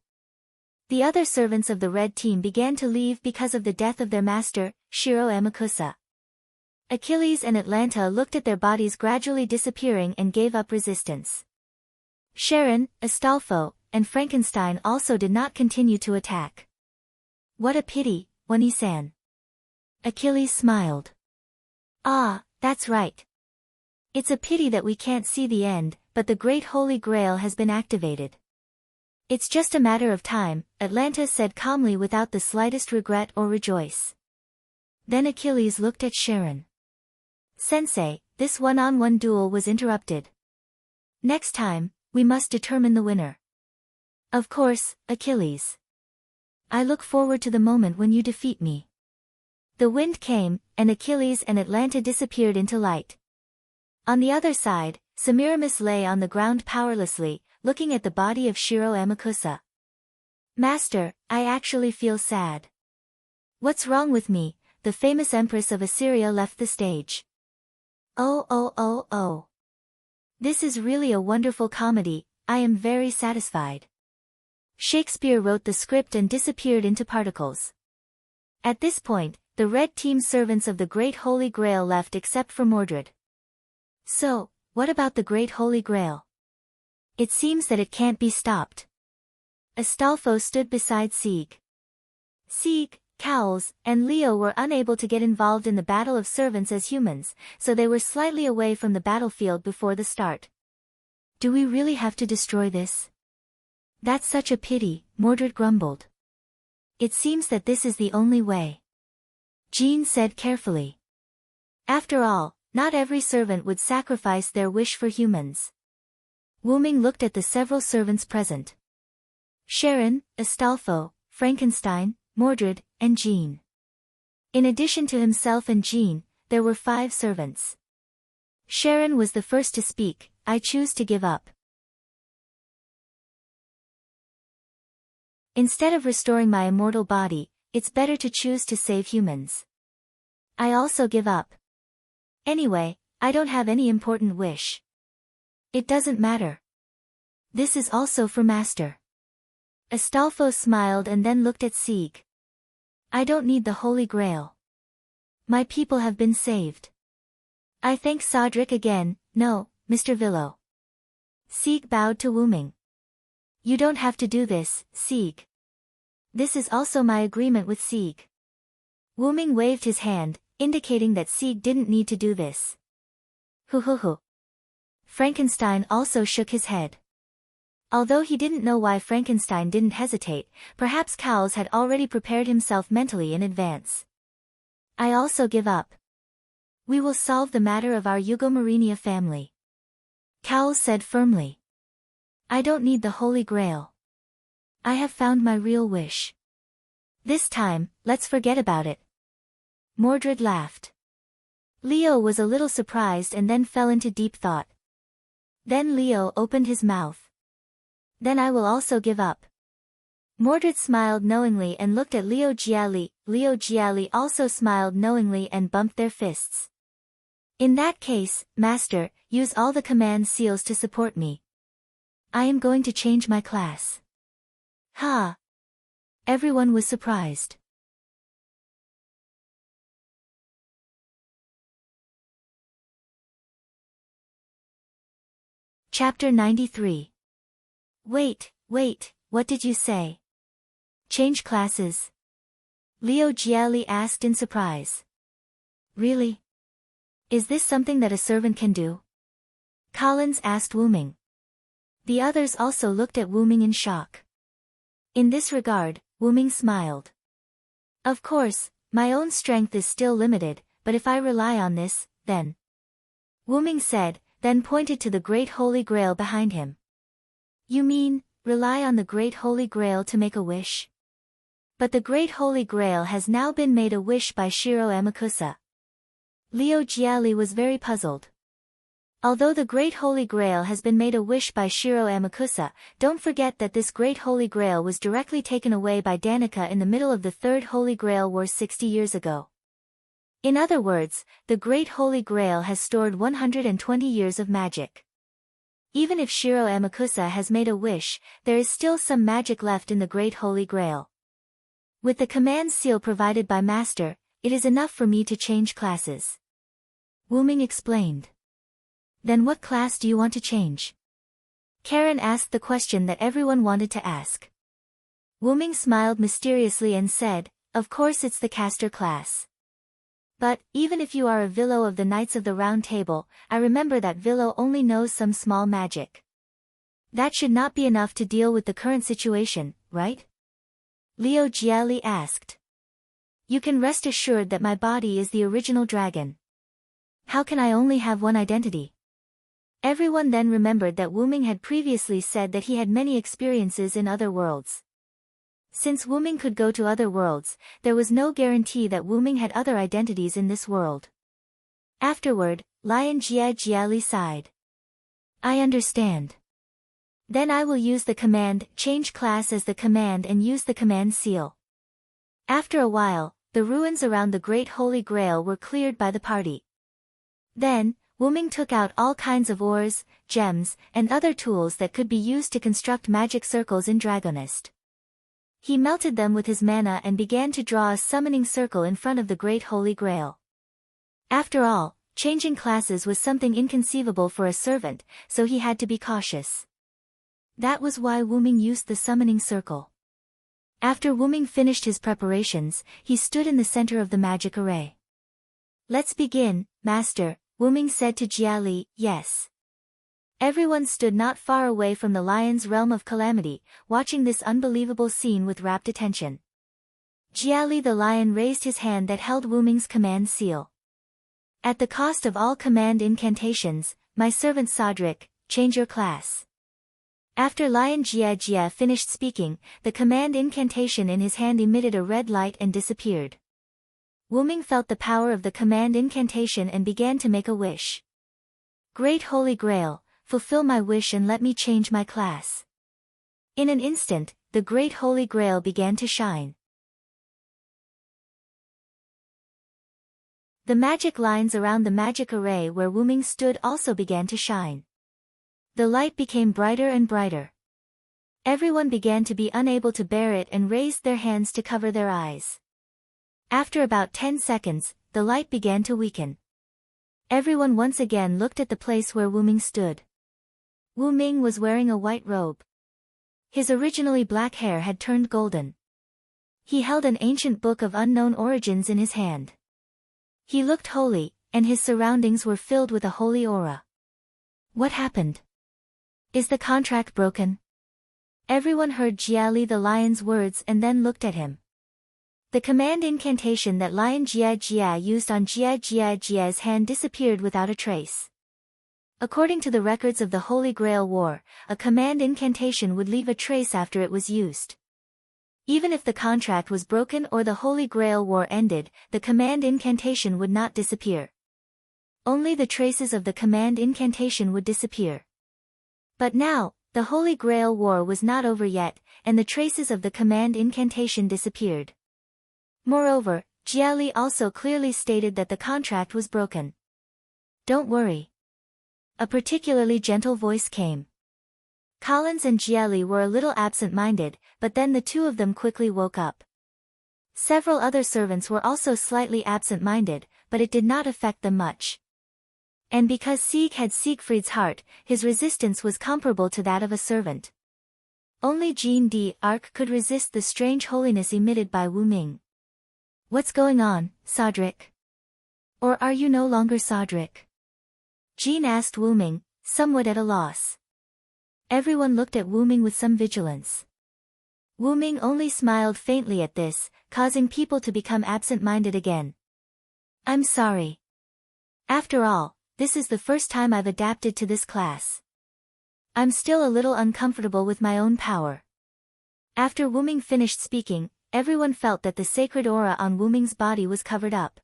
The other servants of the red team began to leave because of the death of their master, Shiro Amakusa. Achilles and Atlanta looked at their bodies gradually disappearing and gave up resistance. Sharon, Astolfo, and Frankenstein also did not continue to attack. What a pity, Oni-san. Achilles smiled. Ah, that's right. It's a pity that we can't see the end, but the Great Holy Grail has been activated. It's just a matter of time, Atlanta said calmly without the slightest regret or rejoice. Then Achilles looked at Sharon. Sensei, this one-on-one duel was interrupted. Next time, we must determine the winner. Of course, Achilles. I look forward to the moment when you defeat me. The wind came, and Achilles and Atlanta disappeared into light. On the other side, Semiramis lay on the ground powerlessly, looking at the body of Shiro Amakusa. Master, I actually feel sad. What's wrong with me? The famous Empress of Assyria left the stage. Oh. This is really a wonderful comedy, I am very satisfied. Shakespeare wrote the script and disappeared into particles. At this point, the red team servants of the Great Holy Grail left except for Mordred. So, what about the Great Holy Grail? It seems that it can't be stopped. Astolfo stood beside Sieg. Sieg, Cowles, and Leo were unable to get involved in the Battle of Servants as humans, so they were slightly away from the battlefield before the start. Do we really have to destroy this? That's such a pity, Mordred grumbled. It seems that this is the only way. Jean said carefully. After all, not every servant would sacrifice their wish for humans. Wuming looked at the several servants present. Sharon, Astolfo, Frankenstein, Mordred, and Jean. In addition to himself and Jean, there were 5 servants. Sharon was the first to speak. I choose to give up. Instead of restoring my immortal body, it's better to choose to save humans. I also give up. Anyway, I don't have any important wish. It doesn't matter. This is also for Master. Astolfo smiled and then looked at Sieg. I don't need the Holy Grail. My people have been saved. I thank Sodric again. No, Mr. Villo. Sieg bowed to Wuming. You don't have to do this, Sieg. This is also my agreement with Sieg. Wuming waved his hand, indicating that Sieg didn't need to do this. Hoo. Frankenstein also shook his head. Although he didn't know why Frankenstein didn't hesitate, perhaps Cowles had already prepared himself mentally in advance. I also give up. We will solve the matter of our Eugomarinia family. Cowles said firmly. I don't need the Holy Grail. I have found my real wish. This time, let's forget about it. Mordred laughed. Leo was a little surprised and then fell into deep thought. Then Leo opened his mouth. Then I will also give up. Mordred smiled knowingly and looked at Leo Gialli. Leo Gialli also smiled knowingly and bumped their fists. In that case, Master, use all the command seals to support me. I am going to change my class. Ha! Everyone was surprised. Chapter 93. Wait, what did you say? Change classes? Leo Gialli asked in surprise. Really? Is this something that a servant can do? Collins asked Wuming. The others also looked at Wuming in shock. In this regard, Wuming smiled. Of course, my own strength is still limited, but if I rely on this, then... Wuming said, then pointed to the Great Holy Grail behind him. You mean, rely on the Great Holy Grail to make a wish? But the Great Holy Grail has now been made a wish by Shiro Amakusa. Leo Gialli was very puzzled. Although the Great Holy Grail has been made a wish by Shiro Amakusa, don't forget that this Great Holy Grail was directly taken away by Danica in the middle of the Third Holy Grail War 60 years ago. In other words, the Great Holy Grail has stored 120 years of magic. Even if Shiro Amakusa has made a wish, there is still some magic left in the Great Holy Grail. With the command seal provided by Master, it is enough for me to change classes. Wuming explained. Then what class do you want to change? Karen asked the question that everyone wanted to ask. Wuming smiled mysteriously and said, of course it's the caster class. But, even if you are a Villo of the Knights of the Round Table, I remember that Villo only knows some small magic. That should not be enough to deal with the current situation, right? Leo Gialli asked. You can rest assured that my body is the original dragon. How can I only have one identity? Everyone then remembered that Wuming had previously said that he had many experiences in other worlds. Since Wuming could go to other worlds, there was no guarantee that Wuming had other identities in this world. Afterward, Lion Gialli sighed. I understand. Then I will use the command, change class as the command and use the command seal. After a while, the ruins around the Great Holy Grail were cleared by the party. Then, Wuming took out all kinds of ores, gems, and other tools that could be used to construct magic circles in Dragonist. He melted them with his mana and began to draw a summoning circle in front of the Great Holy Grail. After all, changing classes was something inconceivable for a servant, so he had to be cautious. That was why Wuming used the summoning circle. After Wuming finished his preparations, he stood in the center of the magic array. Let's begin, Master, Wuming said to Gialli. Yes. Everyone stood not far away from the lion's realm of calamity, watching this unbelievable scene with rapt attention. Gialli the lion raised his hand that held Wuming's command seal. At the cost of all command incantations, my servant Sodric, change your class. After Lion Gia finished speaking, the command incantation in his hand emitted a red light and disappeared. Wuming felt the power of the command incantation and began to make a wish. Great Holy Grail, fulfill my wish and let me change my class. In an instant, the Great Holy Grail began to shine. The magic lines around the magic array where Wuming stood also began to shine. The light became brighter and brighter. Everyone began to be unable to bear it and raised their hands to cover their eyes. After about 10 seconds, the light began to weaken. Everyone once again looked at the place where Wu Ming stood. Wu Ming was wearing a white robe. His originally black hair had turned golden. He held an ancient book of unknown origins in his hand. He looked holy, and his surroundings were filled with a holy aura. What happened? Is the contract broken? Everyone heard Jiali the lion's words and then looked at him. The command incantation that Lion Jia Jia used on Jia Jia Jia's hand disappeared without a trace. According to the records of the Holy Grail War, a command incantation would leave a trace after it was used. Even if the contract was broken or the Holy Grail War ended, the command incantation would not disappear. Only the traces of the command incantation would disappear. But now, the Holy Grail War was not over yet, and the traces of the command incantation disappeared. Moreover, Jiali also clearly stated that the contract was broken. Don't worry. A particularly gentle voice came. Collins and Jiali were a little absent-minded, but then the two of them quickly woke up. Several other servants were also slightly absent-minded, but it did not affect them much. And because Sieg had Siegfried's heart, his resistance was comparable to that of a servant. Only Jean d'Arc could resist the strange holiness emitted by Wu Ming. What's going on, Cedric? Or are you no longer Cedric? Jean asked Wu Ming, somewhat at a loss. Everyone looked at Wu Ming with some vigilance. Wu Ming only smiled faintly at this, causing people to become absent-minded again. I'm sorry. After all, this is the first time I've adapted to this class. I'm still a little uncomfortable with my own power. After Wu Ming finished speaking, everyone felt that the sacred aura on Wu Ming's body was covered up.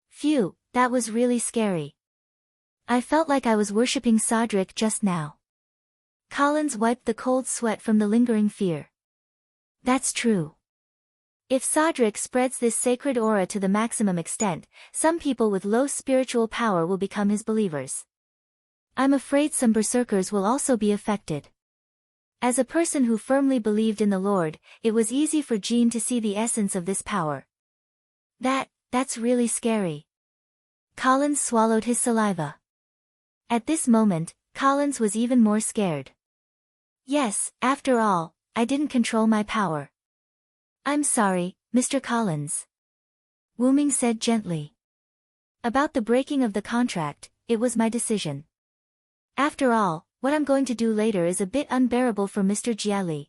Phew, that was really scary. I felt like I was worshipping Cedric just now. Collins wiped the cold sweat from the lingering fear. That's true. If Cedric spreads this sacred aura to the maximum extent, some people with low spiritual power will become his believers. I'm afraid some berserkers will also be affected. As a person who firmly believed in the Lord, it was easy for Jean to see the essence of this power. That's really scary. Collins swallowed his saliva. At this moment, Collins was even more scared. Yes, after all, I didn't control my power. I'm sorry, Mr. Collins. Wu Ming said gently. About the breaking of the contract, it was my decision. After all, what I'm going to do later is a bit unbearable for Mr. Jiali.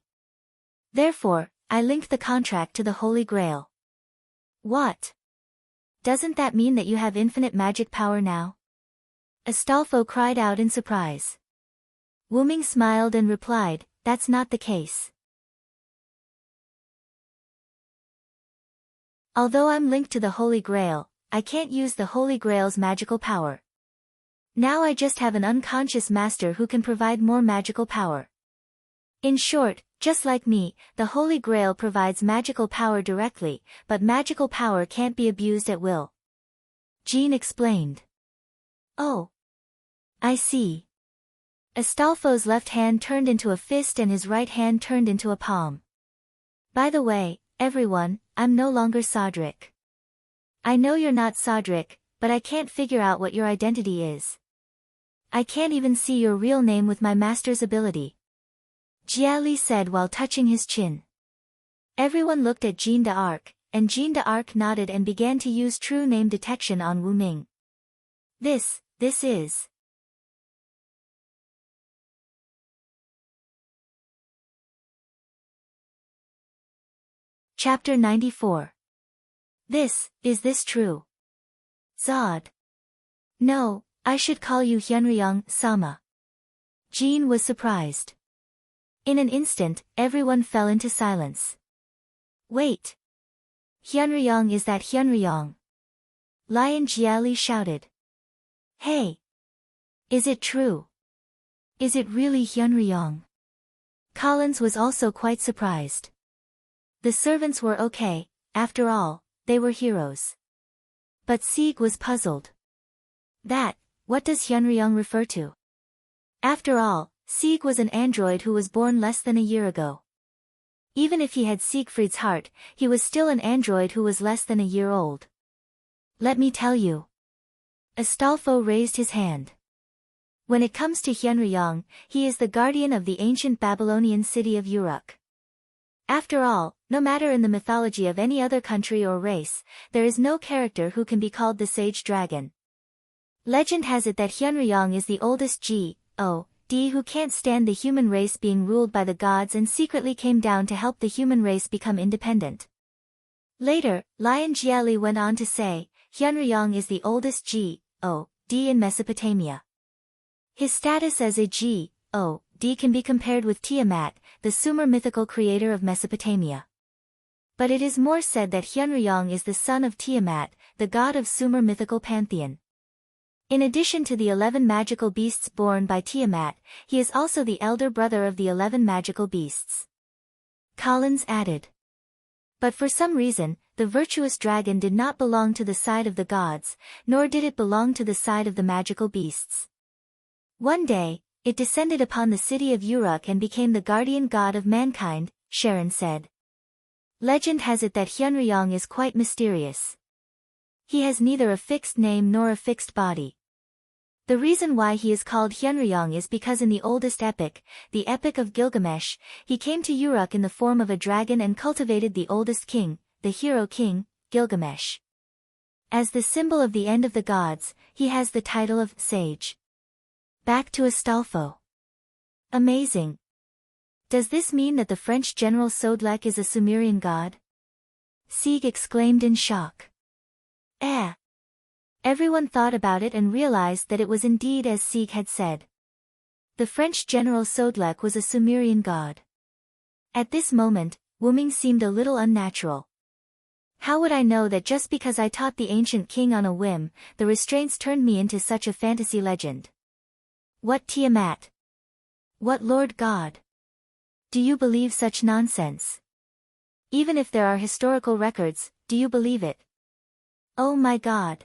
Therefore, I linked the contract to the Holy Grail. What? Doesn't that mean that you have infinite magic power now? Astolfo cried out in surprise. Wu Ming smiled and replied, that's not the case. Although I'm linked to the Holy Grail, I can't use the Holy Grail's magical power. Now I just have an unconscious master who can provide more magical power. In short, just like me, the Holy Grail provides magical power directly, but magical power can't be abused at will. Jean explained. Oh. I see. Astolfo's left hand turned into a fist and his right hand turned into a palm. By the way, everyone, I'm no longer Cedric. I know you're not Cedric, but I can't figure out what your identity is. I can't even see your real name with my master's ability. Jiali said while touching his chin. Everyone looked at Jean d'Arc, and Jean d'Arc nodded and began to use true name detection on Wu Ming. This is... Chapter 94. Is this true? Zod. No, I should call you Hyunryong Sama. Jean was surprised. In an instant, everyone fell into silence. Wait. Hyunryong, is that Hyunryong? Lion Jiali shouted. Hey! Is it true? Is it really Hyunryong? Collins was also quite surprised. The servants were okay, after all, they were heroes. But Sieg was puzzled. What does Hyunryong refer to? After all, Sieg was an android who was born less than a year ago. Even if he had Siegfried's heart, he was still an android who was less than a year old. Let me tell you. Astolfo raised his hand. When it comes to Hyunryong, he is the guardian of the ancient Babylonian city of Uruk. After all, no matter in the mythology of any other country or race, there is no character who can be called the sage dragon. Legend has it that Hyunryong is the oldest God who can't stand the human race being ruled by the gods and secretly came down to help the human race become independent. Later, Lion Jieli went on to say, Hyunryong is the oldest God in Mesopotamia. His status as a God can be compared with Tiamat, the Sumer mythical creator of Mesopotamia. But it is more said that Hyunryong is the son of Tiamat, the god of Sumer mythical pantheon. In addition to the 11 magical beasts born by Tiamat, he is also the elder brother of the 11 magical beasts. Collins added. But for some reason, the virtuous dragon did not belong to the side of the gods, nor did it belong to the side of the magical beasts. One day, it descended upon the city of Uruk and became the guardian god of mankind, Sharon said. Legend has it that Hyunryong is quite mysterious. He has neither a fixed name nor a fixed body. The reason why he is called Hyunryong is because in the oldest epic, the Epic of Gilgamesh, he came to Uruk in the form of a dragon and cultivated the oldest king, the hero king, Gilgamesh. As the symbol of the end of the gods, he has the title of sage. Back to Astolfo. Amazing. Does this mean that the French general Sodlek is a Sumerian god? Sieg exclaimed in shock. Everyone thought about it and realized that it was indeed as Sieg had said. The French general Sodlek was a Sumerian god. At this moment, Wuming seemed a little unnatural. How would I know that just because I taught the ancient king on a whim, the restraints turned me into such a fantasy legend? What Tiamat? What Lord God? Do you believe such nonsense? Even if there are historical records, do you believe it? Oh my God.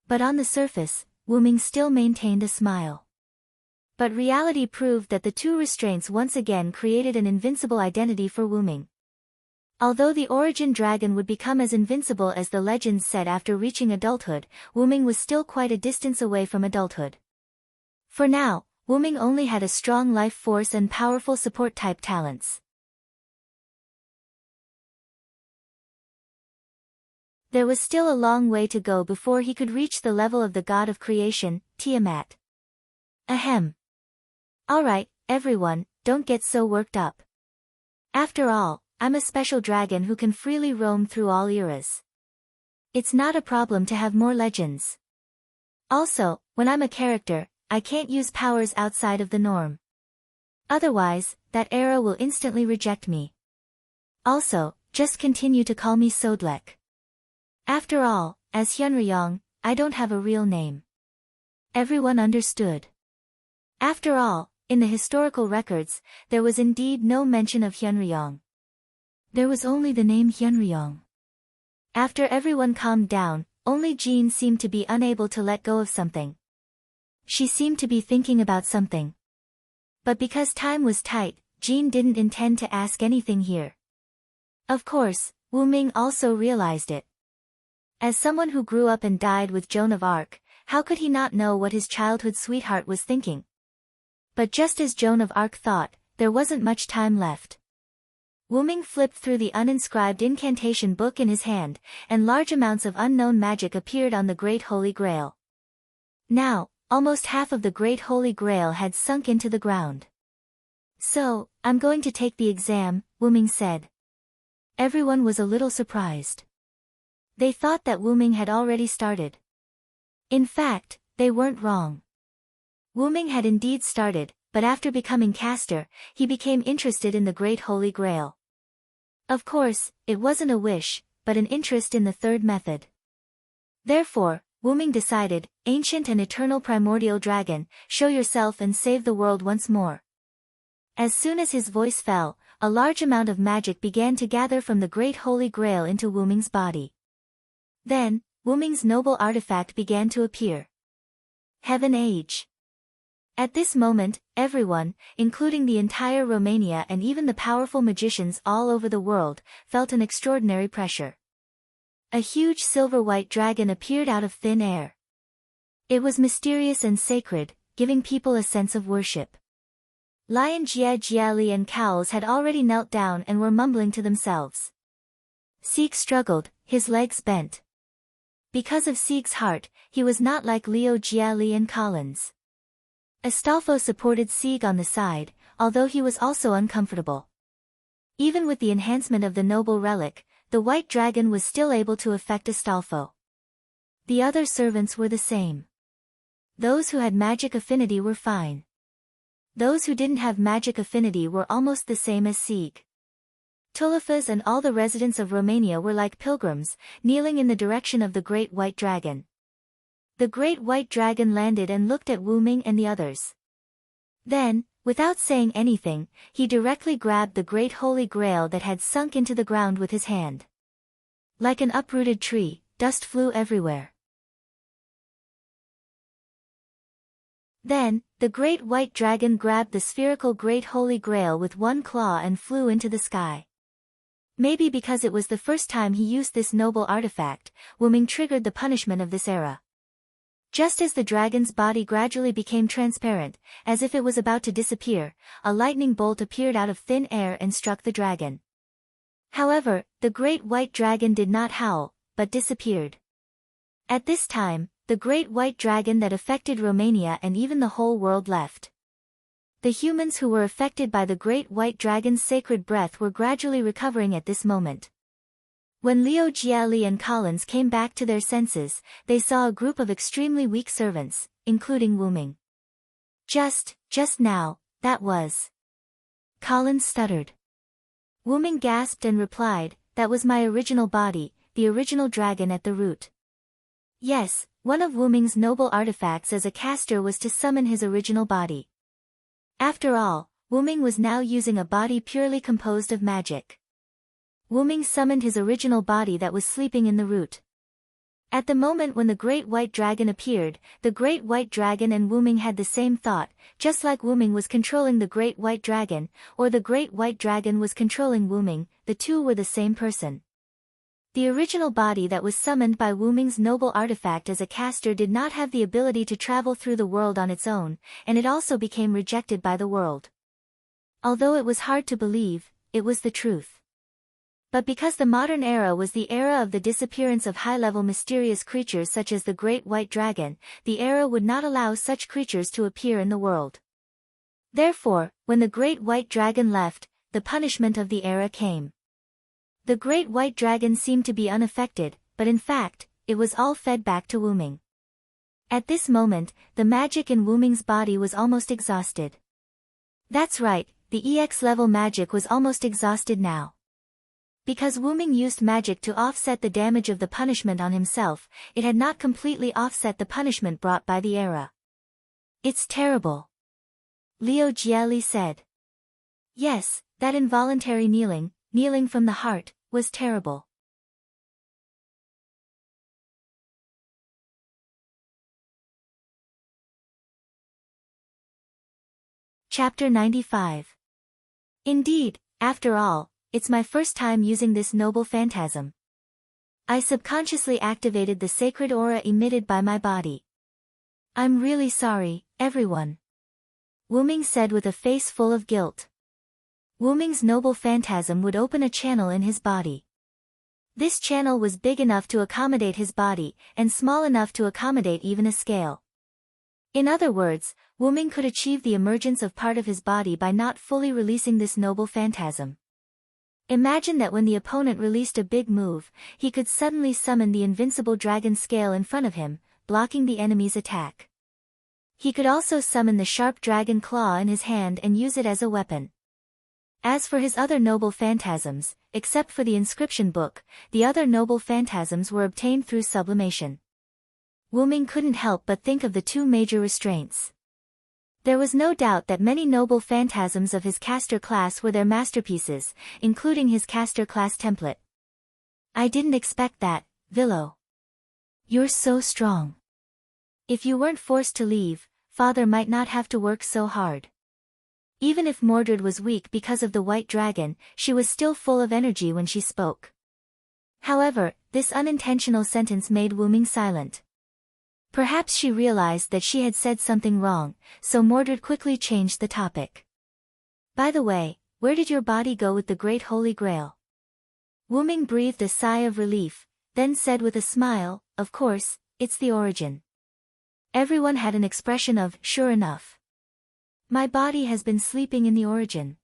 But on the surface, Wuming still maintained a smile. But reality proved that the two restraints once again created an invincible identity for Wuming. Although the origin dragon would become as invincible as the legends said after reaching adulthood, Wuming was still quite a distance away from adulthood. For now, Wuming only had a strong life force and powerful support-type talents. There was still a long way to go before he could reach the level of the god of creation, Tiamat. Ahem. Alright, everyone, don't get so worked up. After all, I'm a special dragon who can freely roam through all eras. It's not a problem to have more legends. Also, when I'm a character, I can't use powers outside of the norm. Otherwise, that era will instantly reject me. Also, just continue to call me Sodlek. After all, as Hyunryong, I don't have a real name. Everyone understood. After all, in the historical records, there was indeed no mention of Hyunryong. There was only the name Hyunryong. After everyone calmed down, only Jean seemed to be unable to let go of something. She seemed to be thinking about something. But because time was tight, Jean didn't intend to ask anything here. Of course, Wuming also realized it. As someone who grew up and died with Joan of Arc, how could he not know what his childhood sweetheart was thinking? But just as Joan of Arc thought, there wasn't much time left. Wuming flipped through the uninscribed incantation book in his hand, and large amounts of unknown magic appeared on the Great Holy Grail. Now, almost half of the Great Holy Grail had sunk into the ground. So, I'm going to take the exam, Wuming said. Everyone was a little surprised. They thought that Wuming had already started. In fact, they weren't wrong. Wuming had indeed started, but after becoming caster, he became interested in the Great Holy Grail. Of course, it wasn't a wish, but an interest in the third method. Therefore, Wuming decided, ancient and eternal primordial dragon, show yourself and save the world once more. As soon as his voice fell, a large amount of magic began to gather from the Great Holy Grail into Wuming's body. Then, Wuming's noble artifact began to appear. Heaven Age. At this moment, everyone, including the entire Romania and even the powerful magicians all over the world, felt an extraordinary pressure. A huge silver-white dragon appeared out of thin air. It was mysterious and sacred, giving people a sense of worship. Lion Jia Jiali and Cowls had already knelt down and were mumbling to themselves. Sieg struggled, his legs bent. Because of Sieg's heart, he was not like Leo Jiali and Collins. Astolfo supported Sieg on the side, although he was also uncomfortable. Even with the enhancement of the noble relic, the white dragon was still able to affect Astolfo. The other servants were the same. Those who had magic affinity were fine. Those who didn't have magic affinity were almost the same as Sieg. Tulifas and all the residents of Romania were like pilgrims, kneeling in the direction of the great white dragon. The great white dragon landed and looked at Wu Ming and the others. Then, without saying anything, he directly grabbed the great holy grail that had sunk into the ground with his hand. Like an uprooted tree, dust flew everywhere. Then, the great white dragon grabbed the spherical great holy grail with one claw and flew into the sky. Maybe because it was the first time he used this noble artifact, Wu Ming triggered the punishment of this era. Just as the dragon's body gradually became transparent, as if it was about to disappear, a lightning bolt appeared out of thin air and struck the dragon. However, the great white dragon did not howl, but disappeared. At this time, the great white dragon that affected Romania and even the whole world left. The humans who were affected by the great white dragon's sacred breath were gradually recovering at this moment. When Leo Jiali and Collins came back to their senses, they saw a group of extremely weak servants, including Wu Ming. Just now, that was. Collins stuttered. Wu Ming gasped and replied, that was my original body, the original dragon at the root. Yes, one of Wu Ming's noble artifacts as a caster was to summon his original body. After all, Wu Ming was now using a body purely composed of magic. Wu Ming summoned his original body that was sleeping in the root. At the moment when the great white dragon appeared, the great white dragon and Wu Ming had the same thought, just like Wu Ming was controlling the great white dragon, or the great white dragon was controlling Wu Ming, the two were the same person. The original body that was summoned by Wu Ming's noble artifact as a caster did not have the ability to travel through the world on its own, and it also became rejected by the world. Although it was hard to believe, it was the truth. But because the modern era was the era of the disappearance of high-level mysterious creatures such as the great white dragon, the era would not allow such creatures to appear in the world. Therefore, when the great white dragon left, the punishment of the era came. The great white dragon seemed to be unaffected, but in fact, it was all fed back to Wu Ming. At this moment, the magic in Wu Ming's body was almost exhausted. That's right, the EX-level magic was almost exhausted now. Because Wu Ming used magic to offset the damage of the punishment on himself, it had not completely offset the punishment brought by the era. It's terrible. Leo Jiali said. Yes, that involuntary kneeling from the heart, was terrible. Chapter 95. Indeed, after all, it's my first time using this noble phantasm. I subconsciously activated the sacred aura emitted by my body. I'm really sorry, everyone. Wu Ming said with a face full of guilt. Wu Ming's noble phantasm would open a channel in his body. This channel was big enough to accommodate his body, and small enough to accommodate even a scale. In other words, Wu Ming could achieve the emergence of part of his body by not fully releasing this noble phantasm. Imagine that when the opponent released a big move, he could suddenly summon the invincible dragon scale in front of him, blocking the enemy's attack. He could also summon the sharp dragon claw in his hand and use it as a weapon. As for his other noble phantasms, except for the inscription book, the other noble phantasms were obtained through sublimation. Wu Ming couldn't help but think of the two major restraints. There was no doubt that many noble phantasms of his caster class were their masterpieces, including his caster class template. I didn't expect that, Villo. You're so strong. If you weren't forced to leave, Father might not have to work so hard. Even if Mordred was weak because of the white dragon, she was still full of energy when she spoke. However, this unintentional sentence made Wuming silent. Perhaps she realized that she had said something wrong, so Mordred quickly changed the topic. By the way, where did your body go with the Great Holy Grail? Wuming breathed a sigh of relief, then said with a smile, of course, it's the origin. Everyone had an expression of, sure enough. My body has been sleeping in the origin.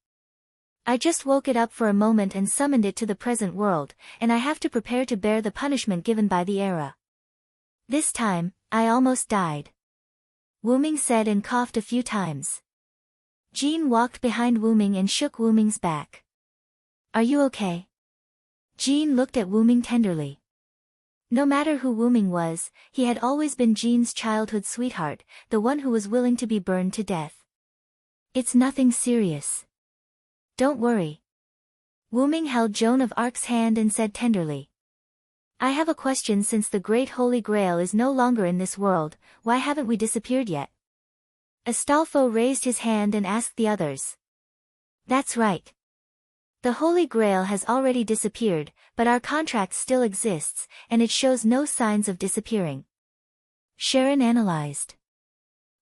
I just woke it up for a moment and summoned it to the present world, and I have to prepare to bear the punishment given by the era. This time, I almost died. Wuming said and coughed a few times. Jean walked behind Wuming and shook Wuming's back. Are you okay? Jean looked at Wuming tenderly. No matter who Wuming was, he had always been Jean's childhood sweetheart, the one who was willing to be burned to death. It's nothing serious. Don't worry. Wuming held Joan of Arc's hand and said tenderly. I have a question. Since the Great Holy Grail is no longer in this world, why haven't we disappeared yet? Astolfo raised his hand and asked the others. That's right. The Holy Grail has already disappeared, but our contract still exists, and it shows no signs of disappearing. Sharon analyzed.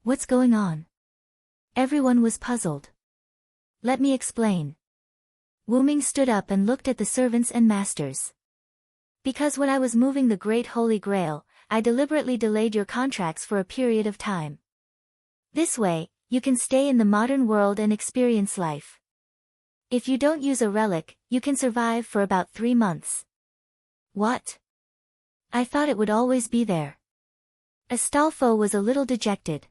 What's going on? Everyone was puzzled. Let me explain. Wuming stood up and looked at the servants and masters. Because when I was moving the Great Holy Grail, I deliberately delayed your contracts for a period of time. This way, you can stay in the modern world and experience life. If you don't use a relic, you can survive for about 3 months. What? I thought it would always be there. Astolfo was a little dejected.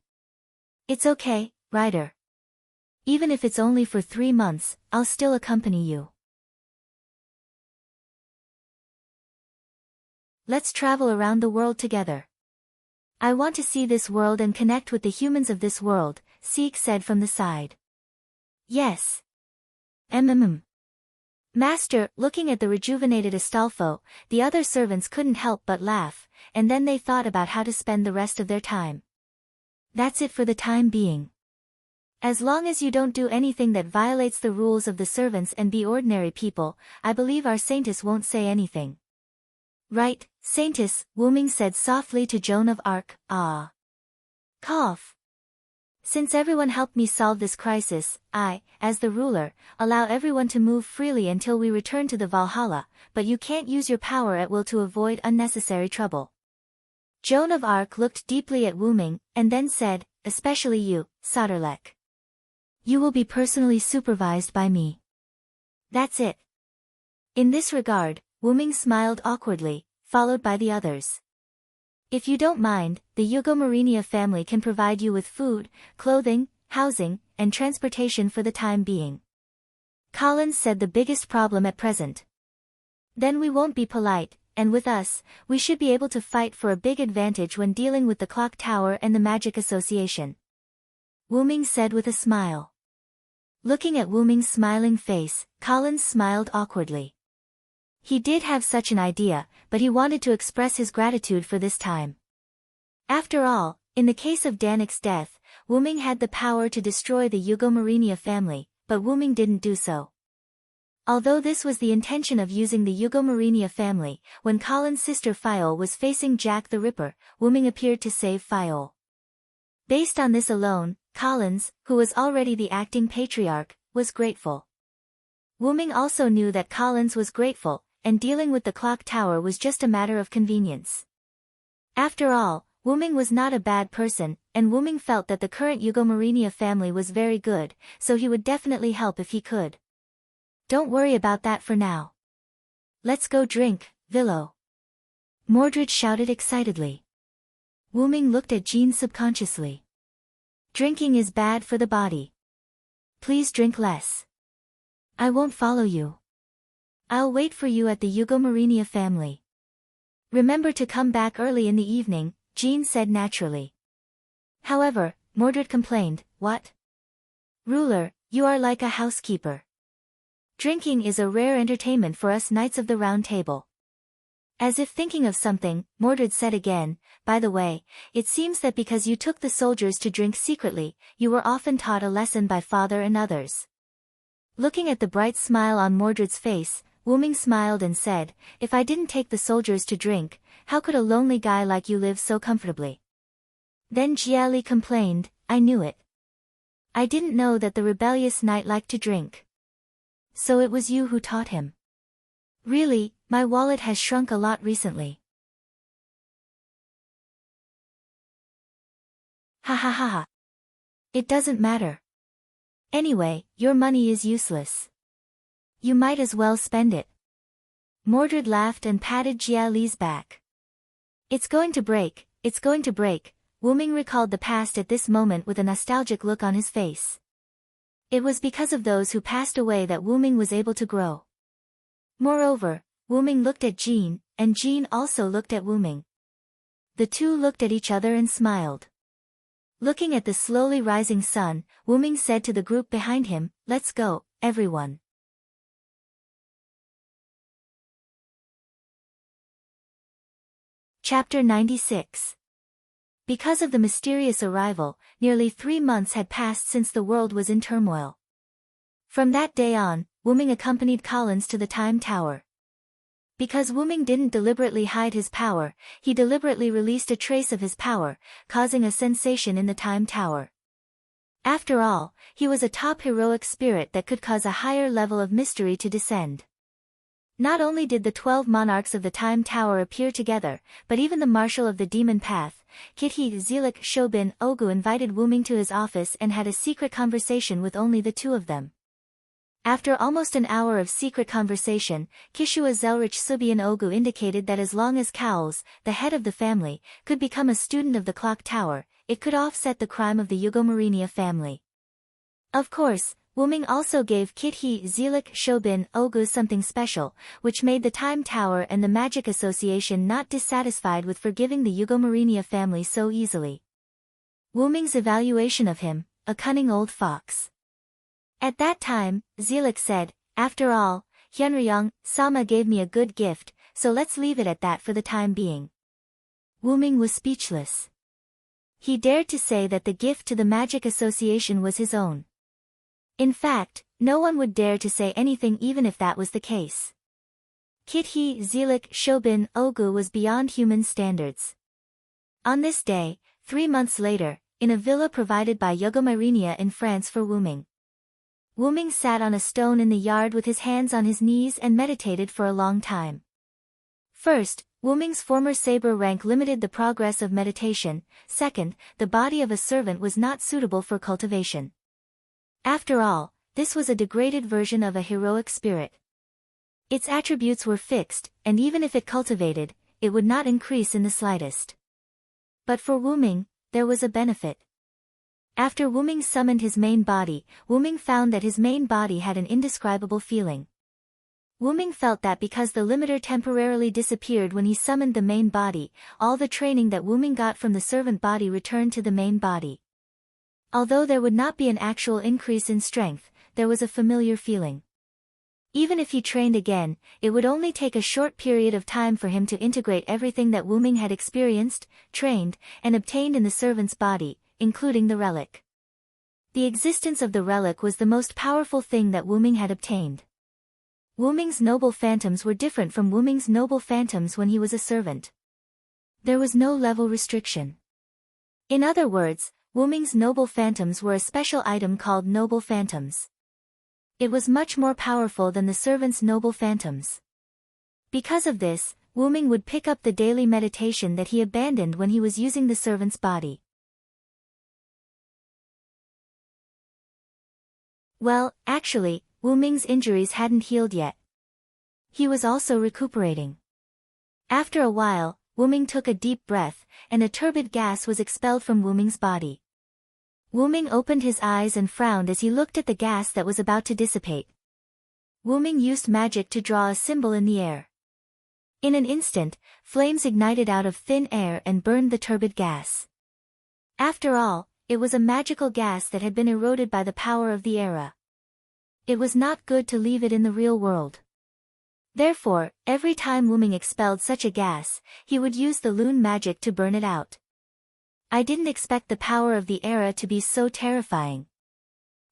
It's okay, Ryder. Even if it's only for 3 months, I'll still accompany you. Let's travel around the world together. I want to see this world and connect with the humans of this world, Seek said from the side. Yes. Master, looking at the rejuvenated Astolfo, the other servants couldn't help but laugh, and then they thought about how to spend the rest of their time. That's it for the time being. As long as you don't do anything that violates the rules of the servants and be ordinary people, I believe our Saintess won't say anything. Right, Saintess, Wuming said softly to Joan of Arc, ah. Cough. Since everyone helped me solve this crisis, I, as the ruler, allow everyone to move freely until we return to the Valhalla, but you can't use your power at will to avoid unnecessary trouble. Joan of Arc looked deeply at Wuming, and then said, especially you, Soderlek. You will be personally supervised by me. That's it. In this regard, Wuming smiled awkwardly, followed by the others. If you don't mind, the Yugomarinia family can provide you with food, clothing, housing, and transportation for the time being. Collins said the biggest problem at present. Then we won't be polite, and with us, we should be able to fight for a big advantage when dealing with the Clock Tower and the Magic Association. Wuming said with a smile. Looking at Wuming's smiling face, Collins smiled awkwardly. He did have such an idea, but he wanted to express his gratitude for this time. After all, in the case of Danik's death, Wuming had the power to destroy the Yugomarinia family, but Wuming didn't do so. Although this was the intention of using the Yugomarinia family, when Colin's sister Fiol was facing Jack the Ripper, Wuming appeared to save Fiol. Based on this alone, Collins, who was already the acting patriarch, was grateful. Wuming also knew that Collins was grateful, and dealing with the Clock Tower was just a matter of convenience. After all, Wuming was not a bad person, and Wuming felt that the current Yugomarinia family was very good, so he would definitely help if he could. Don't worry about that for now. Let's go drink, Villo. Mordred shouted excitedly. Wuming looked at Jean subconsciously. Drinking is bad for the body. Please drink less. I won't follow you. I'll wait for you at the Yugomarinia family. Remember to come back early in the evening, Jean said naturally. However, Mordred complained, what? Ruler, you are like a housekeeper. Drinking is a rare entertainment for us Knights of the Round Table. As if thinking of something, Mordred said again, by the way, it seems that because you took the soldiers to drink secretly, you were often taught a lesson by father and others. Looking at the bright smile on Mordred's face, Wuming smiled and said, "If I didn't take the soldiers to drink, how could a lonely guy like you live so comfortably?" Then Jiali complained, "I knew it. I didn't know that the rebellious knight liked to drink. So it was you who taught him." "Really, my wallet has shrunk a lot recently." Ha ha ha ha. "It doesn't matter. Anyway, your money is useless. You might as well spend it." Mordred laughed and patted Jiali's back. "It's going to break, it's going to break." Wuming recalled the past at this moment with a nostalgic look on his face. It was because of those who passed away that Wuming was able to grow. Moreover, Wuming looked at Jean, and Jean also looked at Wuming. The two looked at each other and smiled. Looking at the slowly rising sun, Wuming said to the group behind him, "Let's go, everyone." Chapter 96. Because of the mysterious arrival, nearly 3 months had passed since the world was in turmoil. From that day on, Wuming accompanied Collins to the Time Tower. Because Wuming didn't deliberately hide his power, he deliberately released a trace of his power, causing a sensation in the Time Tower. After all, he was a top heroic spirit that could cause a higher level of mystery to descend. Not only did the 12 monarchs of the Time Tower appear together, but even the Marshal of the Demon Path, Kithi Zelik Shobin Ogu, invited Wuming to his office and had a secret conversation with only the two of them. After almost an hour of secret conversation, Kishua Zelrich Subian Ogu indicated that as long as Cowles, the head of the family, could become a student of the Clock Tower, it could offset the crime of the Yugomarinia family. Of course, Wuming also gave Kithi Zelik Shobin Ogu something special, which made the Time Tower and the Magic Association not dissatisfied with forgiving the Yugomarinia family so easily. Wuming's evaluation of him, a cunning old fox. At that time, Zelik said, "After all, Hyunryong Sama gave me a good gift, so let's leave it at that for the time being." Wuming was speechless. He dared to say that the gift to the Magic Association was his own. In fact, no one would dare to say anything even if that was the case. Kithi Zelik Shobin Ogu was beyond human standards. On this day, 3 months later, in a villa provided by Yugomarinia in France for Wuming. Wuming sat on a stone in the yard with his hands on his knees and meditated for a long time. First, Wuming's former saber rank limited the progress of meditation. Second, the body of a servant was not suitable for cultivation. After all, this was a degraded version of a heroic spirit. Its attributes were fixed, and even if it cultivated, it would not increase in the slightest. But for Wuming, there was a benefit. After Wuming summoned his main body, Wuming found that his main body had an indescribable feeling. Wuming felt that because the limiter temporarily disappeared when he summoned the main body, all the training that Wuming got from the servant body returned to the main body. Although there would not be an actual increase in strength, there was a familiar feeling. Even if he trained again, it would only take a short period of time for him to integrate everything that Wuming had experienced, trained, and obtained in the servant's body, including the relic. The existence of the relic was the most powerful thing that Wuming had obtained. Wuming's noble phantoms were different from Wuming's noble phantoms when he was a servant. There was no level restriction. In other words, Wuming's noble phantoms were a special item called noble phantoms. It was much more powerful than the servant's noble phantoms. Because of this, Wuming would pick up the daily meditation that he abandoned when he was using the servant's body. Well, actually, Wuming's injuries hadn't healed yet. He was also recuperating. After a while, Wuming took a deep breath, and a turbid gas was expelled from Wuming's body. Wuming opened his eyes and frowned as he looked at the gas that was about to dissipate. Wuming used magic to draw a symbol in the air. In an instant, flames ignited out of thin air and burned the turbid gas. After all, it was a magical gas that had been eroded by the power of the era. It was not good to leave it in the real world. Therefore, every time Wuming expelled such a gas, he would use the Lune magic to burn it out. I didn't expect the power of the era to be so terrifying.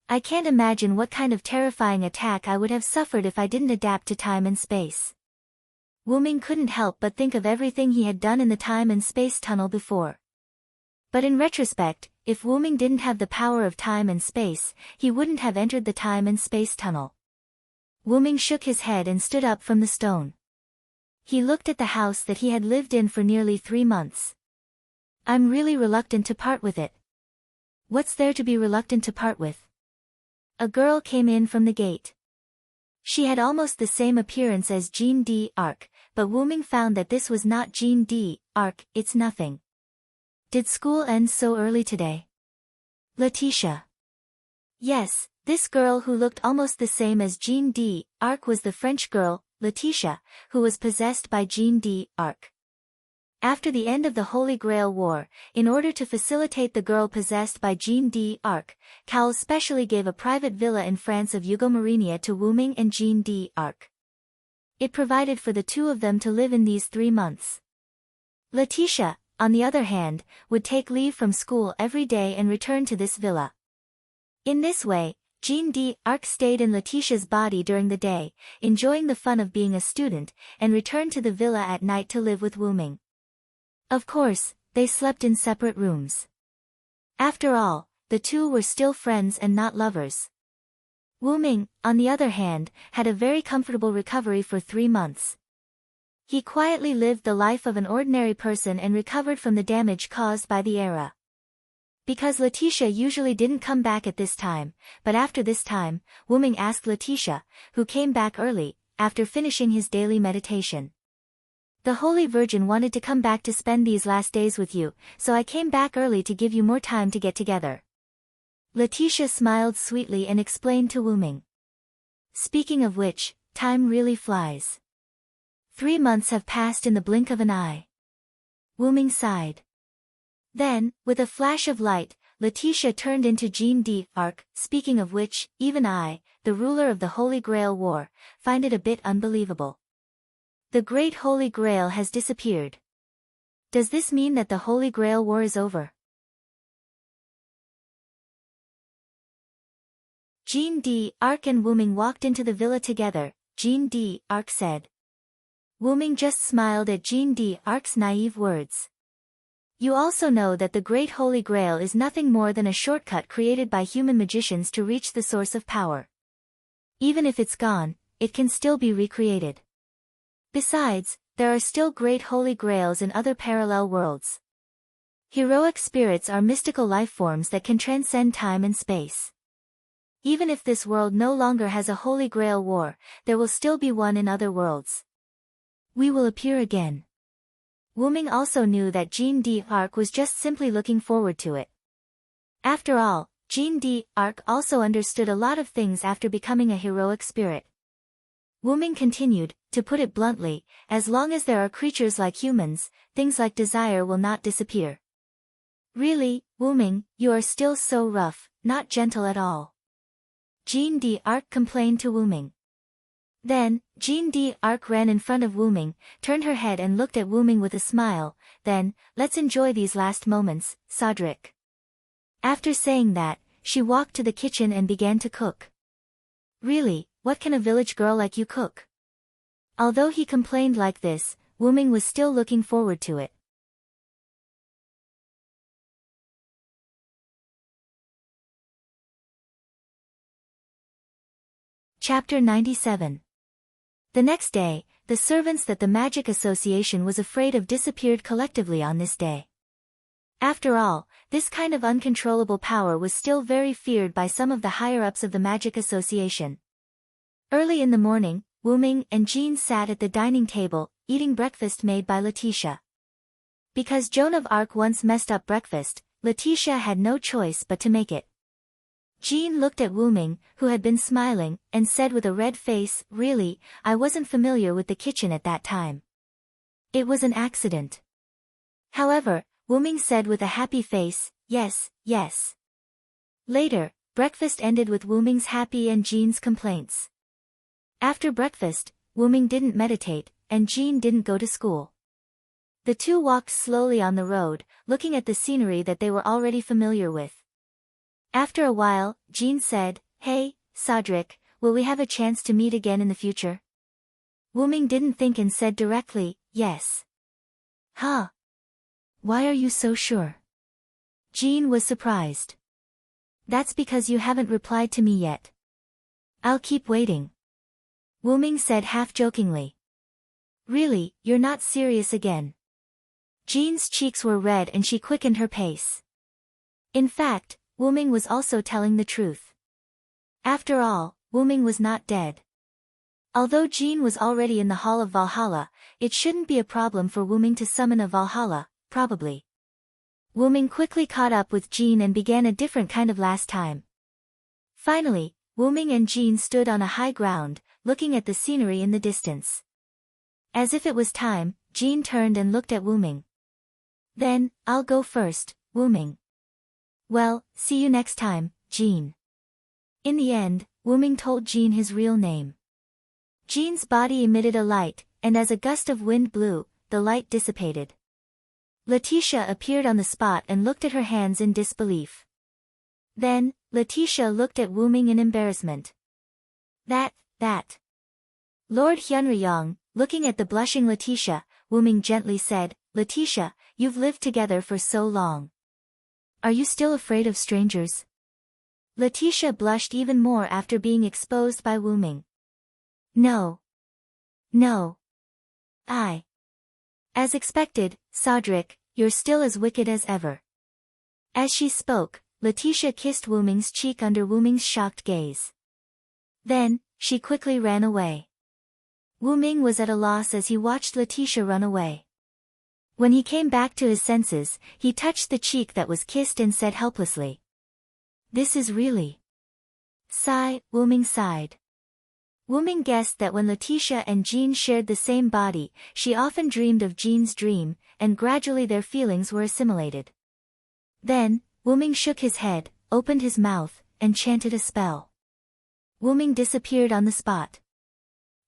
I can't imagine what kind of terrifying attack I would have suffered if I didn't adapt to time and space. Wuming couldn't help but think of everything he had done in the time and space tunnel before. But in retrospect, if Wuming didn't have the power of time and space, he wouldn't have entered the time and space tunnel. Wuming shook his head and stood up from the stone. He looked at the house that he had lived in for nearly 3 months. I'm really reluctant to part with it. What's there to be reluctant to part with? A girl came in from the gate. She had almost the same appearance as Jean d'Arc, but Wuming found that this was not Jean d'Arc. It's nothing. Did school end so early today? Letitia. Yes, this girl who looked almost the same as Jean d'Arc was the French girl, Letitia, who was possessed by Jean d'Arc. After the end of the Holy Grail War, in order to facilitate the girl possessed by Jean d'Arc, Cowles specially gave a private villa in France of Hugo-Marinia to Wuming and Jean d'Arc. It provided for the two of them to live in these 3 months. Letitia, on the other hand, would take leave from school every day and return to this villa. In this way, Jean d'Arc stayed in Letitia's body during the day, enjoying the fun of being a student, and returned to the villa at night to live with Wuming. Of course, they slept in separate rooms. After all, the two were still friends and not lovers. Wuming, on the other hand, had a very comfortable recovery for 3 months. He quietly lived the life of an ordinary person and recovered from the damage caused by the era. Because Letitia usually didn't come back at this time, but after this time, Wuming asked Letitia, who came back early, after finishing his daily meditation. The Holy Virgin wanted to come back to spend these last days with you, so I came back early to give you more time to get together. Letitia smiled sweetly and explained to Wuming. Speaking of which, time really flies. 3 months have passed in the blink of an eye. Wuming sighed. Then, with a flash of light, Letitia turned into Jean d'Arc. Speaking of which, even I, the ruler of the Holy Grail War, find it a bit unbelievable. The Great Holy Grail has disappeared. Does this mean that the Holy Grail War is over? Jean d'Arc and Wuming walked into the villa together. Jean d'Arc said. Wuming just smiled at Jean d'Arc's naive words. You also know that the Great Holy Grail is nothing more than a shortcut created by human magicians to reach the source of power. Even if it's gone, it can still be recreated. Besides, there are still great holy grails in other parallel worlds. Heroic spirits are mystical life forms that can transcend time and space. Even if this world no longer has a Holy Grail War, there will still be one in other worlds. We will appear again. Wuming also knew that Jean d'Arc was just simply looking forward to it. After all, Jean d'Arc also understood a lot of things after becoming a heroic spirit. Wuming continued, to put it bluntly, as long as there are creatures like humans, things like desire will not disappear. Really, Wuming, you are still so rough, not gentle at all. Jean d'Arc complained to Wuming. Then, Jean d'Arc ran in front of Wuming, turned her head and looked at Wuming with a smile. Then, let's enjoy these last moments, Cedric. After saying that, she walked to the kitchen and began to cook. Really, what can a village girl like you cook? Although he complained like this, Wuming was still looking forward to it. Chapter 97. The next day, the servants that the Magic Association was afraid of disappeared collectively on this day. After all, this kind of uncontrollable power was still very feared by some of the higher-ups of the Magic Association. Early in the morning, Wuming and Jean sat at the dining table, eating breakfast made by Letitia. Because Joan of Arc once messed up breakfast, Letitia had no choice but to make it. Jean looked at Wuming, who had been smiling, and said with a red face, "Really, I wasn't familiar with the kitchen at that time. It was an accident." However, Wuming said with a happy face, "Yes, yes." Later, breakfast ended with Wuming's happy and Jean's complaints. After breakfast, Wuming didn't meditate, and Jean didn't go to school. The two walked slowly on the road, looking at the scenery that they were already familiar with. After a while, Jean said, "Hey, Cedric, will we have a chance to meet again in the future?" Wuming didn't think and said directly, "Yes." "Huh? Why are you so sure?" Jean was surprised. "That's because you haven't replied to me yet." "I'll keep waiting," Wuming said half-jokingly. "Really, you're not serious again?" Jean's cheeks were red and she quickened her pace. In fact, Wuming was also telling the truth. After all, Wuming was not dead. Although Jean was already in the Hall of Valhalla, it shouldn't be a problem for Wuming to summon a Valhalla, probably. Wuming quickly caught up with Jean and began a different kind of last time. Finally, Wuming and Jean stood on a high ground, looking at the scenery in the distance. As if it was time, Jean turned and looked at Wuming. "Then, I'll go first, Wuming." "Well, see you next time, Jean." In the end, Wuming told Jean his real name. Jean's body emitted a light, and as a gust of wind blew, the light dissipated. Letitia appeared on the spot and looked at her hands in disbelief. Then, Letitia looked at Wuming in embarrassment. That. Lord Hyunryong, looking at the blushing Letitia, Wuming gently said, "Letitia, you've lived together for so long. Are you still afraid of strangers?" Letitia blushed even more after being exposed by Wuming. No. As expected, Cedric, you're still as wicked as ever." As she spoke, Letitia kissed Wuming's cheek under Wuming's shocked gaze. Then, she quickly ran away. Wuming was at a loss as he watched Letitia run away. When he came back to his senses, he touched the cheek that was kissed and said helplessly, "This is really..." Wuming sighed. Wuming guessed that when Letitia and Jean shared the same body, she often dreamed of Jean's dream, and gradually their feelings were assimilated. Then, Wuming shook his head, opened his mouth, and chanted a spell. Wuming disappeared on the spot.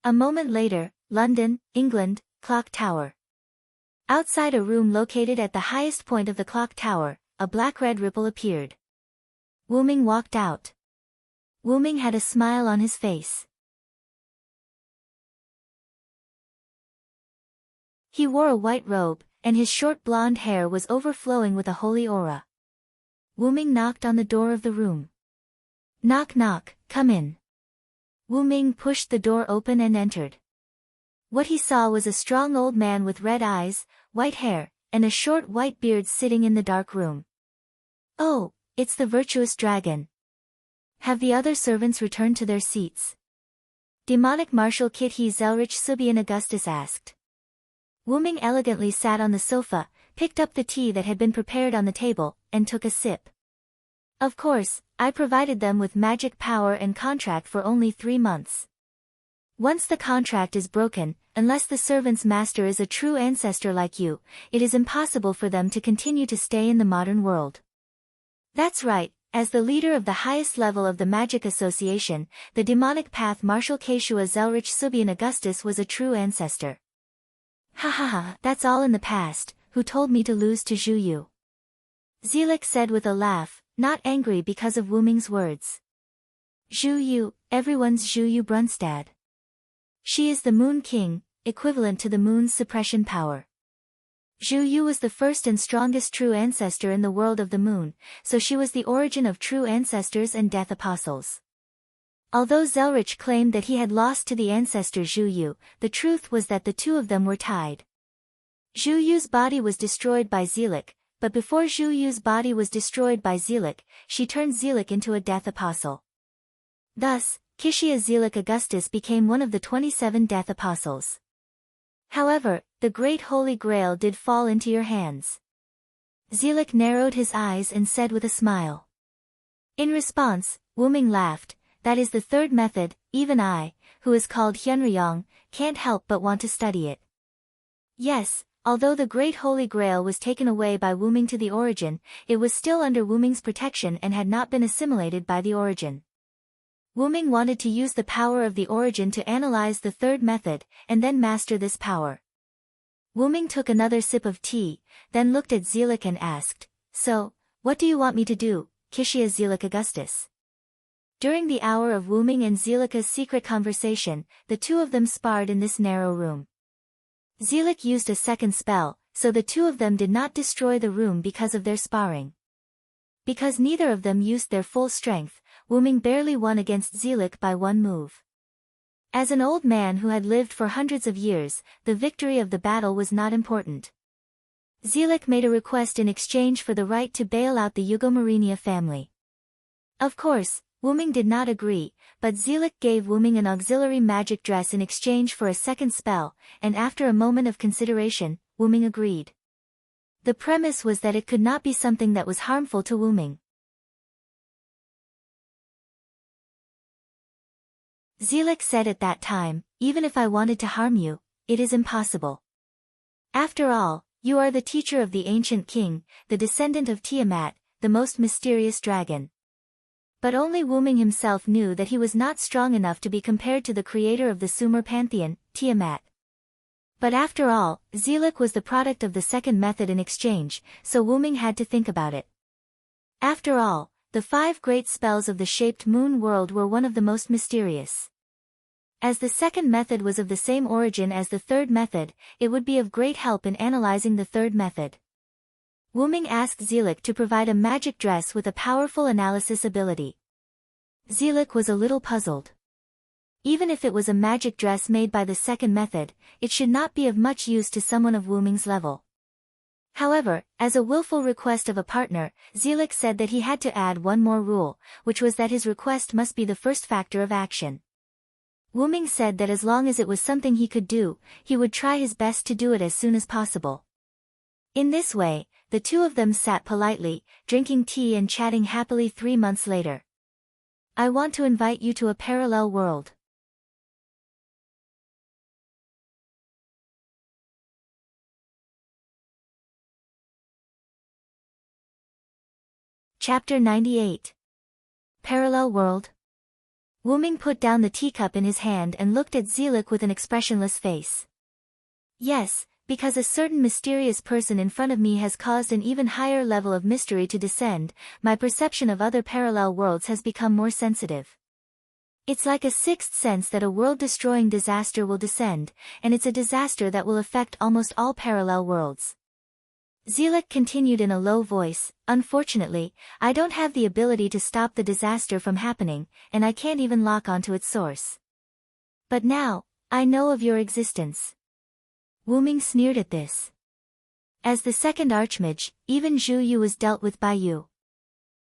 A moment later, London, England, Clock Tower. Outside a room located at the highest point of the clock tower, a black-red ripple appeared. Wuming walked out. Wuming had a smile on his face. He wore a white robe, and his short blonde hair was overflowing with a holy aura. Wuming knocked on the door of the room. "Knock knock, come in." Wuming pushed the door open and entered. What he saw was a strong old man with red eyes, white hair, and a short white beard sitting in the dark room. "Oh, it's the virtuous dragon. Have the other servants returned to their seats?" Demonic Marshal Kitty Zelrich Subian Augustus asked. Wuming elegantly sat on the sofa, picked up the tea that had been prepared on the table, and took a sip. "Of course, I provided them with magic power and contract for only 3 months. Once the contract is broken, unless the servant's master is a true ancestor like you, it is impossible for them to continue to stay in the modern world." "That's right, as the leader of the highest level of the Magic Association, the demonic path Marshal Keshua Zelrich Subian Augustus was a true ancestor." Ha, that's all in the past, who told me to lose to Zhu Yu?" Zelik said with a laugh, not angry because of Wuming's words. "Zhu Yu, everyone's Zhu Yu Brunstad. She is the Moon King, equivalent to the moon's suppression power. Zhu Yu was the first and strongest true ancestor in the world of the moon, so she was the origin of true ancestors and death apostles." Although Zelrich claimed that he had lost to the ancestor Zhu Yu, the truth was that the two of them were tied. Zhu Yu's body was destroyed by Zelik, but before Zhu Yu's body was destroyed by Zelik, she turned Zelik into a death apostle. Thus, Kishia Zelik Augustus became one of the 27 death apostles. However, the Great Holy Grail did fall into your hands. Zelik narrowed his eyes and said with a smile. In response, Wuming laughed, "That is the third method, even I, who is called Hyunryong, can't help but want to study it." Yes, although the Great Holy Grail was taken away by Wuming to the Origin, it was still under Wuming's protection and had not been assimilated by the Origin. Wuming wanted to use the power of the Origin to analyze the third method, and then master this power. Wuming took another sip of tea, then looked at Zelik and asked, "So, what do you want me to do, Kishia Zelik Augustus. During the hour of Wuming and Zelika's secret conversation, the two of them sparred in this narrow room. Zelik used a second spell, so the two of them did not destroy the room because of their sparring. Because neither of them used their full strength, Wuming barely won against Zelik by one move. As an old man who had lived for hundreds of years, the victory of the battle was not important. Zelik made a request in exchange for the right to bail out the Yugomarinia family. Of course, Wuming did not agree, but Zelik gave Wuming an auxiliary magic dress in exchange for a second spell, and after a moment of consideration, Wuming agreed. The premise was that it could not be something that was harmful to Wuming. Zelik said at that time, "Even if I wanted to harm you, it is impossible. After all, you are the teacher of the ancient king, the descendant of Tiamat, the most mysterious dragon." But only Wuming himself knew that he was not strong enough to be compared to the creator of the Sumer pantheon, Tiamat. But after all, Zelik was the product of the second method in exchange, so Wuming had to think about it. After all, the 5 great spells of the shaped moon world were one of the most mysterious. As the second method was of the same origin as the third method, it would be of great help in analyzing the third method. Wuming asked Zelik to provide a magic dress with a powerful analysis ability. Zelik was a little puzzled. Even if it was a magic dress made by the second method, it should not be of much use to someone of Wuming's level. However, as a willful request of a partner, Zelik said that he had to add one more rule, which was that his request must be the first factor of action. Wuming said that as long as it was something he could do, he would try his best to do it as soon as possible. In this way, the two of them sat politely, drinking tea and chatting happily 3 months later. I want to invite you to a parallel world. Chapter 98. Parallel World. Wuming put down the teacup in his hand and looked at Zelik with an expressionless face. Yes, because a certain mysterious person in front of me has caused an even higher level of mystery to descend, my perception of other parallel worlds has become more sensitive. It's like a sixth sense that a world-destroying disaster will descend, and it's a disaster that will affect almost all parallel worlds. Zelik continued in a low voice, "Unfortunately, I don't have the ability to stop the disaster from happening, and I can't even lock onto its source. But now, I know of your existence." Wuming sneered at this. As the second archmage, even Zhu Yu was dealt with by you.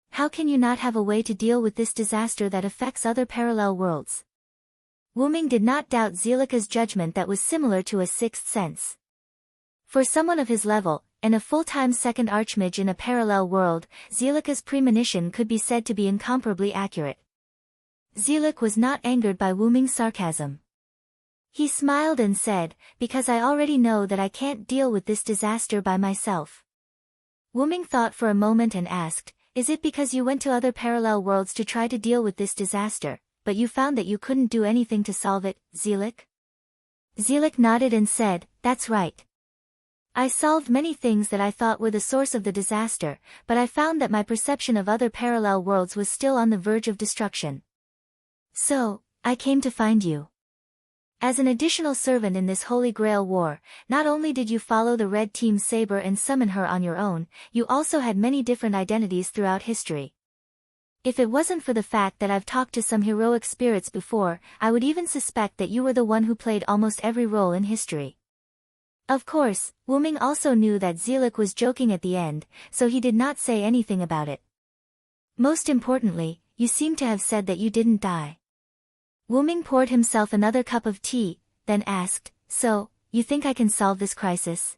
How can you not have a way to deal with this disaster that affects other parallel worlds? Wuming did not doubt Zelika's judgment that was similar to a sixth sense. For someone of his level, and a full-time second archmage in a parallel world, Zelika's premonition could be said to be incomparably accurate. Zelik was not angered by Wuming's sarcasm. He smiled and said, "Because I already know that I can't deal with this disaster by myself." Wuming thought for a moment and asked, "Is it because you went to other parallel worlds to try to deal with this disaster, but you found that you couldn't do anything to solve it, Zelik?" Zelik nodded and said, "That's right. I solved many things that I thought were the source of the disaster, but I found that my perception of other parallel worlds was still on the verge of destruction. So, I came to find you. As an additional servant in this Holy Grail war, not only did you follow the Red Team's saber and summon her on your own, you also had many different identities throughout history. If it wasn't for the fact that I've talked to some heroic spirits before, I would even suspect that you were the one who played almost every role in history." Of course, Wuming also knew that Zelik was joking at the end, so he did not say anything about it. "Most importantly, you seem to have said that you didn't die." Wuming poured himself another cup of tea, then asked, "So, you think I can solve this crisis?"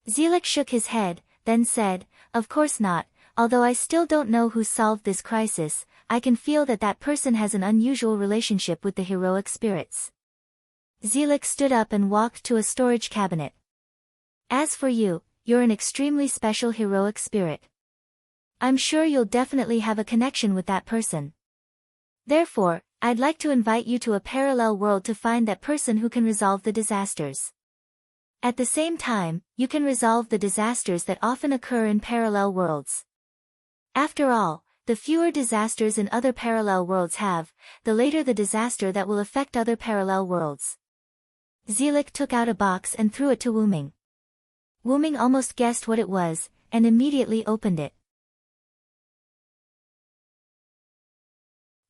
Zelik shook his head, then said, "Of course not, although I still don't know who solved this crisis, I can feel that that person has an unusual relationship with the heroic spirits." Zelik stood up and walked to a storage cabinet. "As for you, you're an extremely special heroic spirit. I'm sure you'll definitely have a connection with that person. Therefore, I'd like to invite you to a parallel world to find that person who can resolve the disasters. At the same time, you can resolve the disasters that often occur in parallel worlds. After all, the fewer disasters in other parallel worlds have, the later the disaster that will affect other parallel worlds. Zelik took out a box and threw it to Wuming. Wuming almost guessed what it was, and immediately opened it.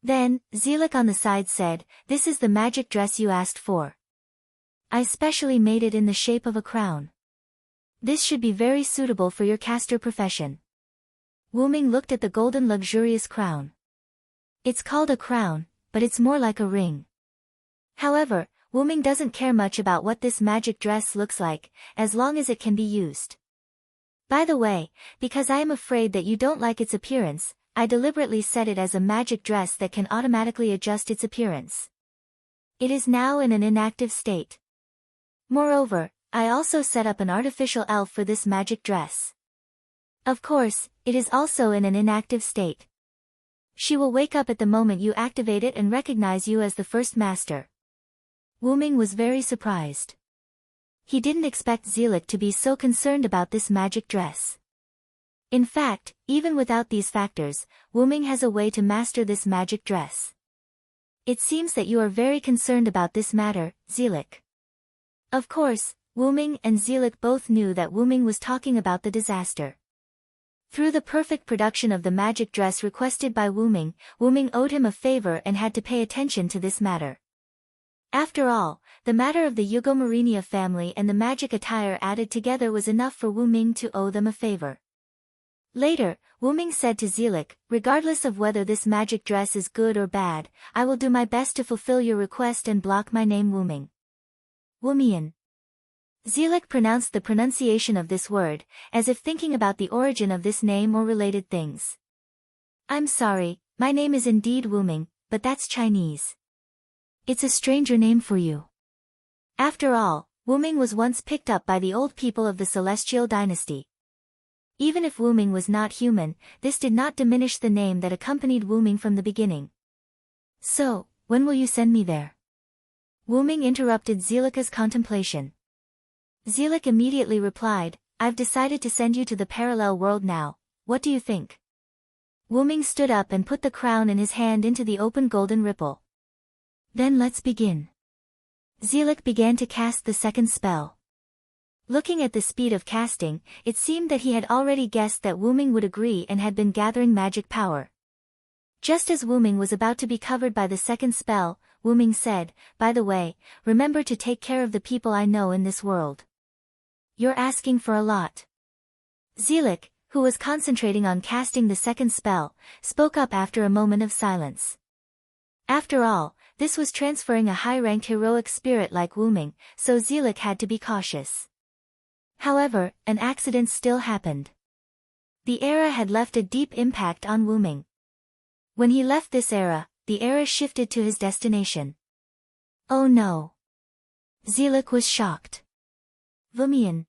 Then, Zelik on the side said, "This is the magic dress you asked for. I specially made it in the shape of a crown. This should be very suitable for your caster profession." Wuming looked at the golden luxurious crown. It's called a crown, but it's more like a ring. However, Wuming doesn't care much about what this magic dress looks like, as long as it can be used. By the way, because I am afraid that you don't like its appearance, I deliberately set it as a magic dress that can automatically adjust its appearance. It is now in an inactive state. Moreover, I also set up an artificial elf for this magic dress. Of course, it is also in an inactive state. She will wake up at the moment you activate it and recognize you as the first master. Wuming was very surprised. He didn't expect Zelik to be so concerned about this magic dress. In fact, even without these factors, Wuming has a way to master this magic dress. It seems that you are very concerned about this matter, Zelik. Of course, Wuming and Zelik both knew that Wuming was talking about the disaster. Through the perfect production of the magic dress requested by Wuming, Wuming owed him a favor and had to pay attention to this matter. After all, the matter of the Yugomarinia family and the magic attire added together was enough for Wuming to owe them a favor. Later, Wuming said to Zelik, "Regardless of whether this magic dress is good or bad, I will do my best to fulfill your request and block my name Wuming." Wumian. Zelik pronounced the pronunciation of this word, as if thinking about the origin of this name or related things. "I'm sorry, my name is indeed Wuming, but that's Chinese. It's a stranger name for you." After all, Wuming was once picked up by the old people of the Celestial Dynasty. Even if Wuming was not human, this did not diminish the name that accompanied Wuming from the beginning. "So, when will you send me there?" Wuming interrupted Zelika's contemplation. Zelik immediately replied, "I've decided to send you to the parallel world now, what do you think?" Wuming stood up and put the crown in his hand into the open golden ripple. "Then let's begin." Zelik began to cast the second spell. Looking at the speed of casting, it seemed that he had already guessed that Wuming would agree and had been gathering magic power. Just as Wuming was about to be covered by the second spell, Wuming said, "By the way, remember to take care of the people I know in this world. You're asking for a lot." Zelik, who was concentrating on casting the second spell, spoke up after a moment of silence. After all, this was transferring a high-ranked heroic spirit like Wuming, so Zelik had to be cautious. However, an accident still happened. The era had left a deep impact on Wuming. When he left this era, the era shifted to his destination. "Oh no." Zelik was shocked. "Wumian.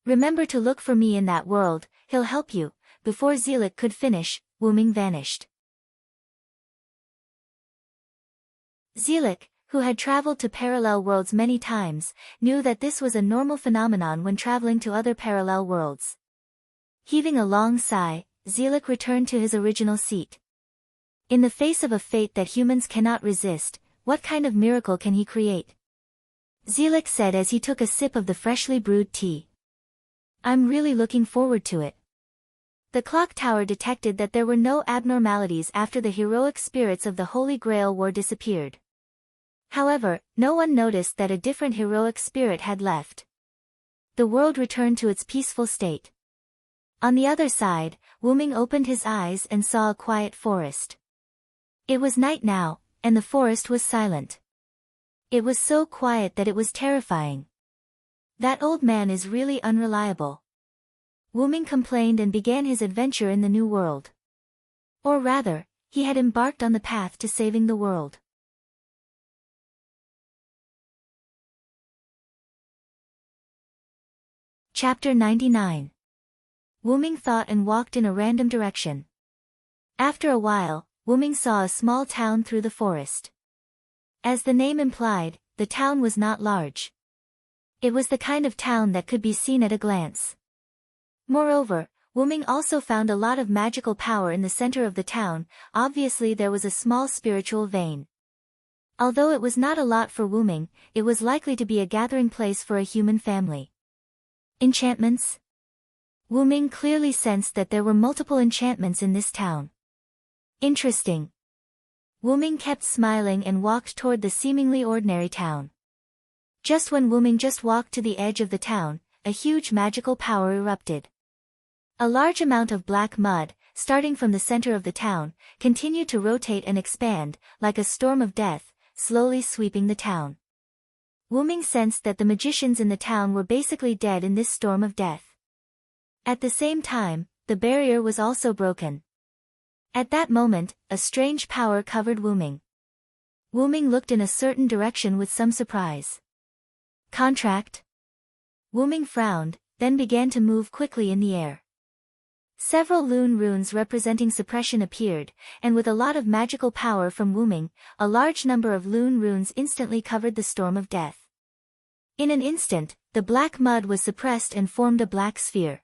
Remember to look for me in that world, he'll help you." Before Zelik could finish, Wuming vanished. Zelik, who had traveled to parallel worlds many times, knew that this was a normal phenomenon when traveling to other parallel worlds. Heaving a long sigh, Zelik returned to his original seat. In the face of a fate that humans cannot resist, what kind of miracle can he create? Zelik said as he took a sip of the freshly brewed tea. "I'm really looking forward to it." The clock tower detected that there were no abnormalities after the heroic spirits of the Holy Grail war disappeared. However, no one noticed that a different heroic spirit had left. The world returned to its peaceful state. On the other side, Wuming opened his eyes and saw a quiet forest. It was night now, and the forest was silent. It was so quiet that it was terrifying. "That old man is really unreliable." Wuming complained and began his adventure in the new world. Or rather, he had embarked on the path to saving the world. Chapter 99. Wuming thought and walked in a random direction. After a while, Wuming saw a small town through the forest. As the name implied, the town was not large. It was the kind of town that could be seen at a glance. Moreover, Wu Ming also found a lot of magical power in the center of the town. Obviously there was a small spiritual vein. Although it was not a lot for Wu Ming, it was likely to be a gathering place for a human family. Enchantments? Wu Ming clearly sensed that there were multiple enchantments in this town. Interesting. Wu Ming kept smiling and walked toward the seemingly ordinary town. Just when Wu Ming just walked to the edge of the town, a huge magical power erupted. A large amount of black mud, starting from the center of the town, continued to rotate and expand, like a storm of death, slowly sweeping the town. Wu Ming sensed that the magicians in the town were basically dead in this storm of death. At the same time, the barrier was also broken. At that moment, a strange power covered Wu Ming. Wu Ming looked in a certain direction with some surprise. Contract? Wu Ming frowned, then began to move quickly in the air. Several Lune runes representing suppression appeared, and with a lot of magical power from Wu Ming, a large number of Lune runes instantly covered the storm of death. In an instant, the black mud was suppressed and formed a black sphere.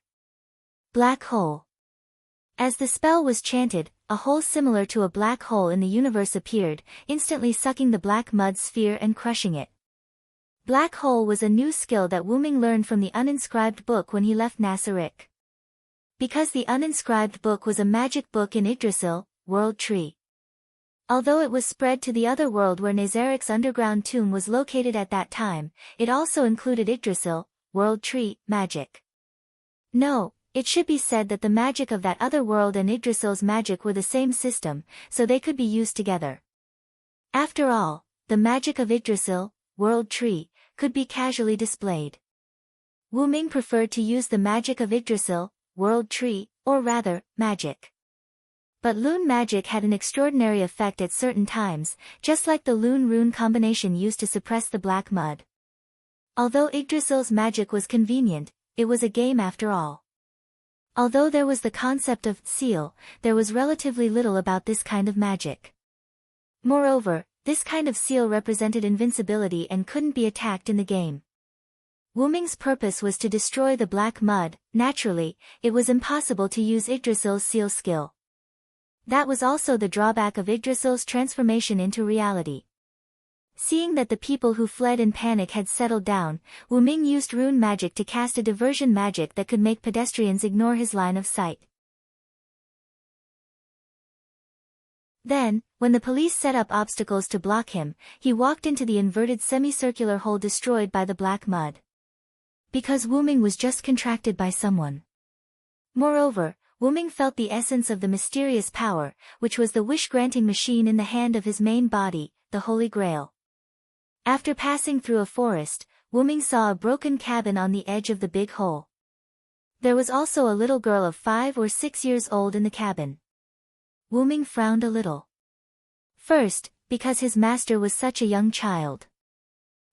Black hole. As the spell was chanted, a hole similar to a black hole in the universe appeared, instantly sucking the black mud sphere and crushing it. Black hole was a new skill that Wu Ming learned from the uninscribed book when he left Nasarick. Because the uninscribed book was a magic book in Yggdrasil, World Tree. Although it was spread to the other world where Nazarick's underground tomb was located at that time, it also included Yggdrasil, World Tree, magic. No. It should be said that the magic of that other world and Yggdrasil's magic were the same system, so they could be used together. After all, the magic of Yggdrasil, World Tree, could be casually displayed. Wu Ming preferred to use the magic of Yggdrasil, World Tree, or rather, magic. But Lune magic had an extraordinary effect at certain times, just like the Lune rune combination used to suppress the black mud. Although Yggdrasil's magic was convenient, it was a game after all. Although there was the concept of seal, there was relatively little about this kind of magic. Moreover, this kind of seal represented invincibility and couldn't be attacked in the game. Wu Ming's purpose was to destroy the black mud. Naturally, it was impossible to use Yggdrasil's seal skill. That was also the drawback of Yggdrasil's transformation into reality. Seeing that the people who fled in panic had settled down, Wu Ming used rune magic to cast a diversion magic that could make pedestrians ignore his line of sight. Then, when the police set up obstacles to block him, he walked into the inverted semicircular hole destroyed by the black mud. Because Wu Ming was just contracted by someone. Moreover, Wu Ming felt the essence of the mysterious power, which was the wish-granting machine in the hand of his main body, the Holy Grail. After passing through a forest, Wu Ming saw a broken cabin on the edge of the big hole. There was also a little girl of 5 or 6 years old in the cabin. Wu Ming frowned a little. First, because his master was such a young child.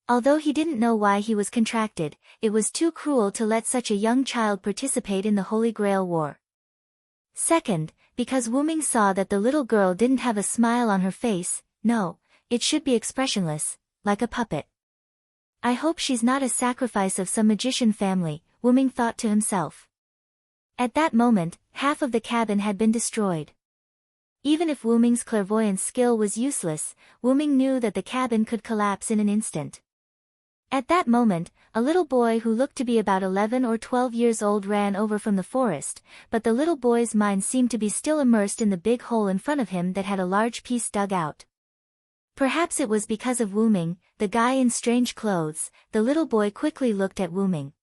Although he didn't know why he was contracted, it was too cruel to let such a young child participate in the Holy Grail War. Second, because Wu Ming saw that the little girl didn't have a smile on her face. No, it should be expressionless, like a puppet. I hope she's not a sacrifice of some magician family, Wu Ming thought to himself. At that moment, half of the cabin had been destroyed. Even if Wu Ming's clairvoyance skill was useless, Wu Ming knew that the cabin could collapse in an instant. At that moment, a little boy who looked to be about 11 or 12 years old ran over from the forest, but the little boy's mind seemed to be still immersed in the big hole in front of him that had a large piece dug out. Perhaps it was because of Wu Ming, the guy in strange clothes. The little boy quickly looked at Wu Ming.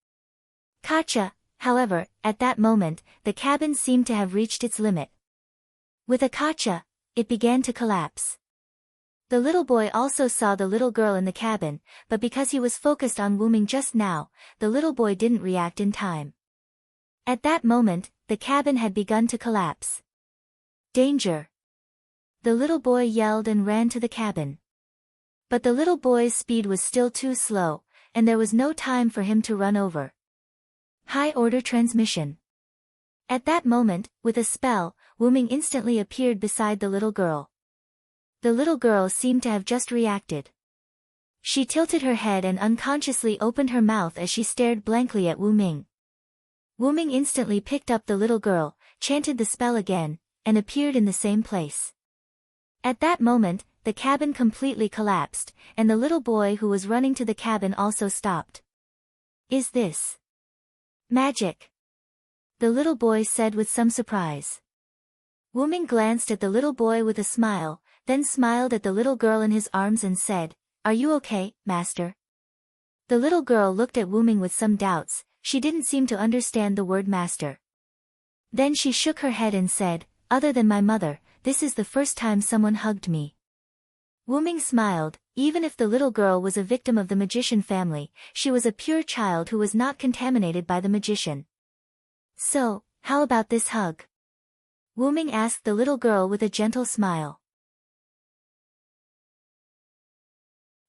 Gotcha. However, at that moment, the cabin seemed to have reached its limit. With a gotcha, it began to collapse. The little boy also saw the little girl in the cabin, but because he was focused on Wu Ming just now, the little boy didn't react in time. At that moment, the cabin had begun to collapse. Danger! The little boy yelled and ran to the cabin. But the little boy's speed was still too slow, and there was no time for him to run over. High-order transmission. At that moment, with a spell, Wu Ming instantly appeared beside the little girl. The little girl seemed to have just reacted. She tilted her head and unconsciously opened her mouth as she stared blankly at Wu Ming. Wuming instantly picked up the little girl, chanted the spell again, and appeared in the same place. At that moment, the cabin completely collapsed, and the little boy who was running to the cabin also stopped. "Is this magic?" the little boy said with some surprise. Wuming glanced at the little boy with a smile, then smiled at the little girl in his arms and said, "Are you okay, master?" The little girl looked at Wuming with some doubts. She didn't seem to understand the word master. Then she shook her head and said, "Other than my mother, this is the first time someone hugged me." Wuming smiled. Even if the little girl was a victim of the magician family, she was a pure child who was not contaminated by the magician. "So, how about this hug?" Wuming asked the little girl with a gentle smile.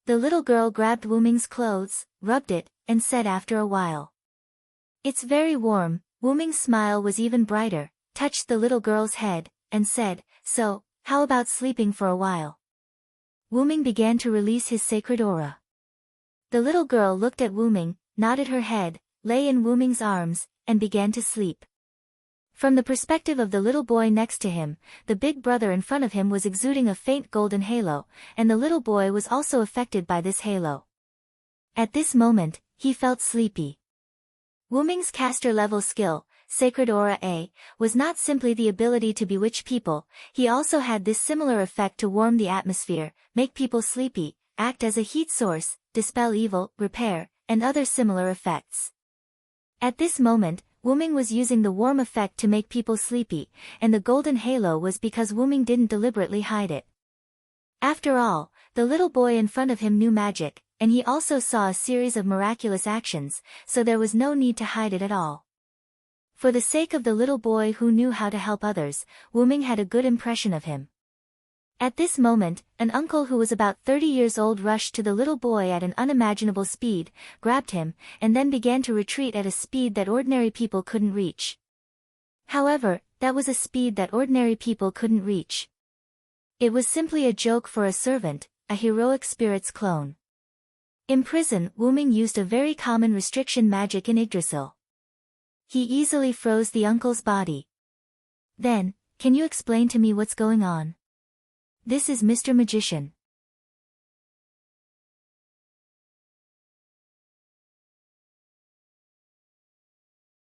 The little girl grabbed Wuming's clothes, rubbed it, and said after a while, "It's very warm." Wuming's smile was even brighter, touched the little girl's head, and said, "So, how about sleeping for a while?" Wuming began to release his sacred aura. The little girl looked at Wuming, nodded her head, lay in Wuming's arms, and began to sleep. From the perspective of the little boy next to him, the big brother in front of him was exuding a faint golden halo, and the little boy was also affected by this halo. At this moment, he felt sleepy. Wuming's caster-level skill, Sacred Aura A, was not simply the ability to bewitch people, he also had this similar effect to warm the atmosphere, make people sleepy, act as a heat source, dispel evil, repair, and other similar effects. At this moment, Wuming was using the warm effect to make people sleepy, and the golden halo was because Wuming didn't deliberately hide it. After all, the little boy in front of him knew magic, and he also saw a series of miraculous actions, so there was no need to hide it at all. For the sake of the little boy who knew how to help others, Wuming had a good impression of him. At this moment, an uncle who was about 30 years old rushed to the little boy at an unimaginable speed, grabbed him, and then began to retreat at a speed that ordinary people couldn't reach. However, that was a speed that ordinary people couldn't reach. It was simply a joke for a servant, a heroic spirit's clone. In prison, Wuming used a very common restriction magic in Yggdrasil. He easily froze the uncle's body. "Then, can you explain to me what's going on? This is Mr. Magician."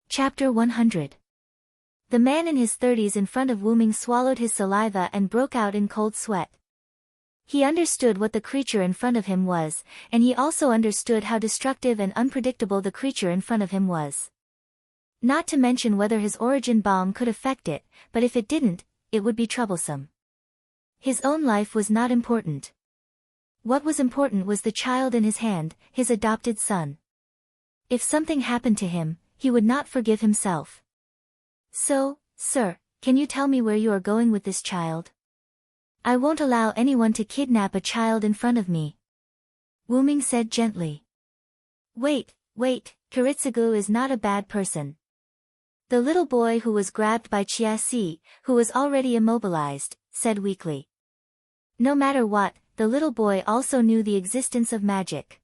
Chapter 100. The man in his 30s in front of Wuming swallowed his saliva and broke out in cold sweat. He understood what the creature in front of him was, and he also understood how destructive and unpredictable the creature in front of him was. Not to mention whether his origin bomb could affect it, but if it didn't, it would be troublesome. His own life was not important. What was important was the child in his hand, his adopted son. If something happened to him, he would not forgive himself. "So, sir, can you tell me where you are going with this child? I won't allow anyone to kidnap a child in front of me," Wuming said gently. Wait, Kiritsugu is not a bad person." The little boy who was grabbed by Chia-si, who was already immobilized, said weakly. No matter what, the little boy also knew the existence of magic.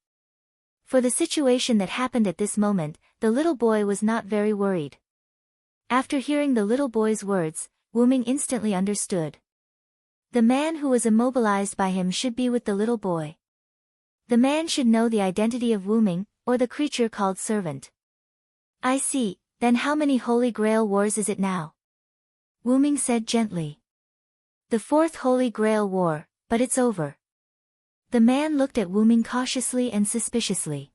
For the situation that happened at this moment, the little boy was not very worried. After hearing the little boy's words, Wuming instantly understood. The man who was immobilized by him should be with the little boy. The man should know the identity of Wuming, or the creature called servant. "I see, then how many Holy Grail Wars is it now?" Wuming said gently. "The 4th Holy Grail War, but it's over." The man looked at Wuming cautiously and suspiciously.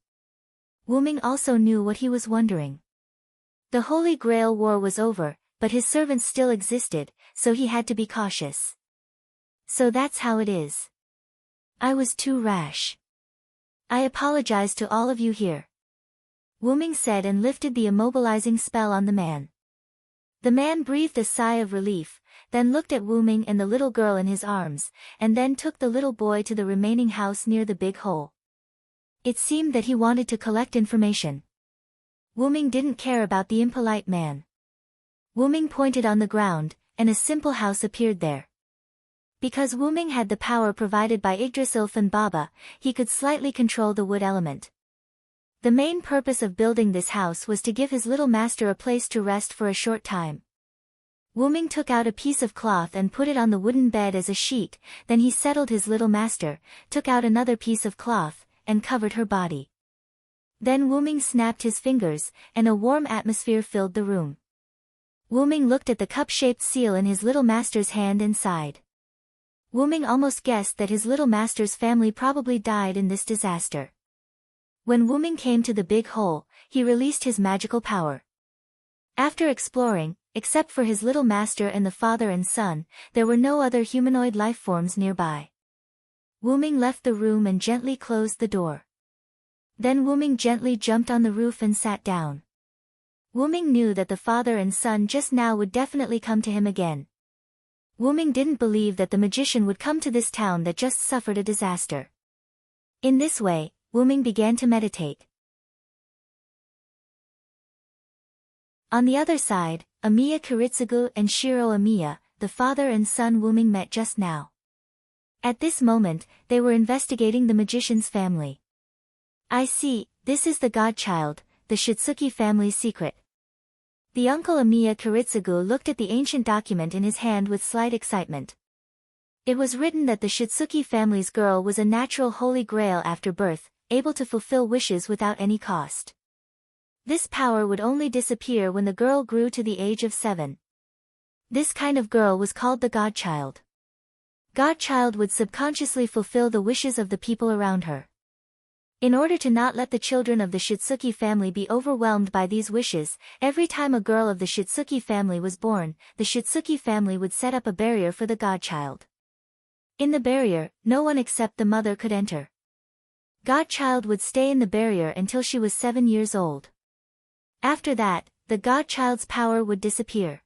Wuming also knew what he was wondering. The Holy Grail War was over, but his servants still existed, so he had to be cautious. "So that's how it is. I was too rash. I apologize to all of you here," Wuming said and lifted the immobilizing spell on the man. The man breathed a sigh of relief, then looked at Wuming and the little girl in his arms, and then took the little boy to the remaining house near the big hole. It seemed that he wanted to collect information. Wuming didn't care about the impolite man. Wuming pointed on the ground, and a simple house appeared there. Because Wuming had the power provided by Yggdrasil and Baba, he could slightly control the wood element. The main purpose of building this house was to give his little master a place to rest for a short time. Wyrm took out a piece of cloth and put it on the wooden bed as a sheet, then he settled his little master, took out another piece of cloth, and covered her body. Then Wyrm snapped his fingers, and a warm atmosphere filled the room. Wyrm looked at the cup-shaped seal in his little master's hand and sighed. Wyrm almost guessed that his little master's family probably died in this disaster. When Wyrm came to the big hole, he released his magical power. After exploring, except for his little master and the father and son, there were no other humanoid life forms nearby. Wyrm left the room and gently closed the door. Then Wyrm gently jumped on the roof and sat down. Wyrm knew that the father and son just now would definitely come to him again. Wyrm didn't believe that the magician would come to this town that just suffered a disaster. In this way, Wyrm began to meditate. On the other side, Amiya Kiritsugu and Shiro Amiya, the father and son Wyrm met just now. At this moment, they were investigating the magician's family. I see, this is the godchild, the Shitsuki family's secret. The uncle Amiya Kiritsugu looked at the ancient document in his hand with slight excitement. It was written that the Shitsuki family's girl was a natural holy grail after birth, able to fulfill wishes without any cost. This power would only disappear when the girl grew to the age of 7. This kind of girl was called the godchild. Godchild would subconsciously fulfill the wishes of the people around her. In order to not let the children of the Shitsuki family be overwhelmed by these wishes, every time a girl of the Shitsuki family was born, the Shitsuki family would set up a barrier for the godchild. In the barrier, no one except the mother could enter. Godchild would stay in the barrier until she was 7 years old. After that, the godchild's power would disappear.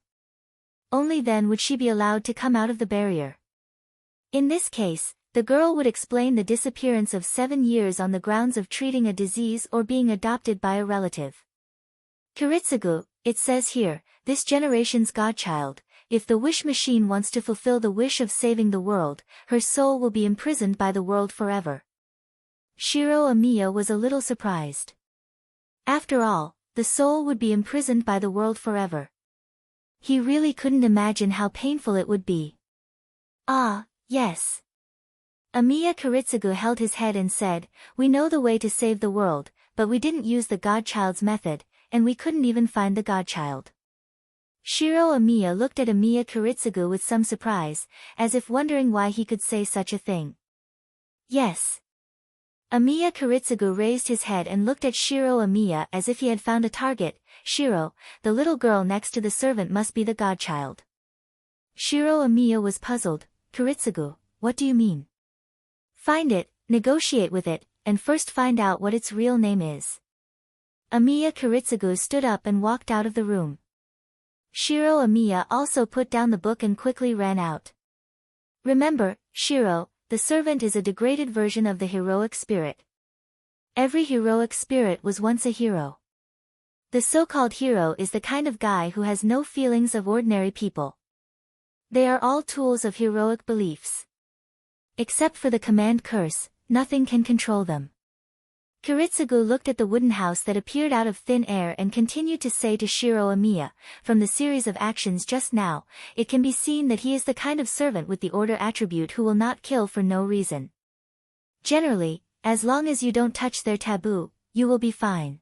Only then would she be allowed to come out of the barrier. In this case, the girl would explain the disappearance of 7 years on the grounds of treating a disease or being adopted by a relative. Kiritsugu, it says here, this generation's godchild, if the wish machine wants to fulfill the wish of saving the world, her soul will be imprisoned by the world forever. Shiro Amiya was a little surprised. After all, the soul would be imprisoned by the world forever. He really couldn't imagine how painful it would be. Ah, yes. Amiya Kiritsugu held his head and said, we know the way to save the world, but we didn't use the godchild's method, and we couldn't even find the godchild. Shiro Amiya looked at Amiya Kiritsugu with some surprise, as if wondering why he could say such a thing. Yes. Amiya Kiritsugu raised his head and looked at Shiro Amiya as if he had found a target. Shiro, the little girl next to the servant must be the godchild. Shiro Amiya was puzzled. Kiritsugu, what do you mean? Find it, negotiate with it, and first find out what its real name is. Amiya Kiritsugu stood up and walked out of the room. Shiro Amiya also put down the book and quickly ran out. Remember, Shiro, the servant is a degraded version of the heroic spirit. Every heroic spirit was once a hero. The so-called hero is the kind of guy who has no feelings of ordinary people. They are all tools of heroic beliefs. Except for the command curse, nothing can control them. Kiritsugu looked at the wooden house that appeared out of thin air and continued to say to Shiro Amiya, from the series of actions just now, it can be seen that he is the kind of servant with the order attribute who will not kill for no reason. Generally, as long as you don't touch their taboo, you will be fine.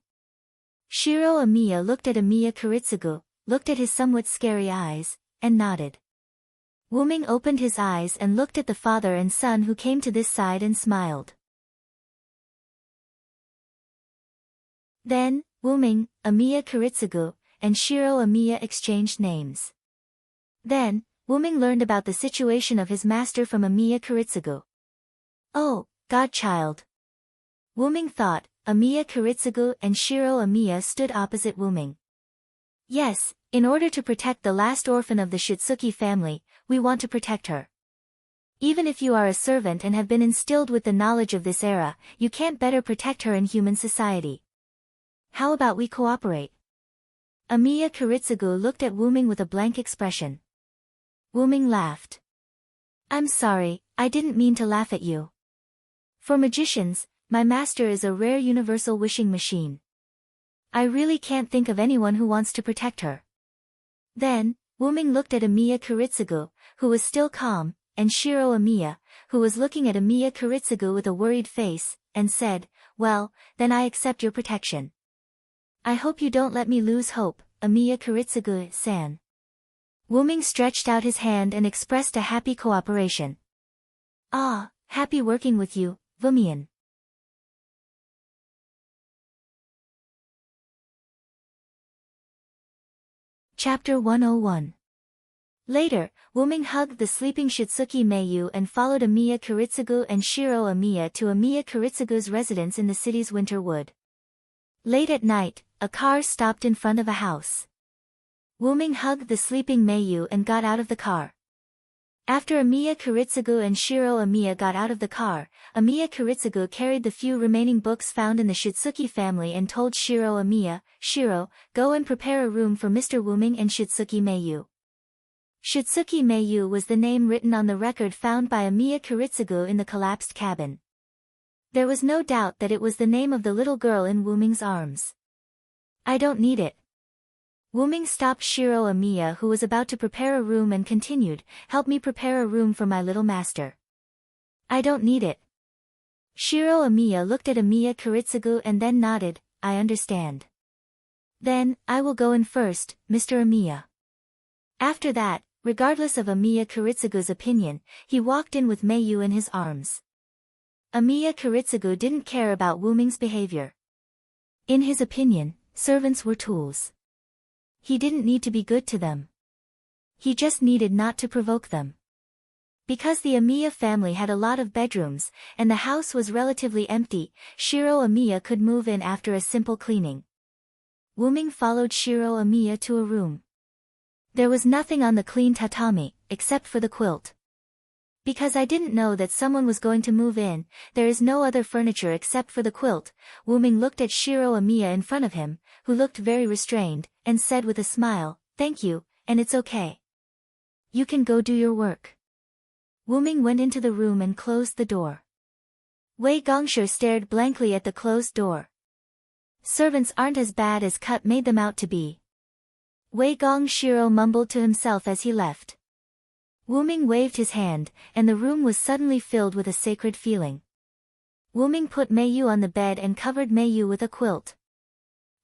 Shiro Amiya looked at Amiya Kiritsugu, looked at his somewhat scary eyes, and nodded. Wyrm opened his eyes and looked at the father and son who came to this side and smiled. Then, Wyrm, Amiya Kiritsugu, and Shiro Amiya exchanged names. Then, Wyrm learned about the situation of his master from Amiya Kiritsugu. Oh, godchild. Wyrm thought. Amiya Kiritsugu and Shiro Amiya stood opposite Wyrm. Yes, in order to protect the last orphan of the Shitsuki family, we want to protect her. Even if you are a servant and have been instilled with the knowledge of this era, you can't better protect her in human society. How about we cooperate? Amiya Kiritsugu looked at Wyrm with a blank expression. Wyrm laughed. I'm sorry, I didn't mean to laugh at you. For magicians, My master is a rare universal wishing machine. I really can't think of anyone who wants to protect her. Then, Wuming looked at Amiya Kuritsugu, who was still calm, and Shiro Amiya, who was looking at Amiya Kuritsugu with a worried face, and said, "Well, then I accept your protection. I hope you don't let me lose hope, Amiya Kuritsugu-san." Wuming stretched out his hand and expressed a happy cooperation. "Ah, happy working with you, Wumian." Chapter 101. Later, Wuming hugged the sleeping Shitsuki Meiyu and followed Amiya Kuritsugu and Shiro Amiya to Amiya Kuritsugu's residence in the city's winter wood. Late at night, a car stopped in front of a house. Wuming hugged the sleeping Meiyu and got out of the car. After Amiya Kuritsugu and Shiro Amiya got out of the car, Amiya Kuritsugu carried the few remaining books found in the Shitsuki family and told Shiro Amiya, "Shiro, go and prepare a room for Mr. Wuming and Shitsuki Meiyu." Shitsuki Meiyu was the name written on the record found by Amiya Kuritsugu in the collapsed cabin. There was no doubt that it was the name of the little girl in Wuming's arms. "I don't need it." Wuming stopped Shiro Amiya, who was about to prepare a room, and continued, "Help me prepare a room for my little master." "I don't need it." Shiro Amiya looked at Amiya Kuritsugu and then nodded, "I understand." "Then, I will go in first, Mr. Amiya." After that, regardless of Amiya Kuritsugu's opinion, he walked in with Meiyu in his arms. Amiya Kuritsugu didn't care about Wuming's behavior. In his opinion, servants were tools. He didn't need to be good to them. He just needed not to provoke them. Because the Amiya family had a lot of bedrooms, and the house was relatively empty, Shiro Amiya could move in after a simple cleaning. Wuming followed Shiro Amiya to a room. There was nothing on the clean tatami, except for the quilt. "Because I didn't know that someone was going to move in, there is no other furniture except for the quilt." Wuming looked at Shiro Amiya in front of him, who looked very restrained, and said with a smile, "Thank you, and it's okay. You can go do your work." Wuming went into the room and closed the door. Wei Gongshi stared blankly at the closed door. Servants aren't as bad as Cut made them out to be. Wei Gongshiro mumbled to himself as he left. Wuming waved his hand, and the room was suddenly filled with a sacred feeling. Wuming put Meiyu on the bed and covered Meiyu with a quilt.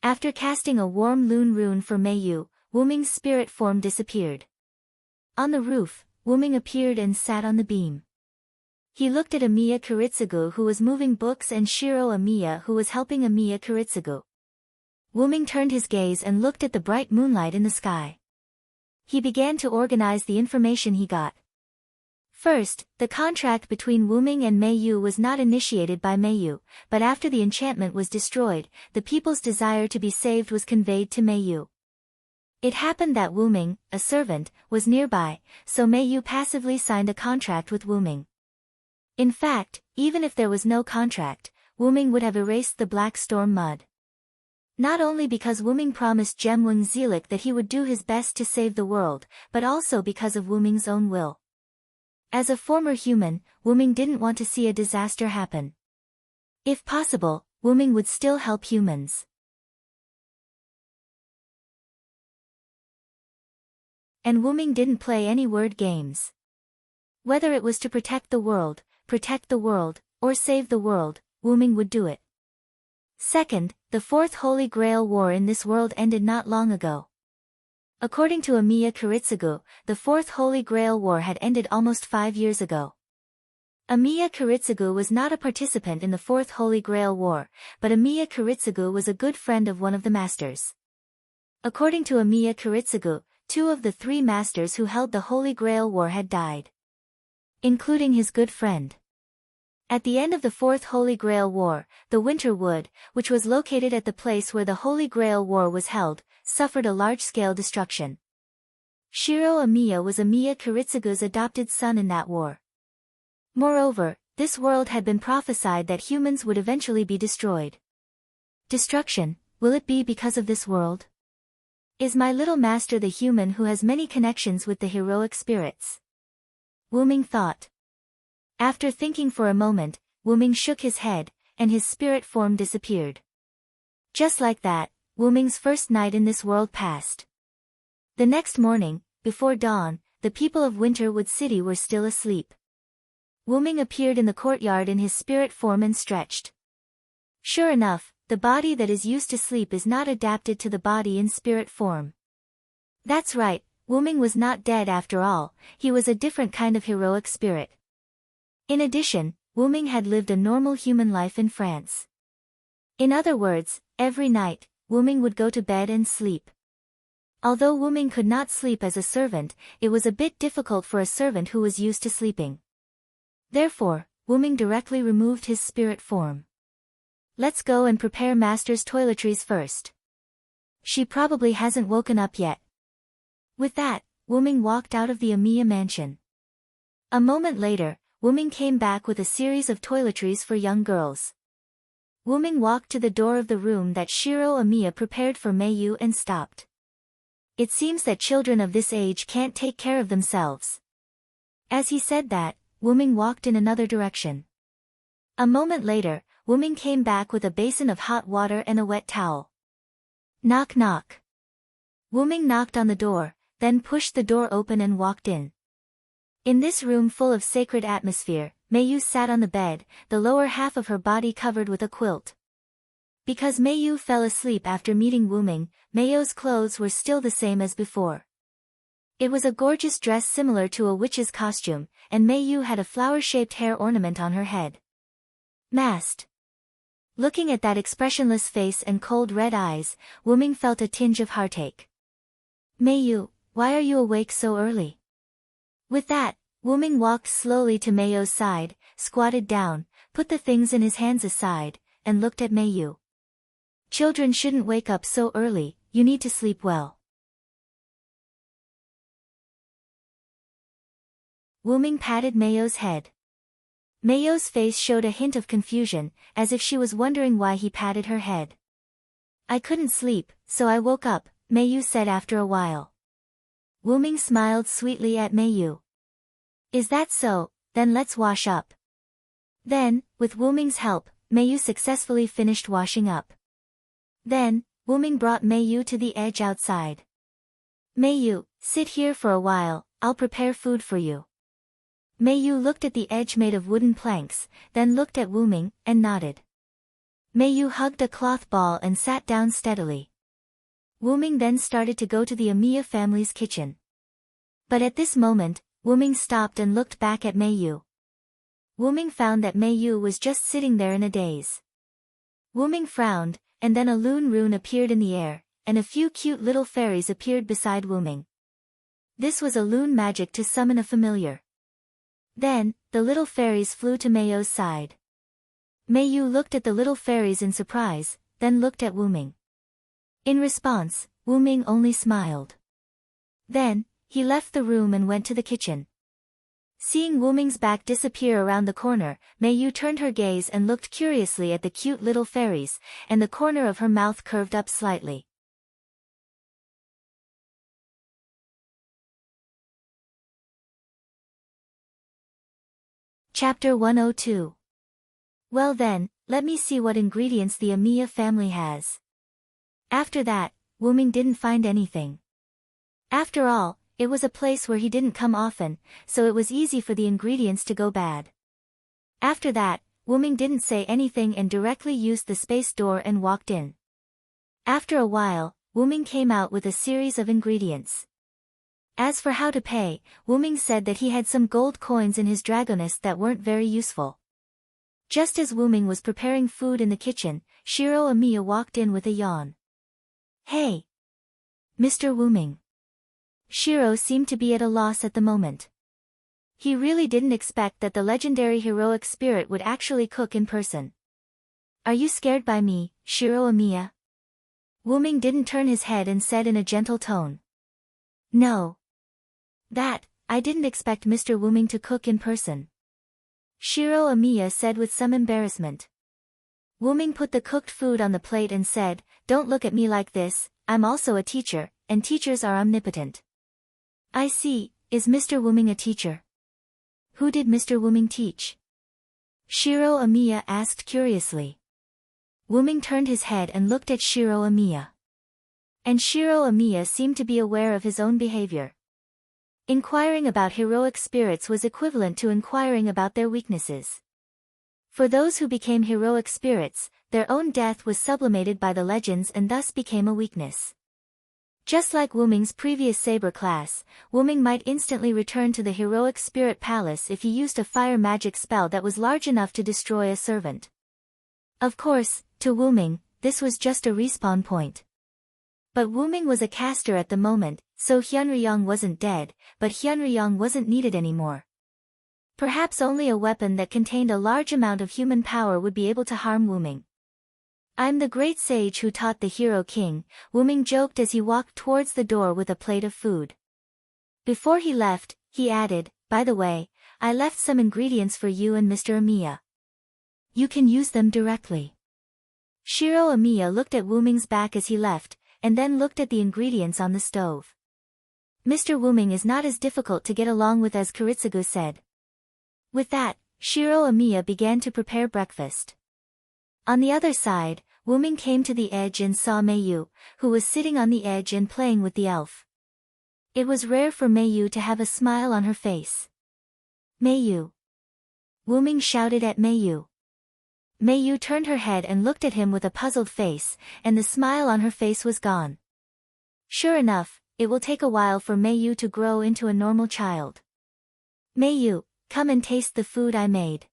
After casting a warm lune rune for Meiyu, Wuming's spirit form disappeared. On the roof, Wuming appeared and sat on the beam. He looked at Amiya Kuritsugu, who was moving books, and Shiro Amiya, who was helping Amiya Kuritsugu. Wuming turned his gaze and looked at the bright moonlight in the sky. He began to organize the information he got. First, the contract between Wuming and Meiyu was not initiated by Meiyu, but after the enchantment was destroyed, the people's desire to be saved was conveyed to Meiyu. It happened that Wuming, a servant, was nearby, so Meiyu passively signed a contract with Wuming. In fact, even if there was no contract, Wuming would have erased the Black Storm mud. Not only because Wuming promised Jemwing Zelik that he would do his best to save the world, but also because of Wuming's own will. As a former human, Wuming didn't want to see a disaster happen. If possible, Wuming would still help humans. And Wuming didn't play any word games. Whether it was to protect the world, or save the world, Wuming would do it. Second, the Fourth Holy Grail War in this world ended not long ago. According to Amiya Kuritsugu, the Fourth Holy Grail War had ended almost 5 years ago. Amiya Kuritsugu was not a participant in the Fourth Holy Grail War, but Amiya Kuritsugu was a good friend of one of the masters. According to Amiya Kuritsugu, 2 of the 3 masters who held the Holy Grail War had died, including his good friend. At the end of the Fourth Holy Grail War, the Winter Wood, which was located at the place where the Holy Grail War was held, suffered a large-scale destruction. Shiro Amiya was Amiya Kuritsugu's adopted son in that war. Moreover, this world had been prophesied that humans would eventually be destroyed. Destruction, will it be because of this world? Is my little master the human who has many connections with the heroic spirits? Wuming thought. After thinking for a moment, Wuming shook his head, and his spirit form disappeared. Just like that, Wuming's first night in this world passed. The next morning, before dawn, the people of Winterwood City were still asleep. Wuming appeared in the courtyard in his spirit form and stretched. Sure enough, the body that is used to sleep is not adapted to the body in spirit form. That's right, Wuming was not dead after all, he was a different kind of heroic spirit. In addition, Wuming had lived a normal human life in France. In other words, every night, Wuming would go to bed and sleep. Although Wuming could not sleep as a servant, it was a bit difficult for a servant who was used to sleeping. Therefore, Wuming directly removed his spirit form. Let's go and prepare Master's toiletries first. She probably hasn't woken up yet. With that, Wuming walked out of the Amiya mansion. A moment later, Wuming came back with a series of toiletries for young girls. Wuming walked to the door of the room that Shiro Amiya prepared for Meiyu and stopped. It seems that children of this age can't take care of themselves. As he said that, Wuming walked in another direction. A moment later, Wuming came back with a basin of hot water and a wet towel. Knock knock. Wuming knocked on the door, then pushed the door open and walked in. In this room full of sacred atmosphere, Meiyu sat on the bed, the lower half of her body covered with a quilt. Because Meiyu fell asleep after meeting Wuming, Meiyu's clothes were still the same as before. It was a gorgeous dress similar to a witch's costume, and Meiyu had a flower-shaped hair ornament on her head. Masked. Looking at that expressionless face and cold red eyes, Wuming felt a tinge of heartache. Meiyu, why are you awake so early? With that, Wuming walked slowly to Meiyu's side, squatted down, put the things in his hands aside, and looked at Meiyu. Children shouldn't wake up so early, you need to sleep well. Wuming patted Meiyu's head. Meiyu's face showed a hint of confusion, as if she was wondering why he patted her head. I couldn't sleep, so I woke up, Meiyu said after a while. Wuming smiled sweetly at Meiyu. Is that so? Then let's wash up. Then, with Wuming's help, Meiyu successfully finished washing up. Then, Wuming brought Meiyu to the edge outside. Meiyu, sit here for a while, I'll prepare food for you. Meiyu looked at the edge made of wooden planks, then looked at Wuming, and nodded. Meiyu hugged a cloth ball and sat down steadily. Wuming then started to go to the Amiya family's kitchen. But at this moment, Wuming stopped and looked back at Meiyu. Wuming found that Meiyu was just sitting there in a daze. Wuming frowned, and then a loon rune appeared in the air, and a few cute little fairies appeared beside Wuming. This was a loon magic to summon a familiar. Then, the little fairies flew to Meiyu's side. Meiyu looked at the little fairies in surprise, then looked at Wuming. In response, Wuming only smiled. Then, he left the room and went to the kitchen. Seeing Wuming's back disappear around the corner, Meiyu turned her gaze and looked curiously at the cute little fairies, and the corner of her mouth curved up slightly. Chapter 102. Well then, let me see what ingredients the Amiya family has. After that, Wuming didn't find anything. After all, it was a place where he didn't come often, so it was easy for the ingredients to go bad. After that, Wuming didn't say anything and directly used the space door and walked in. After a while, Wuming came out with a series of ingredients. As for how to pay, Wuming said that he had some gold coins in his dragoness that weren't very useful. Just as Wuming was preparing food in the kitchen, Shiro Amiya walked in with a yawn. Hey! Mr. Wuming. Shiro seemed to be at a loss at the moment. He really didn't expect that the legendary heroic spirit would actually cook in person. Are you scared by me, Shiro Amiya? Wuming didn't turn his head and said in a gentle tone. No. I didn't expect Mr. Wuming to cook in person. Shiro Amiya said with some embarrassment. Wuming put the cooked food on the plate and said, Don't look at me like this, I'm also a teacher, and teachers are omnipotent. I see, is Mr. Wuming a teacher? Who did Mr. Wuming teach? Shiro Amiya asked curiously. Wuming turned his head and looked at Shiro Amiya. And Shiro Amiya seemed to be aware of his own behavior. Inquiring about heroic spirits was equivalent to inquiring about their weaknesses. For those who became heroic spirits, their own death was sublimated by the legends and thus became a weakness. Just like Wuming's previous saber class, Wuming might instantly return to the heroic spirit palace if he used a fire magic spell that was large enough to destroy a servant. Of course, to Wuming, this was just a respawn point. But Wuming was a caster at the moment, so Hyunryong wasn't dead, but Hyunryong wasn't needed anymore. Perhaps only a weapon that contained a large amount of human power would be able to harm Wuming. I'm the great sage who taught the hero king, Wuming joked as he walked towards the door with a plate of food. Before he left, he added, by the way, I left some ingredients for you and Mr. Amiya. You can use them directly. Shiro Amiya looked at Wuming's back as he left, and then looked at the ingredients on the stove. Mr. Wuming is not as difficult to get along with as Kiritsugu said. With that, Shiro Amiya began to prepare breakfast. On the other side, Wuming came to the edge and saw Meiyu, who was sitting on the edge and playing with the elf. It was rare for Meiyu to have a smile on her face. Meiyu! Wuming shouted at Meiyu. Meiyu turned her head and looked at him with a puzzled face, and the smile on her face was gone. Sure enough, it will take a while for Meiyu to grow into a normal child. Meiyu, come and taste the food I made.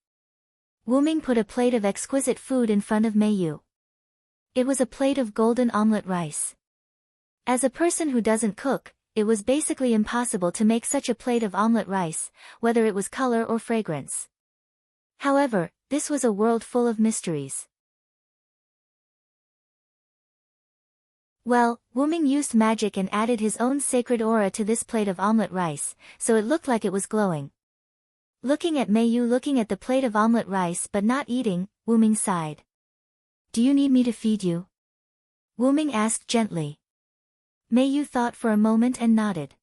Wuming put a plate of exquisite food in front of Meiyu. It was a plate of golden omelette rice. As a person who doesn't cook, it was basically impossible to make such a plate of omelette rice, whether it was color or fragrance. However, this was a world full of mysteries. Well, Wuming used magic and added his own sacred aura to this plate of omelette rice, so it looked like it was glowing. Looking at Meiyu looking at the plate of omelette rice but not eating, Wuming sighed. Do you need me to feed you? Wuming asked gently. Meiyu thought for a moment and nodded.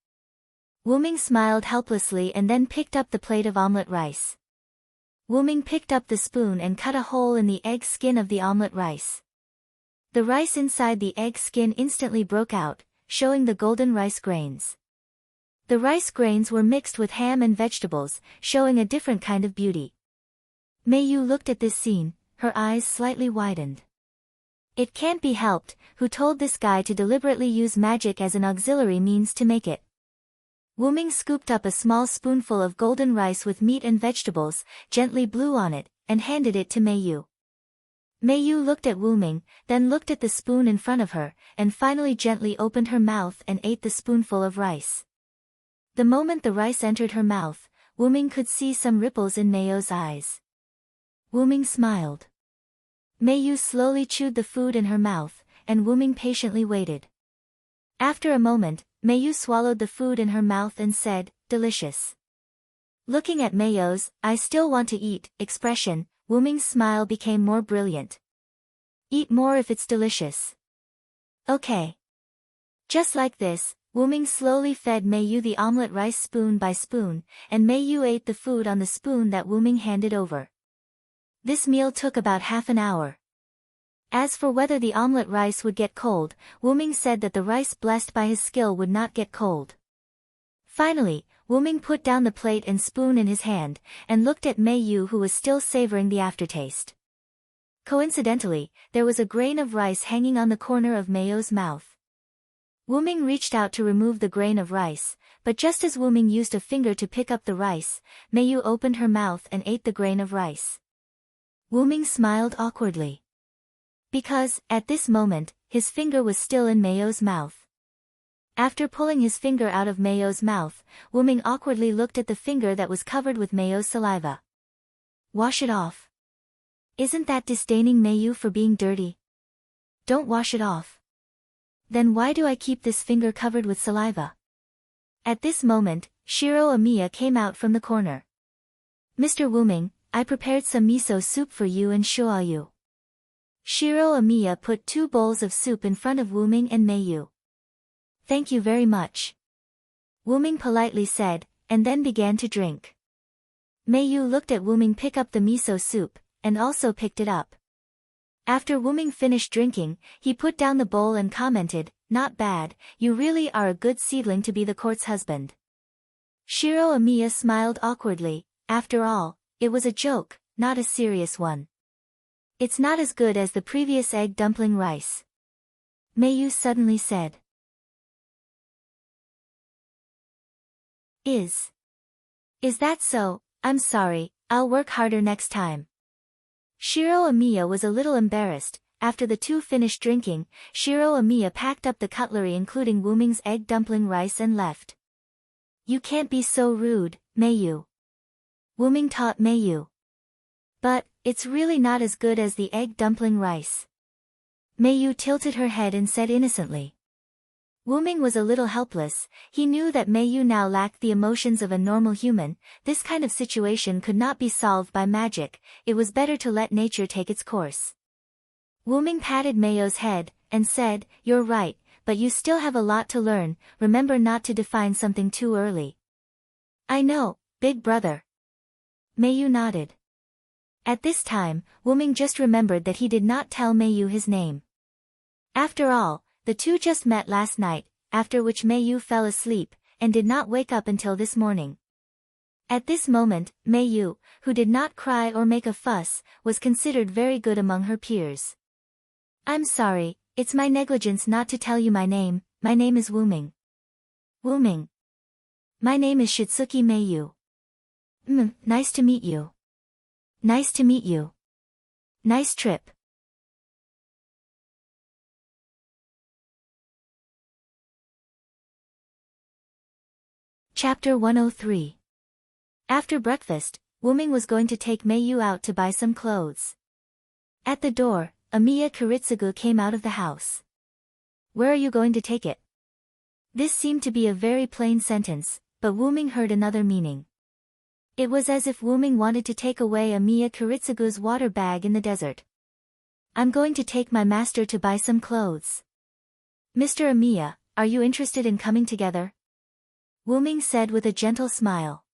Wuming smiled helplessly and then picked up the plate of omelette rice. Wuming picked up the spoon and cut a hole in the egg skin of the omelette rice. The rice inside the egg skin instantly broke out, showing the golden rice grains. The rice grains were mixed with ham and vegetables, showing a different kind of beauty. Meiyu looked at this scene, her eyes slightly widened. It can't be helped, who told this guy to deliberately use magic as an auxiliary means to make it? Wuming scooped up a small spoonful of golden rice with meat and vegetables, gently blew on it, and handed it to Meiyu. Meiyu looked at Wuming, then looked at the spoon in front of her, and finally gently opened her mouth and ate the spoonful of rice. The moment the rice entered her mouth, Wuming could see some ripples in Meiyu's eyes. Wuming smiled. Meiyu slowly chewed the food in her mouth, and Wuming patiently waited. After a moment, Meiyu swallowed the food in her mouth and said, delicious. Looking at Meiyu's, I still want to eat, expression, Wuming's smile became more brilliant. Eat more if it's delicious. Okay. Just like this, Wuming slowly fed Meiyu the omelette rice spoon by spoon, and Meiyu ate the food on the spoon that Wuming handed over. This meal took about half an hour. As for whether the omelette rice would get cold, Wuming said that the rice blessed by his skill would not get cold. Finally, Wuming put down the plate and spoon in his hand, and looked at Meiyu who was still savoring the aftertaste. Coincidentally, there was a grain of rice hanging on the corner of Meiyu's mouth. Wuming reached out to remove the grain of rice, but just as Wuming used a finger to pick up the rice, Meiyu opened her mouth and ate the grain of rice. Wuming smiled awkwardly. Because, at this moment, his finger was still in Meiyu's mouth. After pulling his finger out of Meiyu's mouth, Wuming awkwardly looked at the finger that was covered with Meiyu's saliva. Wash it off. Isn't that disdaining Meiyu for being dirty? Don't wash it off. Then why do I keep this finger covered with saliva? At this moment, Shiro Amiya came out from the corner. Mr. Wuming, I prepared some miso soup for you and Shoayu. Shiro Amiya put 2 bowls of soup in front of Wuming and Meiyu. Thank you very much. Wuming politely said, and then began to drink. Meiyu looked at Wuming pick up the miso soup, and also picked it up. After Wuming finished drinking, he put down the bowl and commented, "Not bad, you really are a good seedling to be the court's husband." Shiro Amiya smiled awkwardly. After all, it was a joke, not a serious one. "It's not as good as the previous egg dumpling rice," Meiyu suddenly said. Is that so? I'm sorry, I'll work harder next time." Shiro Amiya was a little embarrassed. After the two finished drinking, Shiro Amiya packed up the cutlery including Wuming's egg dumpling rice and left. "You can't be so rude, Meiyu," Wuming taught Meiyu. "But, it's really not as good as the egg dumpling rice." Meiyu tilted her head and said innocently. Wuming was a little helpless. He knew that Meiyu now lacked the emotions of a normal human. This kind of situation could not be solved by magic. It was better to let nature take its course. Wuming patted Meiyu's head, and said, "You're right, but you still have a lot to learn. Remember not to define something too early." "I know, big brother." Meiyu nodded. At this time, Wuming just remembered that he did not tell Meiyu his name. After all, the two just met last night, after which Meiyu fell asleep, and did not wake up until this morning. At this moment, Meiyu, who did not cry or make a fuss, was considered very good among her peers. "I'm sorry, it's my negligence not to tell you my name. My name is Wuming." "Wuming. My name is Shitsuki Meiyu." Nice to meet you." "Nice to meet you." "Nice trip." Chapter 103. After breakfast, Wuming was going to take Meiyu out to buy some clothes. At the door, Amiya Kiritsugu came out of the house. "Where are you going to take it?" This seemed to be a very plain sentence, but Wuming heard another meaning. It was as if Wuming wanted to take away Amiya Kiritsugu's water bag in the desert. "I'm going to take my master to buy some clothes." "Mr. Amiya, are you interested in coming together?" Wuming said with a gentle smile.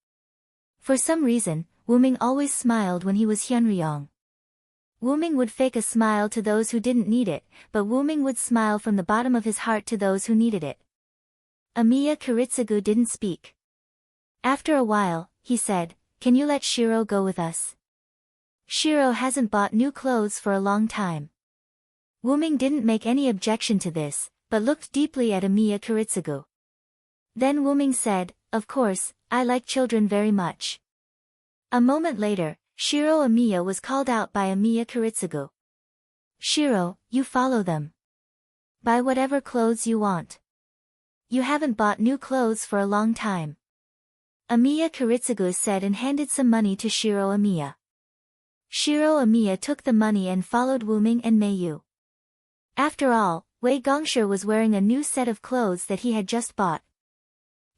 For some reason, Wuming always smiled when he was Hyunryong. Wuming would fake a smile to those who didn't need it, but Wuming would smile from the bottom of his heart to those who needed it. Amiya Kiritsugu didn't speak. After a while, he said, "Can you let Shiro go with us? Shiro hasn't bought new clothes for a long time." Wuming didn't make any objection to this, but looked deeply at Amiya Kiritsugu. Then Wuming said, "Of course, I like children very much." A moment later, Shiro Amiya was called out by Amiya Kiritsugu. "Shiro, you follow them. Buy whatever clothes you want. You haven't bought new clothes for a long time." Amiya Kiritsugu said and handed some money to Shiro Amiya. Shiro Amiya took the money and followed Wuming and Meiyu. After all, Wei Gongshi was wearing a new set of clothes that he had just bought.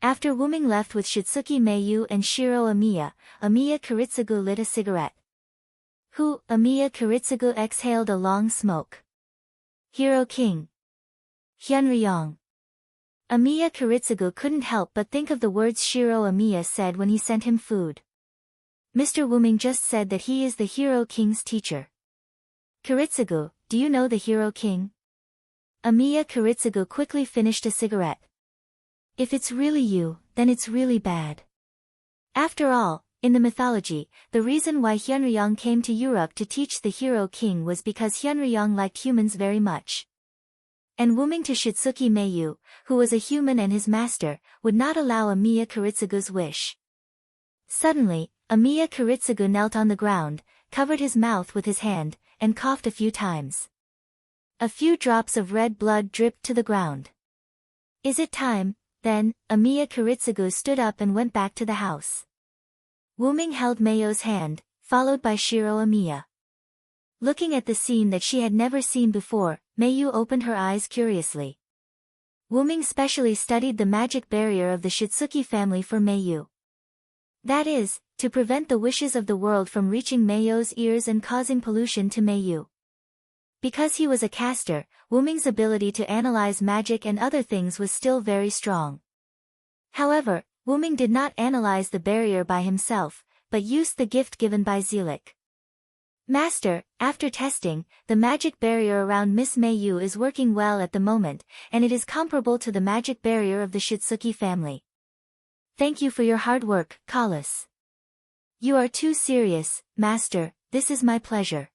After Wuming left with Shitsuki Meiyu and Shiro Amiya, Amiya Kiritsugu lit a cigarette. Amiya Kiritsugu exhaled a long smoke. "Hero King. Hyunryong." Amiya Kiritsugu couldn't help but think of the words Shiro Amiya said when he sent him food. "Mr. Wuming just said that he is the Hero King's teacher." "Kiritsugu, do you know the Hero King?" Amiya Kiritsugu quickly finished a cigarette. "If it's really you, then it's really bad." After all, in the mythology, the reason why Hyunryong came to Europe to teach the Hero King was because Hyunryong liked humans very much. And Wuming to Shitsuki Meiyu, who was a human and his master, would not allow Amiya Kiritsugu's wish. Suddenly, Amiya Kiritsugu knelt on the ground, covered his mouth with his hand, and coughed a few times. A few drops of red blood dripped to the ground. "Is it time?" Then, Amiya Kiritsugu stood up and went back to the house. Wuming held Meiyu's hand, followed by Shiro Amiya. Looking at the scene that she had never seen before, Meiyu opened her eyes curiously. Wuming specially studied the magic barrier of the Shitsuki family for Meiyu. That is, to prevent the wishes of the world from reaching Meiyu's ears and causing pollution to Meiyu. Because he was a caster, Wuming's ability to analyze magic and other things was still very strong. However, Wuming did not analyze the barrier by himself, but used the gift given by Zelik. Master, after testing, the magic barrier around Miss Mayu is working well at the moment, and it is comparable to the magic barrier of the Shitsuki family. Thank you for your hard work, Kalas. You are too serious, Master, this is my pleasure.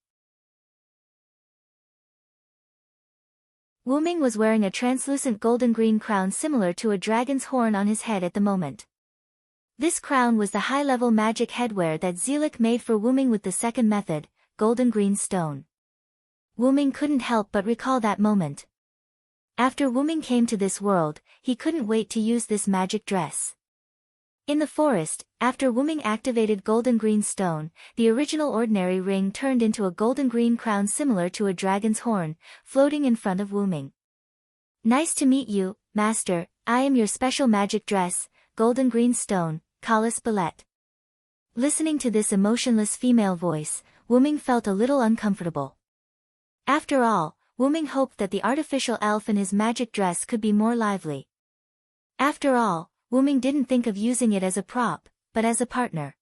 Wuming was wearing a translucent golden-green crown similar to a dragon's horn on his head at the moment. This crown was the high-level magic headwear that Zelik made for Wuming with the second method, golden-green stone. Wuming couldn't help but recall that moment. After Wuming came to this world, he couldn't wait to use this magic dress. In the forest, after Wuming activated golden-green stone, the original ordinary ring turned into a golden-green crown similar to a dragon's horn, floating in front of Wuming. Nice to meet you, Master, I am your special magic dress, golden-green stone, Kalas Ballet. Listening to this emotionless female voice, Wuming felt a little uncomfortable. After all, Wuming hoped that the artificial elf in his magic dress could be more lively. After all, Wuming didn't think of using it as a prop, but as a partner.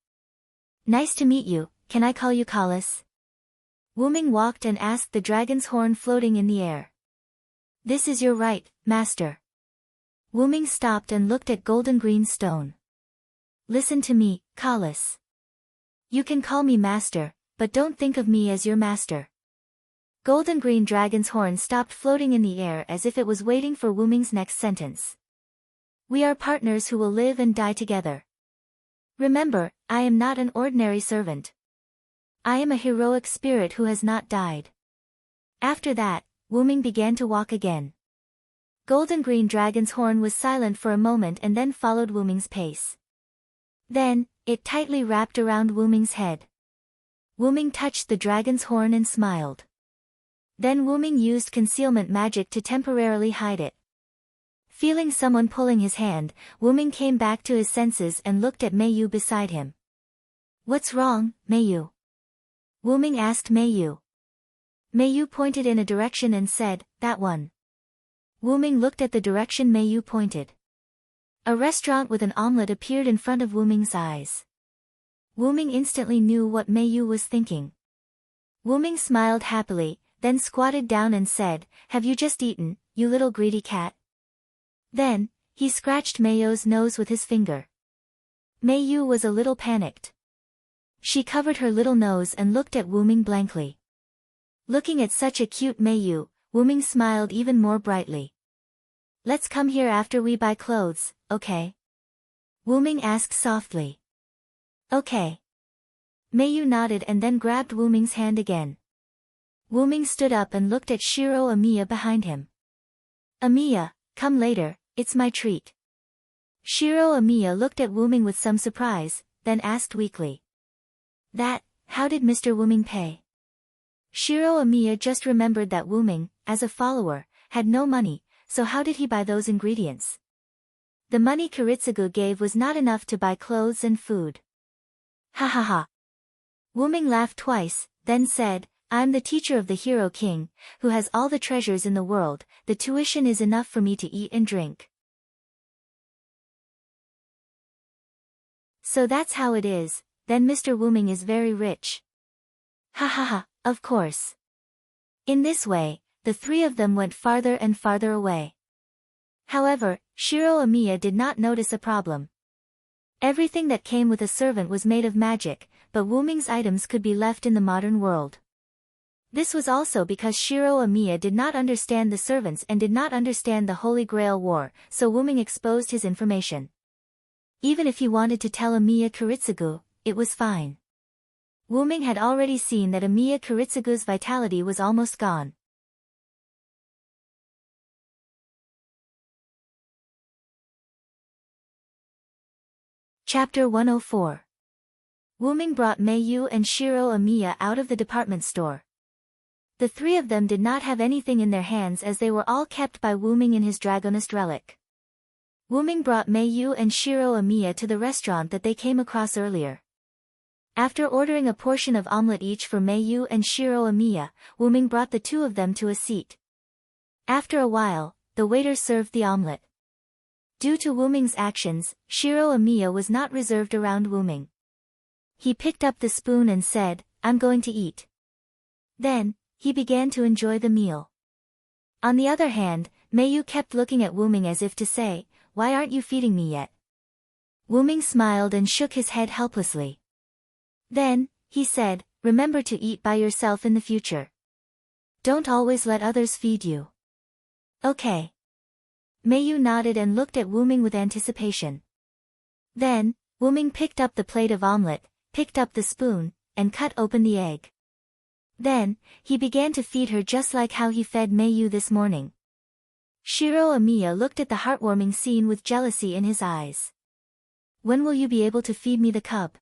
Nice to meet you, can I call you Kalas? Wuming walked and asked the dragon's horn floating in the air. This is your right, Master. Wuming stopped and looked at golden-green stone. Listen to me, Kalas. You can call me Master, but don't think of me as your master. Golden-green dragon's horn stopped floating in the air as if it was waiting for Wuming's next sentence. We are partners who will live and die together. Remember, I am not an ordinary servant. I am a heroic spirit who has not died. After that, Wuming began to walk again. Golden-green dragon's horn was silent for a moment and then followed Wuming's pace. Then, it tightly wrapped around Wuming's head. Wuming touched the dragon's horn and smiled. Then Wuming used concealment magic to temporarily hide it. Feeling someone pulling his hand, Wuming came back to his senses and looked at Mayu beside him. What's wrong, Mayu? Wuming asked Mayu. Mayu pointed in a direction and said, that one. Wuming looked at the direction Mayu pointed. A restaurant with an omelette appeared in front of Wuming's eyes. Wuming instantly knew what Mayu was thinking. Wuming smiled happily, then squatted down and said, have you just eaten, you little greedy cat? Then, he scratched Mayu's nose with his finger. Mayu was a little panicked. She covered her little nose and looked at Wuming blankly. Looking at such a cute Mayu, Wuming smiled even more brightly. Let's come here after we buy clothes, okay? Wuming asked softly. Okay. Mayu nodded and then grabbed Wuming's hand again. Wuming stood up and looked at Shiro Amiya behind him. Amiya, come later, it's my treat. Shiro Amiya looked at Wuming with some surprise, then asked weakly. How did Mr. Wuming pay? Shiro Amiya just remembered that Wuming, as a follower, had no money, so how did he buy those ingredients? The money Kiritsugu gave was not enough to buy clothes and food. Ha ha ha. Wuming laughed twice, then said, I'm the teacher of the Hero King, who has all the treasures in the world, the tuition is enough for me to eat and drink. So that's how it is, then Mr. Wuming is very rich. Ha ha ha, of course. In this way, the three of them went farther and farther away. However, Shiro Amiya did not notice a problem. Everything that came with a servant was made of magic, but Wuming's items could be left in the modern world. This was also because Shiro Amiya did not understand the servants and did not understand the Holy Grail War, so Wuming exposed his information. Even if he wanted to tell Amiya Kiritsugu, it was fine. Wuming had already seen that Amiya Kiritsugu's vitality was almost gone. Chapter 104. Wuming brought Mayu and Shiro Amiya out of the department store. The three of them did not have anything in their hands as they were all kept by Wuming in his Dragonist relic. Wuming brought Mayu and Shiro Amiya to the restaurant that they came across earlier. After ordering a portion of omelette each for Mayu and Shiro Amiya, Wuming brought the two of them to a seat. After a while, the waiter served the omelette. Due to Wuming's actions, Shiro Amiya was not reserved around Wuming. He picked up the spoon and said, "I'm going to eat." Then, he began to enjoy the meal. On the other hand, Mayu kept looking at Wuming as if to say, "Why aren't you feeding me yet?" Wuming smiled and shook his head helplessly. Then, he said, "Remember to eat by yourself in the future. Don't always let others feed you." "Okay." Mayu nodded and looked at Wuming with anticipation. Then, Wuming picked up the plate of omelette, picked up the spoon, and cut open the egg. Then, he began to feed her just like how he fed Mayu this morning. Shiro Amiya looked at the heartwarming scene with jealousy in his eyes. "When will you be able to feed me the cub?"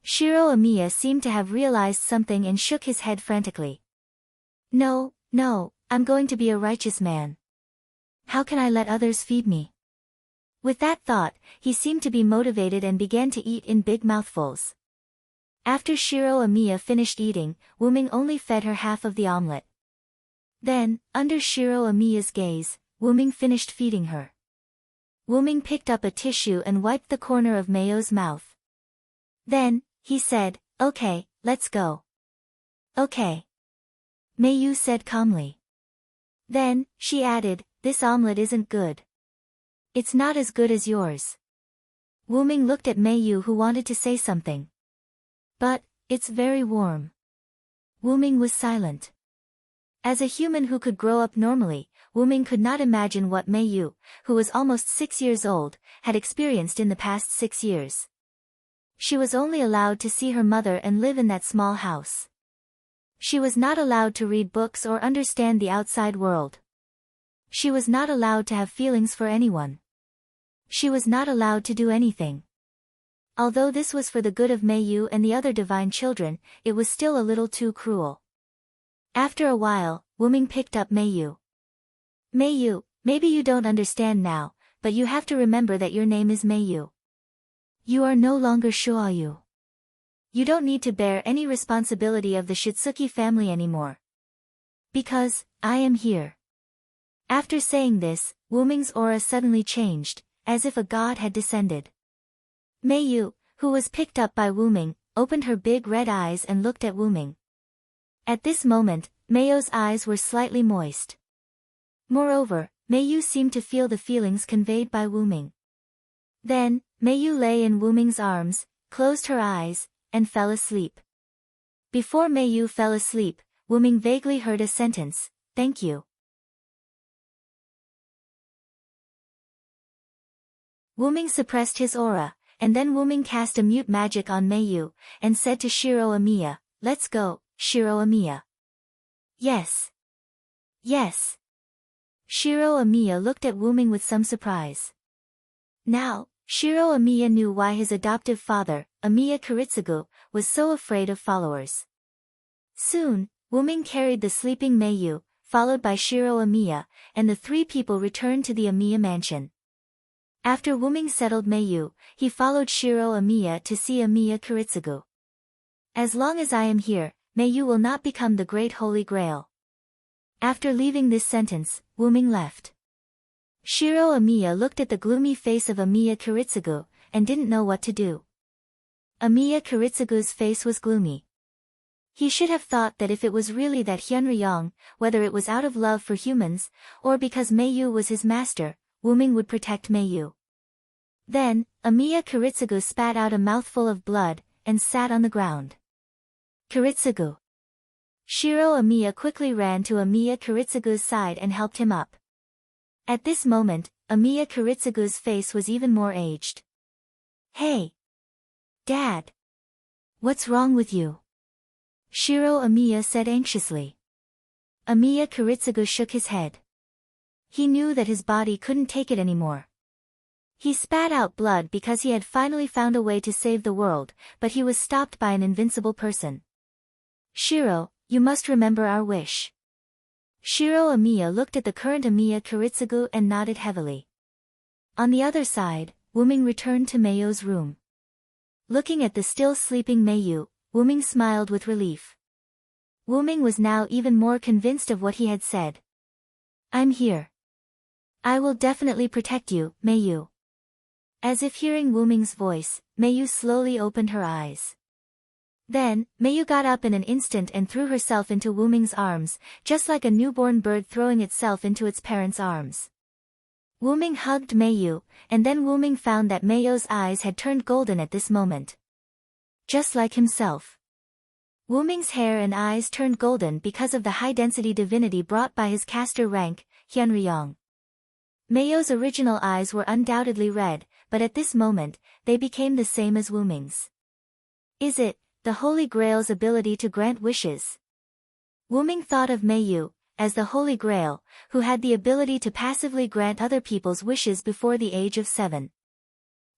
Shiro Amiya seemed to have realized something and shook his head frantically. No, I'm going to be a righteous man. How can I let others feed me?" With that thought, he seemed to be motivated and began to eat in big mouthfuls. After Shiro Amiya finished eating, Wuming only fed her half of the omelette. Then, under Shiro Amiya's gaze, Wuming finished feeding her. Wuming picked up a tissue and wiped the corner of Mayo's mouth. Then, he said, "Okay, let's go." "Okay." Mayu said calmly. Then, she added, "This omelette isn't good. It's not as good as yours." Wuming looked at Mayu who wanted to say something. "But, it's very warm." Wuming was silent. As a human who could grow up normally, Wuming could not imagine what Mayu, who was almost 6 years old, had experienced in the past 6 years. She was only allowed to see her mother and live in that small house. She was not allowed to read books or understand the outside world. She was not allowed to have feelings for anyone. She was not allowed to do anything. Although this was for the good of Mayu and the other divine children, it was still a little too cruel. After a while, Wuming picked up Mayu. "Mayu, maybe you don't understand now, but you have to remember that your name is Mayu. You are no longer Shuayu. You don't need to bear any responsibility of the Shitsuki family anymore. Because, I am here." After saying this, Wuming's aura suddenly changed, as if a god had descended. Mayu, who was picked up by Wuming, opened her big red eyes and looked at Wuming. At this moment, Mayo's eyes were slightly moist. Moreover, Mayu seemed to feel the feelings conveyed by Wuming. Then, Mayu lay in Wuming's arms, closed her eyes, and fell asleep. Before Mayu fell asleep, Wuming vaguely heard a sentence, "Thank you." Wuming suppressed his aura, and then Wuming cast a mute magic on Mayu, and said to Shiro Amiya, "Let's go, Shiro Amiya." "Yes. Yes." Shiro Amiya looked at Wuming with some surprise. Now, Shiro Amiya knew why his adoptive father, Amiya Kiritsugu, was so afraid of followers. Soon, Wuming carried the sleeping Mayu, followed by Shiro Amiya, and the 3 people returned to the Amiya mansion. After Wuming settled Mayu, he followed Shiro Amiya to see Amiya Kiritsugu. "As long as I am here, Mayu will not become the Great Holy Grail." After leaving this sentence, Wuming left. Shiro Amiya looked at the gloomy face of Amiya Kiritsugu, and didn't know what to do. Amiya Kiritsugu's face was gloomy. He should have thought that if it was really that Hyunryong, whether it was out of love for humans, or because Mayu was his master, Wuming would protect Mayu. Then, Amiya Kiritsugu spat out a mouthful of blood, and sat on the ground. "Kiritsugu." Shiro Amiya quickly ran to Amiya Kiritsugu's side and helped him up. At this moment, Amiya Kiritsugu's face was even more aged. "Hey! Dad! What's wrong with you?" Shiro Amiya said anxiously. Amiya Kiritsugu shook his head. He knew that his body couldn't take it anymore. He spat out blood because he had finally found a way to save the world, but he was stopped by an invincible person. "Shiro, you must remember our wish." Shiro Amiya looked at the current Amiya Kiritsugu and nodded heavily. On the other side, Wuming returned to Mayo's room. Looking at the still sleeping Mayu, Wuming smiled with relief. Wuming was now even more convinced of what he had said. "I'm here. I will definitely protect you, Mayu." As if hearing Wuming's voice, Mayu slowly opened her eyes. Then, Mayu got up in an instant and threw herself into Wuming's arms, just like a newborn bird throwing itself into its parents' arms. Wuming hugged Mayu, and then Wuming found that Mayu's eyes had turned golden at this moment. Just like himself. Wuming's hair and eyes turned golden because of the high-density divinity brought by his caster rank, Hyunryong. Mayu's original eyes were undoubtedly red, but at this moment, they became the same as Wuming's. Is it the Holy Grail's ability to grant wishes? Wuming thought of Mayu as the Holy Grail, who had the ability to passively grant other people's wishes before the age of 7.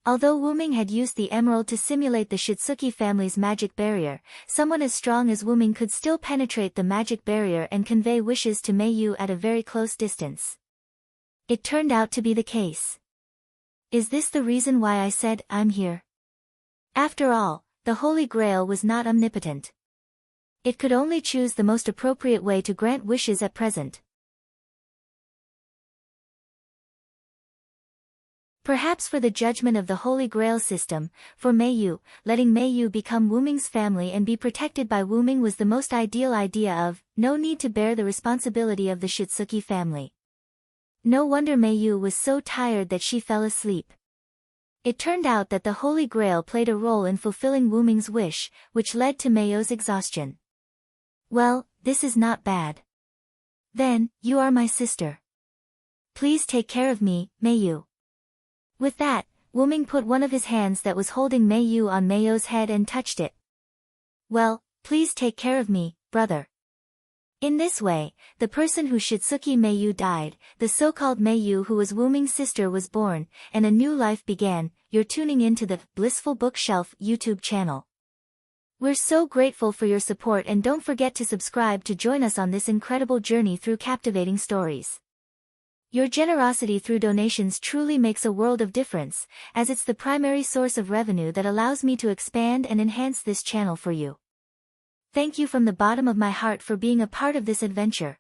Although Wuming had used the emerald to simulate the Shitsuki family's magic barrier, someone as strong as Wuming could still penetrate the magic barrier and convey wishes to Mayu at a very close distance. It turned out to be the case. Is this the reason why I said, I'm here? After all, the Holy Grail was not omnipotent. It could only choose the most appropriate way to grant wishes at present. Perhaps for the judgment of the Holy Grail system, for Mayu, letting Mayu become Wuming's family and be protected by Wuming was the most ideal idea of, no need to bear the responsibility of the Shitsuki family. No wonder Mayu was so tired that she fell asleep. It turned out that the Holy Grail played a role in fulfilling Wuming's wish, which led to Mayu's exhaustion. Well, this is not bad. Then, you are my sister. Please take care of me, Mayu. With that, Wuming put one of his hands that was holding Mayu on Mayu's head and touched it. Well, please take care of me, brother. In this way, the person who Shitsuki Mayu died, the so-called Mayu who was Wuming's sister was born, and a new life began. You're tuning into the Blissful Bookshelf YouTube channel. We're so grateful for your support and don't forget to subscribe to join us on this incredible journey through captivating stories. Your generosity through donations truly makes a world of difference, as it's the primary source of revenue that allows me to expand and enhance this channel for you. Thank you from the bottom of my heart for being a part of this adventure.